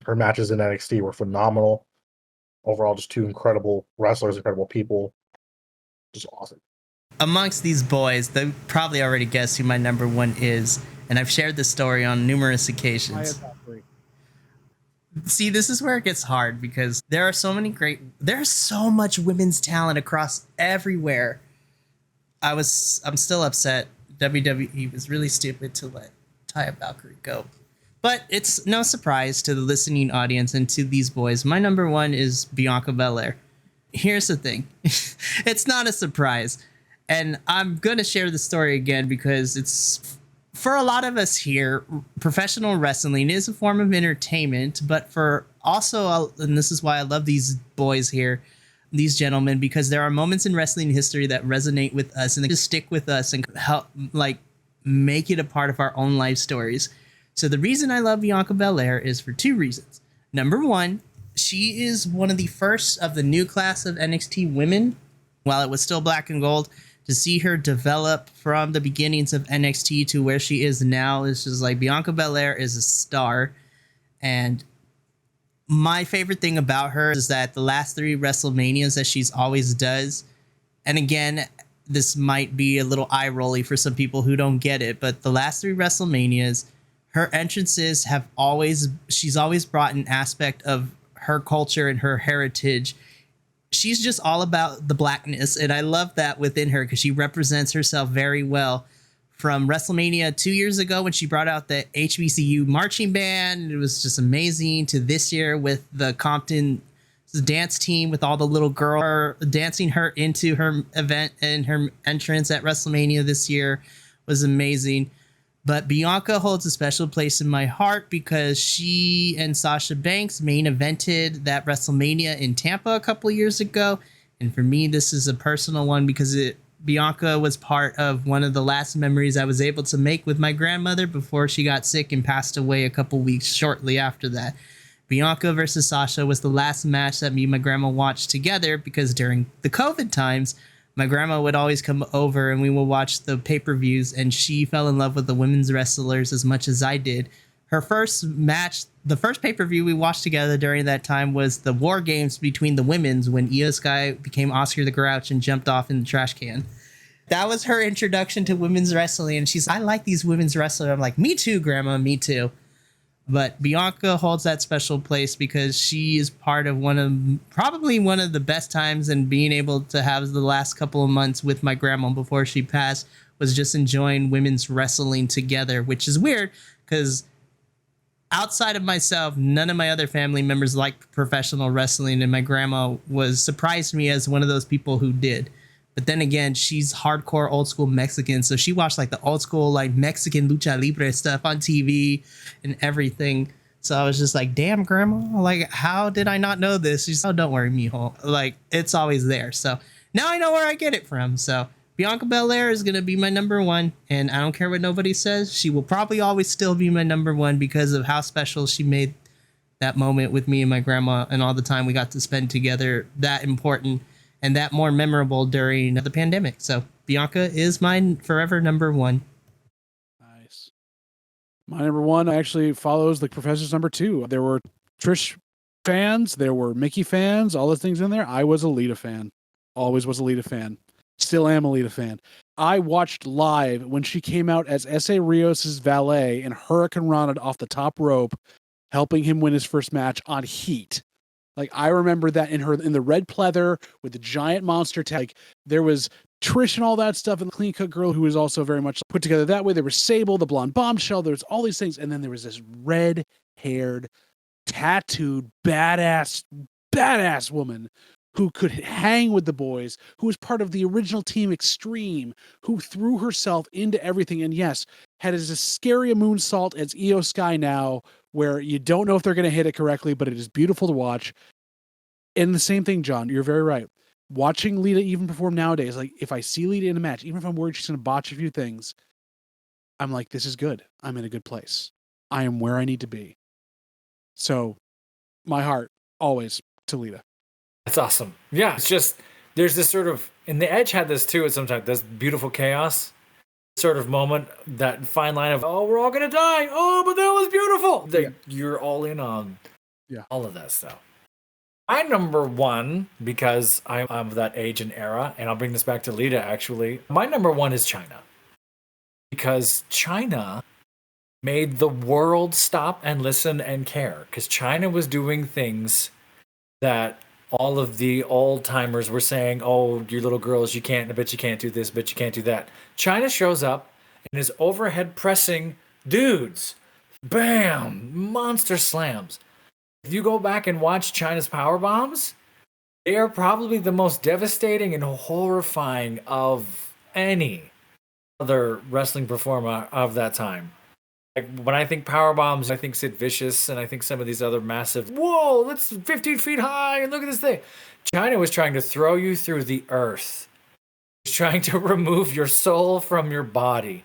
Her matches in NXT were phenomenal. Overall, just two incredible wrestlers, incredible people. Just awesome. Amongst these boys, they probably already guessed who my number 1 is, and I've shared this story on numerous occasions. See, this is where it gets hard because there's so much women's talent across everywhere. I'm still upset. WWE was really stupid to let Taya Valkyrie go. But it's no surprise to the listening audience and to these boys. My number 1 is Bianca Belair. Here's the thing. It's not a surprise. And I'm going to share the story again because it's, for a lot of us here, professional wrestling is a form of entertainment, but for also, and this is why I love these boys here, these gentlemen, because there are moments in wrestling history that resonate with us and they just stick with us and help make it a part of our own life stories. So the reason I love Bianca Belair is for 2 reasons. Number 1, she is one of the first of the new class of NXT women, while it was still black and gold. To see her develop from the beginnings of NXT to where she is now is just like Bianca Belair is a star. And my favorite thing about her is that the last 3 WrestleManias that she's always does, and again, this might be a little eye-rolly for some people who don't get it, but the last 3 WrestleManias, her entrances she's always brought an aspect of her culture and her heritage. She's just all about the blackness, and I love that within her because she represents herself very well. From WrestleMania 2 years ago when she brought out the HBCU marching band, it was just amazing, to this year with the Compton dance team with all the little girls dancing her into her event, and her entrance at WrestleMania this year was amazing. But Bianca holds a special place in my heart because she and Sasha Banks main evented that WrestleMania in Tampa a couple years ago. And for me, this is a personal one because Bianca was part of one of the last memories I was able to make with my grandmother before she got sick and passed away a couple weeks shortly after that. Bianca versus Sasha was the last match that me and my grandma watched together because during the COVID times, my grandma would always come over and we would watch the pay-per-views, and she fell in love with the women's wrestlers as much as I did. Her first match, the first pay-per-view we watched together during that time was the War Games between the women's when Io Sky became Oscar the Grouch and jumped off in the trash can. That was her introduction to women's wrestling, and she's like, I like these women's wrestlers. I'm like, me too, Grandma, me too. But Bianca holds that special place because she is part of probably one of the best times, and being able to have the last couple of months with my grandma before she passed was just enjoying women's wrestling together, which is weird because outside of myself, none of my other family members liked professional wrestling, and my grandma surprised me as one of those people who did. But then again, she's hardcore old school Mexican, so she watched like the old school like Mexican lucha libre stuff on TV and everything. So I was just like, damn, Grandma, like, how did I not know this? She's, oh, don't worry, mijo. Like, it's always there. So now I know where I get it from. So Bianca Belair is going to be my number 1, and I don't care what nobody says. She will probably always still be my number 1 because of how special she made that moment with me and my grandma and all the time we got to spend together, that important and that more memorable during the pandemic. So Bianca is my forever number 1. Nice. My number 1 actually follows the professor's number 2. There were Trish fans, there were Mickey fans, all the things in there. I was a Lita fan. Always was a Lita fan. Still am a Lita fan. I watched live when she came out as S.A. Rios' valet and Hurricane Rana off the top rope, helping him win his first match on Heat. Like I remember that in the red pleather with the giant monster tag. Like, there was Trish and all that stuff, and the clean cut girl who was also very much put together that way. There was Sable, the blonde bombshell. There was all these things, and then there was this red haired, tattooed, badass woman who could hang with the boys, who was part of the original Team Extreme, who threw herself into everything, and yes, had as scary a moonsault as Io Sky now, where you don't know if they're going to hit it correctly, but it is beautiful to watch. And the same thing, John, you're very right. Watching Lita even perform nowadays, like if I see Lita in a match, even if I'm worried she's going to botch a few things, I'm like, this is good. I'm in a good place. I am where I need to be. So my heart always to Lita. That's awesome. Yeah, it's just, there's this sort of, and the Edge had this too at some time, this beautiful chaos sort of moment, that fine line of, oh, we're all going to die. Oh, but that was beautiful. You're all in on all of that stuff. My number one, because I'm of that age and era, and I'll bring this back to Lita actually, my number one is China. Because China made the world stop and listen and care. Because China was doing things that all of the old timers were saying, oh, you little girls, I bet you can't do this, bet you can't do that. China shows up and is overhead pressing dudes. Bam! Monster slams. If you go back and watch China's power bombs, they are probably the most devastating and horrifying of any other wrestling performer of that time. Like when I think power bombs, I think Sid Vicious, and I think some of these other massive, whoa, that's 15 feet high, and look at this thing. China was trying to throw you through the earth. It was trying to remove your soul from your body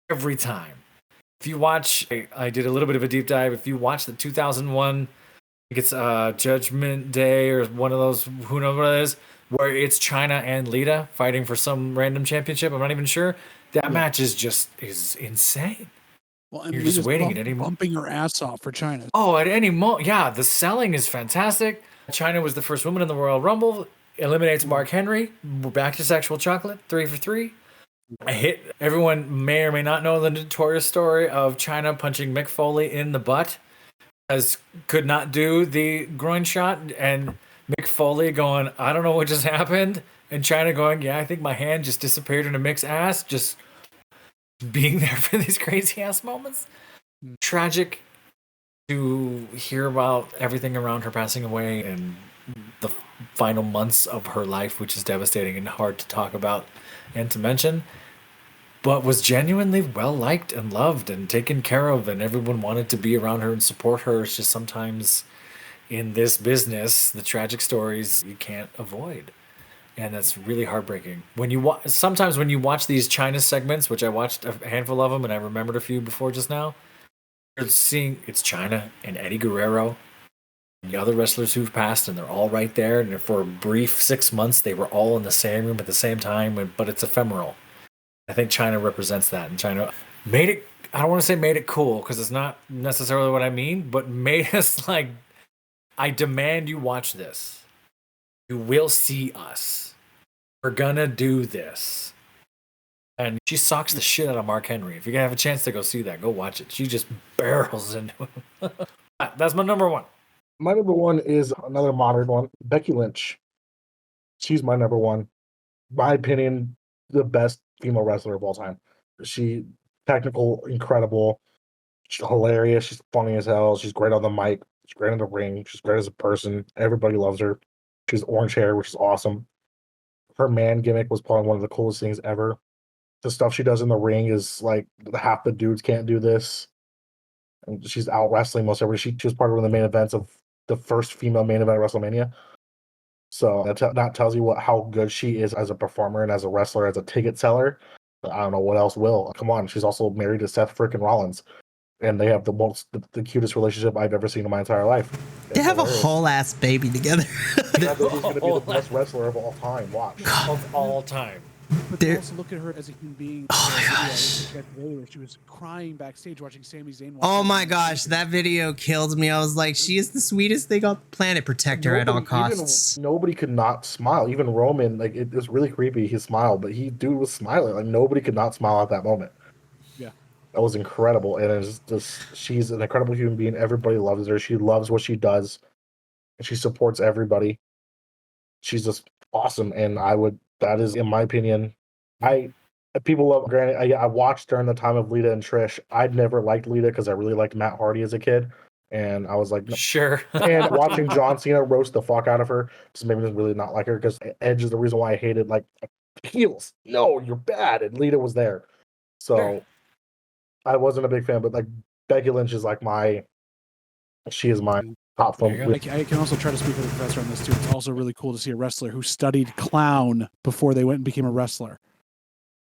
every time. If you watch, I did a little bit of a deep dive. If you watch the 2001, I think it's Judgment Day or one of those, who knows what it is, where it's China and Lita fighting for some random championship. I'm not even sure. That match is insane. Well, and you're just waiting at any moment. Bumping her ass off for China. Oh, at any moment. Yeah, the selling is fantastic. China was the first woman in the Royal Rumble. Eliminates Mark Henry. We're back to sexual chocolate. 3 for 3. A hit. Everyone may or may not know the notorious story of China punching Mick Foley in the butt, as could not do the groin shot, and Mick Foley going, I don't know what just happened, and China going, yeah, I think my hand just disappeared into Mick's ass, just being there for these crazy ass moments. Tragic to hear about everything around her passing away and the final months of her life, which is devastating and hard to talk about and to mention, but was genuinely well liked and loved and taken care of, and everyone wanted to be around her and support her. It's just sometimes in this business, the tragic stories you can't avoid. And that's really heartbreaking. When you sometimes when you watch these China segments, which I watched a handful of them, and I remembered a few before just now, you're seeing it's China and Eddie Guerrero and the other wrestlers who've passed, and they're all right there. And for a brief 6 months, they were all in the same room at the same time, but it's ephemeral. I think China represents that, and China made it. I don't want to say made it cool, because it's not necessarily what I mean, but made us like, I demand you watch this. You will see us. We're gonna do this. And she socks the shit out of Mark Henry. If you have a chance to go see that, go watch it. She just barrels into him. That's my number one. My number one is another modern one, Becky Lynch. She's my number one. My opinion, the best female wrestler of all time. She technical, incredible, she's hilarious. She's funny as hell. She's great on the mic. She's great in the ring. She's great as a person. Everybody loves her. She's orange hair, which is awesome. Her man gimmick was probably one of the coolest things ever. The stuff she does in the ring is like half the dudes can't do this. And she's out wrestling most everybody. She was part of one of the main events of the first female main event at WrestleMania. So that tells you how good she is as a performer and as a wrestler, as a ticket seller. I don't know what else will. Come on, she's also married to Seth freaking Rollins, and they have the cutest relationship I've ever seen in my entire life. They have a whole ass baby together. Yeah, he's going to be the best wrestler of all time. Watch. Of all time. But they also look at her as a human being. Oh my gosh. She was crying backstage watching Sami Zayn. Oh my gosh, that video killed me. I was like, she is the sweetest thing on the planet. Protect her at all costs. Nobody could not smile. Even Roman, like it was really creepy. He smiled, but dude was smiling. Like nobody could not smile at that moment. Yeah, that was incredible. And it's just she's an incredible human being. Everybody loves her. She loves what she does. and she supports everybody. She's just awesome, and that is, in my opinion, people love, granted, I watched during the time of Lita and Trish. I'd never liked Lita because I really liked Matt Hardy as a kid, and I was like, no. Sure. And watching John Cena roast the fuck out of her just made me really not like her, because Edge is the reason why I hated, like, heels. No, you're bad, and Lita was there. So Sure. I wasn't a big fan, but like Becky Lynch is like she is my top There you film. go. I can also try to speak for the professor on this too. It's also really cool to see a wrestler who studied clown before they went and became a wrestler.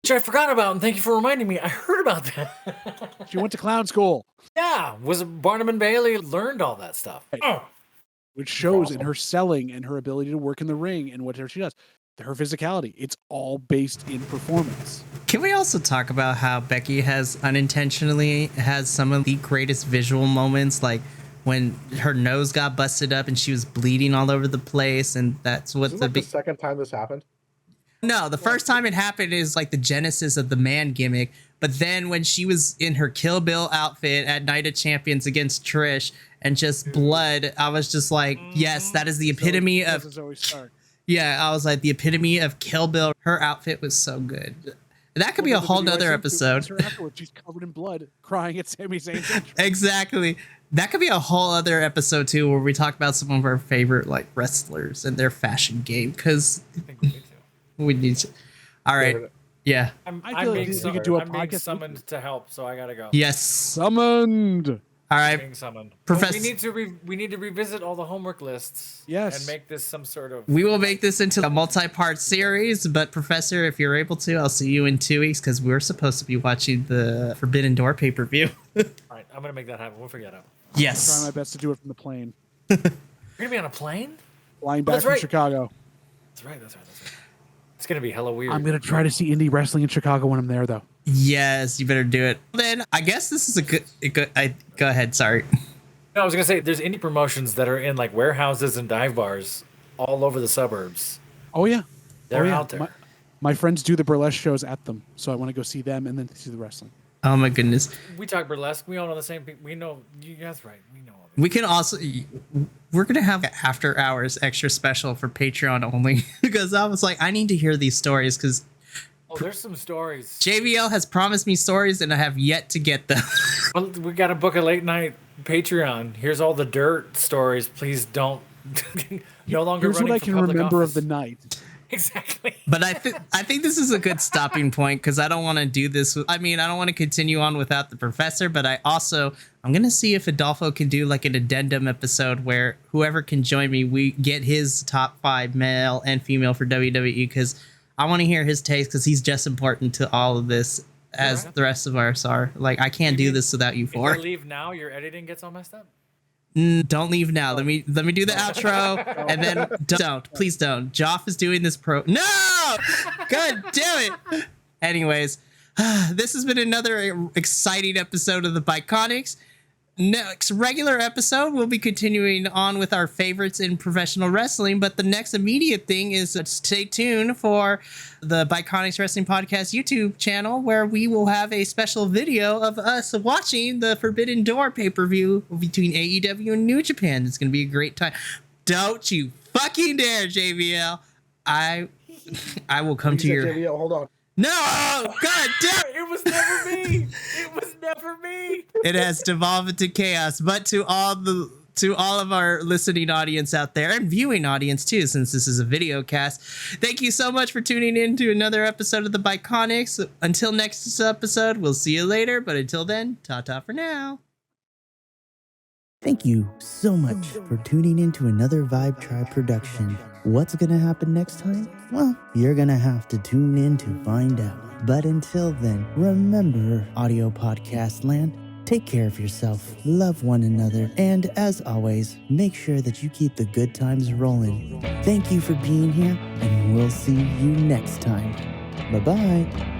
Which I forgot about, and thank you for reminding me. I heard about that. She went to clown school, Yeah, was it Barnum and Bailey learned all that stuff? Right. Oh. which shows in Awesome. her selling and her ability to work in the ring and whatever she does. Her physicality, it's all based in performance. Can we also talk about how Becky has unintentionally has some of the greatest visual moments, like when her nose got busted up and she was bleeding all over the place, and that's what Isn't that the second time this happened? No, the first time it happened is like the genesis of the man gimmick. But then when she was in her Kill Bill outfit at Night of Champions against Trish and just blood, I was just like, yes, that is the epitome of. Yeah, I was like, the epitome of Kill Bill. Her outfit was so good. That could be a whole nother episode. She's covered in blood, crying at Sami Zayn's entrance. Exactly. That could be a whole other episode too, where we talk about some of our favorite like wrestlers and their fashion game, because I think we need to. we need to. All right. Yeah. I'm I feel like being we could do a I'm being podcast summoned to help, so I gotta go. Yes. Summoned. All I'm right. being summoned. Professor- We need to revisit all the homework lists. Yes. And make this some sort of. We will make this into a multi-part series, but Professor, if you're able to, I'll see you in 2 weeks, because we're supposed to be watching the Forbidden Door pay-per-view. All right, I'm gonna make that happen. We'll figure it out. Try Yes. my best to do it from the plane. You're gonna be on a plane? Flying back That's from right. Chicago. That's right. It's gonna be hella weird. I'm going to try to see indie wrestling in Chicago when I'm there, though. Yes, you better do it. Then I guess this is a good. Go ahead. Sorry. No, I was gonna say there's indie promotions that are in like warehouses and dive bars all over the suburbs. Oh, yeah. They're Oh, yeah. out there. My friends do the burlesque shows at them, so I want to go see them and then see the wrestling. Oh my goodness. We talk burlesque. We all know the same people. We know you guys, right? We know all this. We can also. We're gonna have an after hours extra special for Patreon only, because I was like, I need to hear these stories, because Oh, there's some stories. JVL has promised me stories and I have yet to get them. Well, we got to book a late night Patreon. Here's all the dirt stories. Please don't. No longer. Here's what running I for can public remember office. of the night. Exactly. But I think this is a good stopping point, because I don't want to do this. I don't want to continue on without the professor, but I'm going to see if Adolfo can do like an addendum episode where whoever can join me, we get his top 5 male and female for WWE, because I want to hear his takes, because he's just important to all of this as the rest of us are. Like, I can't do this without you If four. you leave now, your editing gets all messed up. Don't leave now. Let me do the outro, and then please don't. Joff is doing this No! God damn it. Anyways, this has been another exciting episode of the Bi-Conics. Next regular episode, we'll be continuing on with our favorites in professional wrestling, but the next immediate thing is stay tuned for the Bi-Conics Wrestling Podcast YouTube channel, where we will have a special video of us watching the Forbidden Door pay-per-view between AEW and New Japan. It's going to be a great time. Don't you fucking dare, JVL. I will come to your... JVL, hold on. No! God damn it! It was never me. It was never me. It has devolved into chaos. But to all of our listening audience out there, and viewing audience too, since this is a video cast, thank you so much for tuning in to another episode of the Bi-Conics. Until next episode, we'll see you later. But until then, ta-ta for now. Thank you so much for tuning in to another Vibe Tribe production. What's gonna happen next time? Well, you're gonna have to tune in to find out. But until then, remember, audio podcast land, take care of yourself, love one another, and as always, make sure that you keep the good times rolling. Thank you for being here, and we'll see you next time. Bye-bye.